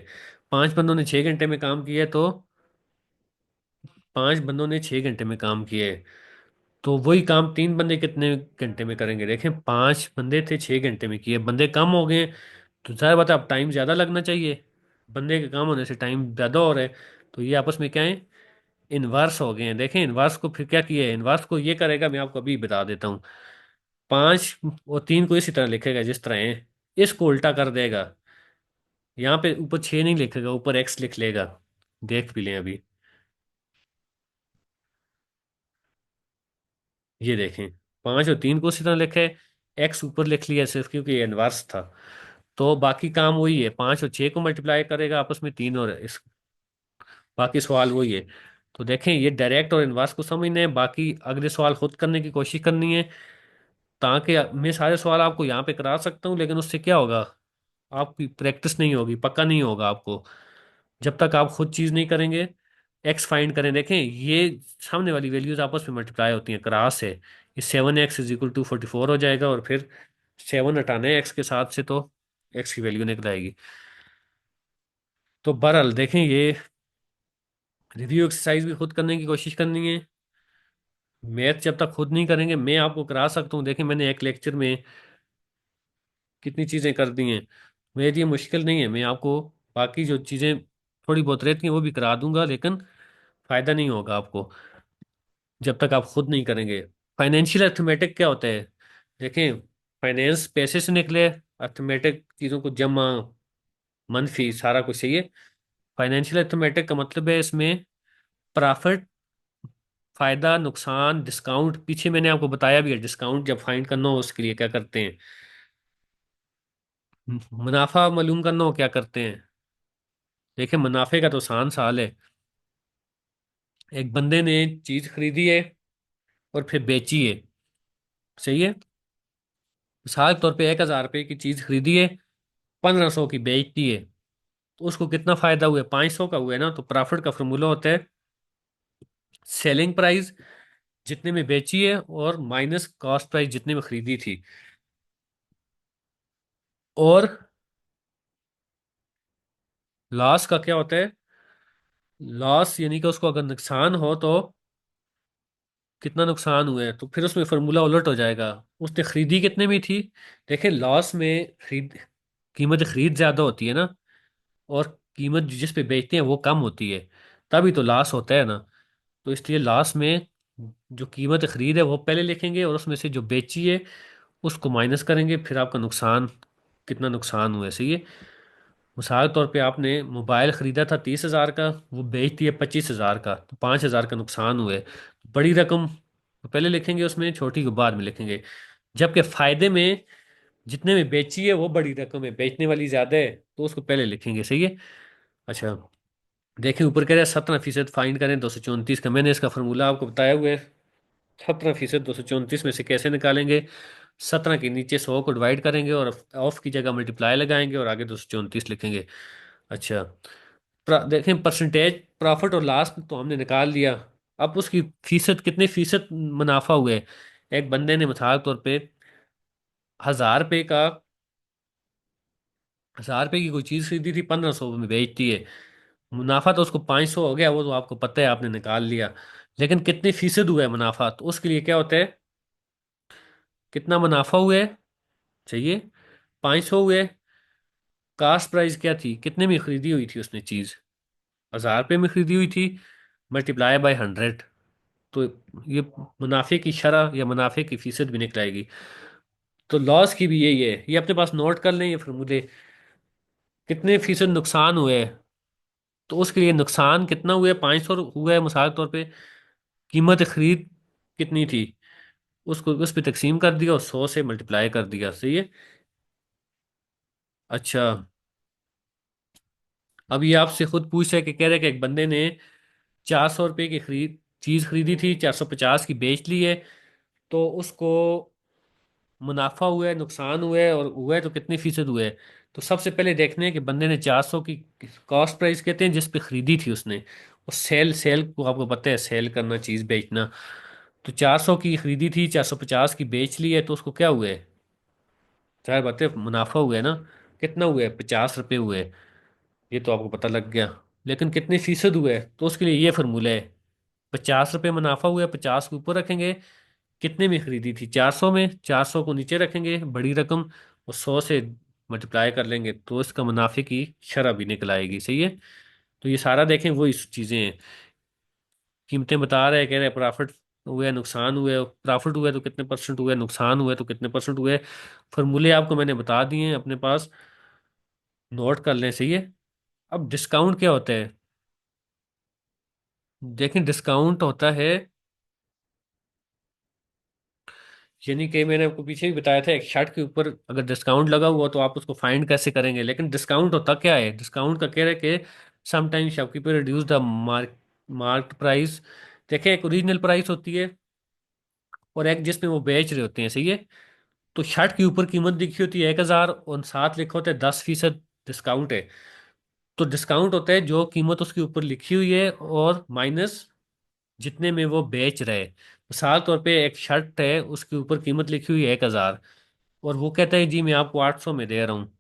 5 बंदों ने 6 घंटे में काम किया, तो 5 बंदों ने 6 घंटे में काम किया है, तो वही काम 3 बंदे कितने घंटे में करेंगे। देखें, 5 बंदे थे, 6 घंटे में किए, बंदे कम हो गए, तो जाहिर बात है अब टाइम ज़्यादा लगना चाहिए, बंदे के कम होने से टाइम ज़्यादा हो रहा है। तो ये आपस में क्या है, इन्वर्स हो गए हैं। देखें, इन्वर्स को फिर क्या किया है, इन्वर्स को ये करेगा, मैं आपको अभी बता देता हूँ। 5 और 3 को इसी तरह लिखेगा जिस तरह है, इसको उल्टा कर देगा, यहाँ पे ऊपर 6 नहीं लिखेगा, ऊपर एक्स लिख लेगा। देख भी लें अभी, ये देखें, 5 और 3 को इसी तरह लिखे, एक्स ऊपर लिख लिया सिर्फ क्योंकि ये इन्वर्स था। तो बाकी काम वही है, 5 और 6 को मल्टीप्लाई करेगा आपस में, 3 और इस, बाकी सवाल वही है। तो देखें, ये डायरेक्ट और इनवर्स को समझना है, बाकी अगले सवाल खुद करने की कोशिश करनी है। ताकि मैं सारे सवाल आपको यहाँ पे करा सकता हूँ, लेकिन उससे क्या होगा, आपकी प्रैक्टिस नहीं होगी, पक्का नहीं होगा आपको, जब तक आप खुद चीज़ नहीं करेंगे। एक्स फाइंड करें, देखें ये सामने वाली वैल्यूज आपस में मल्टीप्लाई होती हैं, क्रॉस है, ये 7x = 44 हो जाएगा, और फिर 7 हटाना है एक्स के साथ से, तो एक्स की वैल्यू निकल आएगी। तो बहरहाल देखें, ये रिव्यू एक्सरसाइज भी खुद करने की कोशिश करनी है। मैथ जब तक खुद नहीं करेंगे, मैं आपको करा सकता हूँ, देखिए मैंने एक लेक्चर में कितनी चीज़ें कर दी हैं, मेरे लिए मुश्किल नहीं है, मैं आपको बाकी जो चीज़ें थोड़ी बहुत रहती हैं वो भी करा दूंगा, लेकिन फ़ायदा नहीं होगा आपको जब तक आप खुद नहीं करेंगे। फाइनेंशियल अर्थमेटिक क्या होता है, देखें, फाइनेंस पैसे से निकले, अर्थमेटिक चीज़ों को जमा, मनफी, सारा कुछ चाहिए। फाइनेंशियल अर्थमेटिक का मतलब है इसमें प्रॉफिट, फायदा, नुकसान, डिस्काउंट, पीछे मैंने आपको बताया भी है, डिस्काउंट जब फाइंड करना हो उसके लिए क्या करते हैं, मुनाफा मालूम करना हो क्या करते हैं। देखिए, मुनाफे का तो आसान सवाल है, एक बंदे ने चीज खरीदी है और फिर बेची है। सही है, मिसाल के तौर पे 1,000 रुपये की चीज खरीदी है, 1,500 की बेचती है, तो उसको कितना फायदा हुआ, 500 का हुआ है ना। तो प्रॉफिट का फॉर्मूला होता है सेलिंग प्राइस जितने में बेची है और माइनस कॉस्ट प्राइस जितने में खरीदी थी। और लॉस का क्या होता है? लॉस यानी कि उसको अगर नुकसान हो तो कितना नुकसान हुआ है, तो फिर उसमें फॉर्मूला उलट हो जाएगा। उसने खरीदी कितने में थी? देखिए लॉस में कीमत खरीद ज्यादा होती है ना, और कीमत जिस पे बेचते हैं वो कम होती है, तभी तो लॉस होता है ना। तो इसलिए लॉस में जो कीमत खरीद है वो पहले लिखेंगे, और उसमें से जो बेची है उसको माइनस करेंगे, फिर आपका नुकसान कितना नुकसान हुआ है। सही है। मिसाल के तौर पे आपने मोबाइल खरीदा था 30,000 का, वो बेच दिया 25,000 का, तो 5,000 का नुकसान हुए। बड़ी रकम तो पहले लिखेंगे उसमें, छोटी को बाद में लिखेंगे। जबकि फायदे में जितने में बेची है वो बड़ी रकम है, बेचने वाली ज्यादा है, तो उसको पहले लिखेंगे। सही है। अच्छा, देखिए ऊपर कह रहा है 17% फाइंड करें 234 का। मैंने इसका फॉर्मूला आपको बताया हुआ है। 17% 234 में से कैसे निकालेंगे? 17 के नीचे 100 को डिवाइड करेंगे, और ऑफ की जगह मल्टीप्लाई लगाएंगे, और आगे 234 लिखेंगे। अच्छा, देखें परसेंटेज प्रॉफिट और लॉस तो हमने निकाल लिया। अब उसकी फीसद, कितने फीसद मुनाफा हुए? एक बंदे ने मिसाल के तौर पे 1,000 रुपये का, 1,000 रुपये की कोई चीज़ खरीदी थी, 1,500 में बेचती है। मुनाफा तो उसको 500 हो गया, वो तो आपको पता है, आपने निकाल लिया। लेकिन कितने फीसद हुआ है मुनाफा, तो उसके लिए क्या होता है? कितना मुनाफा हुआ है चाहिए? 500 हुए। कास्ट प्राइस क्या थी, कितने में खरीदी हुई थी उसने चीज़? 1,000 रुपये में खरीदी हुई थी, मल्टीप्लाई बाय 100। तो ये मुनाफे की शरह या मुनाफे की फीसद भी निकलाएगी। तो लॉस की भी यही है, ये अपने पास नोट कर लें ये फॉर्मूले। कितने फीसद नुकसान हुए, तो उसके लिए नुकसान कितना हुआ है? 500 हुआ है मिसाल के तौर पे। कीमत खरीद कितनी थी, उसको उस पर तकसीम कर दिया और 100 से मल्टीप्लाई कर दिया। सही है। अच्छा, अब ये आपसे खुद पूछ रहा है कि कह रहे हैं कि एक बंदे ने 400 रुपये की चीज खरीदी थी, 450 की बेच ली है, तो उसको मुनाफा हुआ है, नुकसान हुआ है, और हुआ है तो कितने फीसद हुए है? तो सबसे पहले देखने हैं कि बंदे ने 400 की, कॉस्ट प्राइस कहते हैं जिस पे खरीदी थी उसने, और सेल, सेल को आपको पता है सेल करना, चीज बेचना। तो 400 की खरीदी थी, 450 की बेच ली है, तो उसको क्या हुआ है? जाहिर बात है मुनाफा हुआ है ना। कितना हुआ है? 50 रुपये हुए हैं। ये तो आपको पता लग गया। लेकिन कितने फीसद हुए हैं, तो उसके लिए ये फॉर्मूला है। 50 रुपये मुनाफा हुआ है, 50 को ऊपर रखेंगे। कितने में खरीदी थी? 400 में। 400 को नीचे रखेंगे, बड़ी रकम, और 100 से मल्टीप्लाई कर लेंगे, तो इसका मुनाफे की शरह भी निकल आएगी। सही है। तो ये सारा देखें वही चीज़ें हैं। कीमतें बता रहे हैं, कह रहे हैं प्रॉफिट हुआ, नुकसान हुआ, प्रॉफिट हुआ तो कितने परसेंट हुआ, नुकसान हुआ तो कितने परसेंट हुए। फॉर्मूले आपको मैंने बता दिए हैं अपने पास, नोट कर लें। सही है। अब डिस्काउंट क्या होता है? देखें डिस्काउंट होता है, यानी कि मैंने आपको पीछे भी बताया था, एक शर्ट के ऊपर अगर डिस्काउंट लगा हुआ तो आप उसको फाइंड कैसे करेंगे। लेकिन डिस्काउंट होता क्या है? डिस्काउंट का कह रहे हैं कि sometimes shopkeeper reduce the mark price. देखिए एक ओरिजिनल प्राइस होती है, और एक जिसमें वो बेच रहे होते हैं। सही है। तो शर्ट के ऊपर कीमत लिखी होती है 1,000, और साथ लिखा होता है 10% डिस्काउंट है। तो डिस्काउंट होता है जो कीमत उसके ऊपर लिखी हुई है और माइनस जितने में वो बेच रहे हैं। मिसाल तौर पे एक शर्ट है, उसके ऊपर कीमत लिखी हुई है 1,000, और वो कहता है जी मैं आपको 800 में दे रहा हूँ।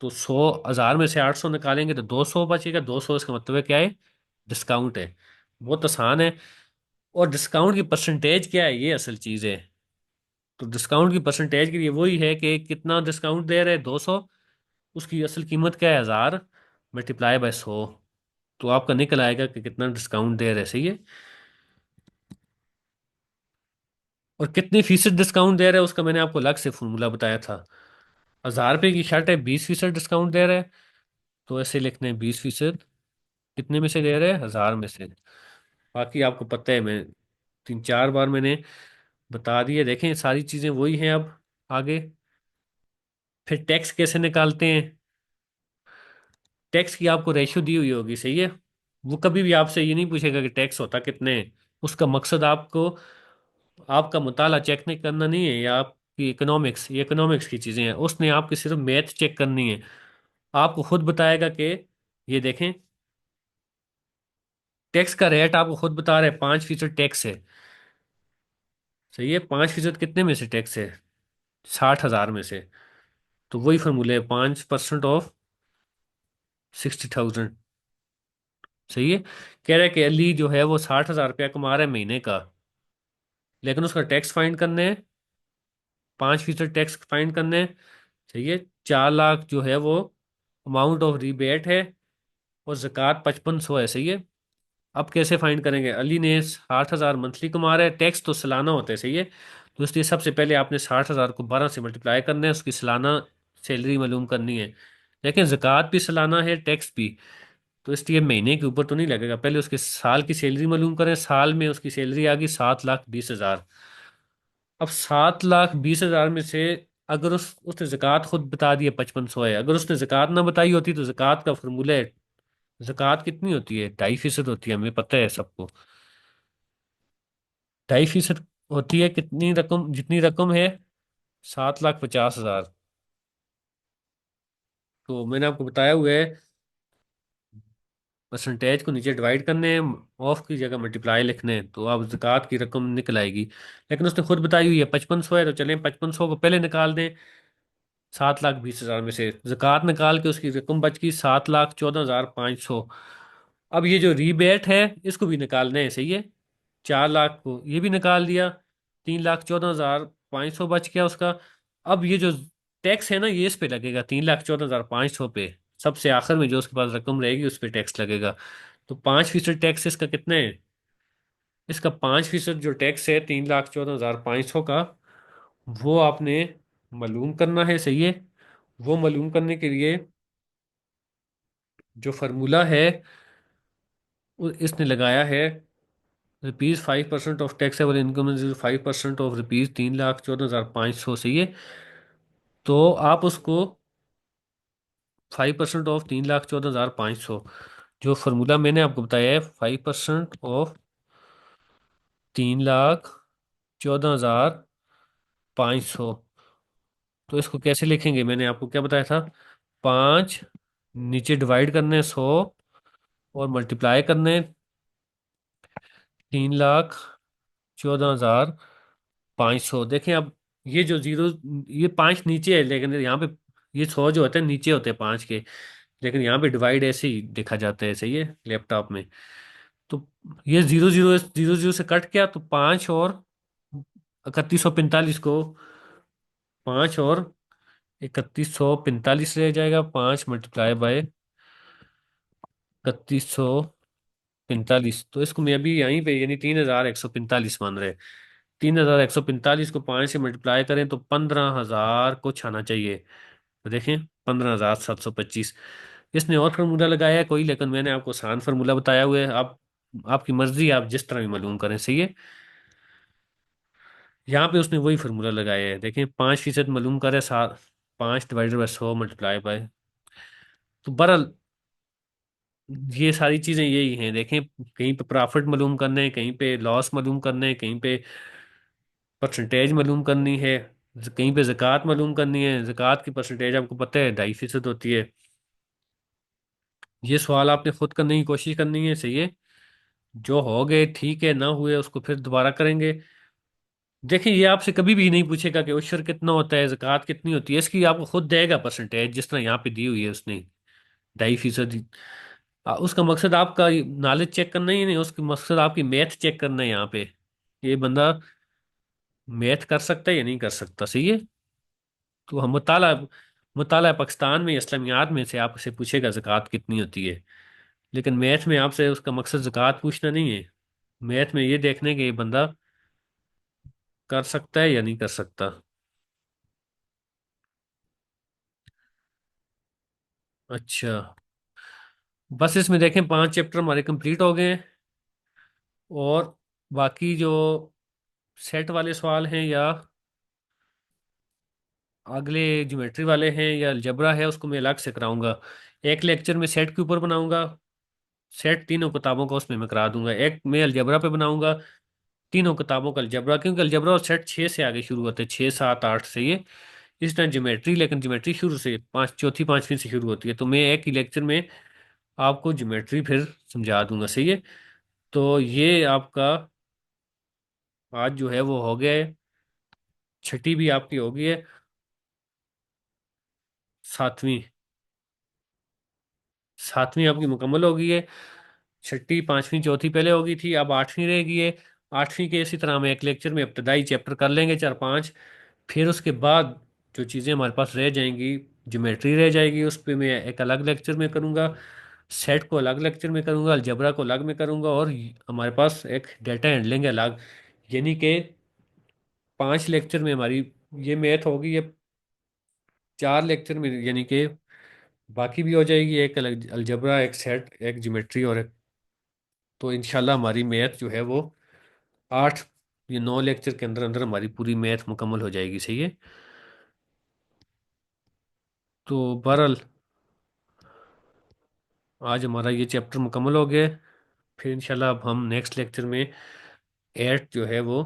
तो 100,000 में से 800 निकालेंगे तो 200 बचेगा। 200 इसका मतलब है क्या है? डिस्काउंट है। बहुत आसान है। और डिस्काउंट की परसेंटेज क्या है, ये असल चीज़ है। तो डिस्काउंट की परसेंटेज के लिए वही है कि कितना डिस्काउंट दे रहे हैं, 200, उसकी असल कीमत क्या है, 1,000, मल्टीप्लाई बाय 100, तो आपका निकल आएगा कि कितना डिस्काउंट दे रहे हैं। सही है। और कितनी फीसद डिस्काउंट दे रहे हैं उसका मैंने आपको अलग से फॉर्मूला बताया था। 1,000 रुपये की शर्ट है, 20% डिस्काउंट दे रहे हैं, तो ऐसे लिखते हैं 20%। कितने में से दे रहे हैं? 1,000 में से। बाकी आपको पता है, मैं 3-4 बार मैंने बता दिए। देखें सारी चीज़ें वही हैं। अब आगे फिर टैक्स कैसे निकालते हैं? टैक्स की आपको रेशो दी हुई होगी। सही है। वो कभी भी आपसे ये नहीं पूछेगा कि टैक्स होता कितने है। उसका मकसद आपको, आपका मुताला चेक नहीं करना नहीं है, या आपकी इकोनॉमिक्स, ये इकोनॉमिक्स की चीज़ें हैं, उसने आपकी सिर्फ मैथ चेक करनी है। आपको खुद बताएगा कि ये देखें, टैक्स का रेट आपको खुद बता रहे हैं, 5% टैक्स है। सही है। 5% कितने में से टैक्स है? 60,000 में से। तो वही फॉर्मूले है, 5% ऑफ 60,000। सही है। कह रहा है कि अली जो है वो 60,000 रुपया कमा रहा है महीने का, लेकिन उसका टैक्स फाइंड करने हैं, 5% टैक्स फाइंड करने हैं। सही है। 4 लाख जो है वो अमाउंट ऑफ रिबेट है, और जक़ात 5500 है। सही है। अब कैसे फाइंड करेंगे? अली ने 60,000 मंथली कमा रहा है, टैक्स तो सालाना होता है। सही है। तो इसलिए सबसे पहले आपने 60,000 को 12 से मल्टीप्लाई करना है, उसकी सालाना सैलरी मालूम करनी है। लेकिन जक़ात भी सालाना है, टैक्स भी। तो इसलिए महीने के ऊपर तो नहीं लगेगा, पहले उसके साल की सैलरी मालूम करें। साल में उसकी सैलरी आ गई 7,20,000। अब 7,20,000 में से अगर उसने जक़ात खुद बता दी है 5500 है, अगर उसने जक़ात ना बताई होती तो जक़ात का फॉर्मूला है। जक़ात कितनी होती है? 2.5% होती है, हमें पता है सबको। 2.5% होती है कितनी रकम? जितनी रकम है 7,50,000। तो मैंने आपको बताया हुआ है, परसेंटेज को नीचे डिवाइड करने हैं, ऑफ की जगह मल्टीप्लाई लिखने हैं, तो अब ज़कात की रकम निकल आएगी। लेकिन उसने खुद बताई हुई है 5500 है, तो चलें 5500 को पहले निकाल दें 7,20,000 में से। ज़कात निकाल के उसकी रकम बच गई 7,14,500। अब ये जो रीबेट है इसको भी निकालना है। सही है। 4 लाख को ये भी निकाल दिया, 3,14,500 बच गया उसका। अब ये जो टैक्स है ना, ये इस पे लगेगा 3,14,500 पे। सबसे आखिर में जो उसके पास रकम रहेगी उस पे टैक्स लगेगा। तो 5% टैक्स इसका कितना है? इसका 5% जो टैक्स है 3,14,500 का, वो आपने मालूम करना है। सही है। वो मालूम करने के लिए जो फार्मूला है वो इसने लगाया है, ₹5% ऑफ टैक्सेबल इनकम 5% ऑफ ₹3,14,500। सही है। तो आप उसको 5% ऑफ 3,14,500, जो फार्मूला मैंने आपको बताया है 5% ऑफ 3,14,500, तो इसको कैसे लिखेंगे? मैंने आपको क्या बताया था? 5 नीचे डिवाइड करने 100, और मल्टीप्लाई करने 3,14,500। देखें अब, ये जो जीरो, ये 5 नीचे है, लेकिन यहाँ पे ये 100 जो होते हैं नीचे होते हैं 5 के, लेकिन यहाँ पे डिवाइड ऐसे ही देखा जाता है। सही है, लैपटॉप में। तो ये जीरो जीरो जीरो जीरो से कट गया, तो 5 और 3145 को, 5 और 3145 रह जाएगा। 5 मल्टीप्लाई बाय 3145, तो इसको मैं अभी यहीं पे यानी 3,145 मान रहे। 3,145 को 5 से मल्टीप्लाई करें तो 15,000 कुछ आना चाहिए। तो देखें, 15,725। इसने और फार्मूला लगाया है कोई, लेकिन मैंने आपको आसान फार्मूला बताया हुआ है। आप, आपकी मर्जी, आप जिस तरह भी मालूम करें। सही है। यहाँ पे उसने वही फार्मूला लगाया है। देखें, 5% मालूम करे, 5 डिवाइडेड बाय 100 मल्टीप्लाई बाय, तो बहरहाल ये सारी चीजें यही हैं। देखें, कहीं पे प्रॉफिट मालूम करने हैं, कहीं पे लॉस मालूम करने हैं, कहीं पे परसेंटेज मालूम करनी है, कहीं पे ज़कात मालूम करनी है। ज़कात की परसेंटेज आपको पता है 2.5% होती है। ये सवाल आपने खुद करने की कोशिश करनी है। सही है। जो हो गए ठीक है, ना हुए उसको फिर दोबारा करेंगे। देखिए, ये आपसे कभी भी नहीं पूछेगा कि उशर कितना होता है, ज़कात कितनी होती है, इसकी आपको खुद देगा परसेंटेज, जिस तरह यहाँ पे दी हुई है उसने 2.5%। उसका मकसद आपका नॉलेज चेक करना ही नहीं, उसका मकसद आपकी मैथ चेक करना है यहाँ पे। ये बंदा मैथ कर सकता है या नहीं कर सकता। सही है। तो हम मुताला मुताला पाकिस्तान में इस्लामियात में से आपसे पूछेगा ज़कात कितनी होती है, लेकिन मैथ में आपसे उसका मकसद ज़कात पूछना नहीं है। मैथ में ये देखने के ये बंदा कर सकता है या नहीं कर सकता। अच्छा, बस इसमें देखें 5 चैप्टर हमारे कंप्लीट हो गए हैं, और बाकी जो सेट वाले सवाल हैं या अगले ज्योमेट्री वाले हैं या अलजबरा है, उसको मैं अलग से कराऊंगा। एक लेक्चर में सेट के ऊपर बनाऊंगा, सेट तीनों किताबों का उसमें मैं करा दूंगा। एक मैं अलजबरा पे बनाऊंगा, तीनों किताबों का अलजबरा, क्योंकि अलजबरा और सेट 6 से आगे शुरू होते हैं, 6 7 8 से ये। इस तरह ज्योमेट्री, लेकिन ज्योमेट्री शुरू से पाँच, चौथी पांचवी से शुरू होती है। तो मैं एक ही लेक्चर में आपको ज्योमेट्री फिर समझा दूंगा। सही है। तो ये आपका आज जो है वो हो गया है, छठी भी आपकी हो गई है, 7वीं। सातवीं आपकी मुकम्मल हो गई है। छठी, पांचवी, चौथी पहले होगी थी, अब आठवीं रहेगी है। आठवीं के इसी तरह हम एक लेक्चर में इब्तदाई चैप्टर कर लेंगे चार पांच। फिर उसके बाद जो चीज़ें हमारे पास रह जाएंगी, ज्योमेट्री रह जाएगी, उस पर मैं एक अलग लेक्चर में करूँगा। सेट को अलग लेक्चर में करूँगा, अलजबरा को अलग में करूँगा, और हमारे पास एक डेटा हैंडलिंग है अलग। यानी कि 5 लेक्चर में हमारी ये मैथ होगी, ये 4 लेक्चर में यानी कि बाकी भी हो जाएगी, एक अलग अलजबरा, एक सेट, एक ज्योमेट्री, और एक। तो इंशाल्लाह हमारी मैथ जो है वो 8 या 9 लेक्चर के अंदर अंदर हमारी पूरी मैथ मुकम्मल हो जाएगी, सही है। तो बहरहाल आज हमारा ये चैप्टर मुकम्मल हो गया है। फिर इंशाल्लाह अब हम नेक्स्ट लेक्चर में 8 जो है वो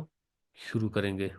शुरू करेंगे।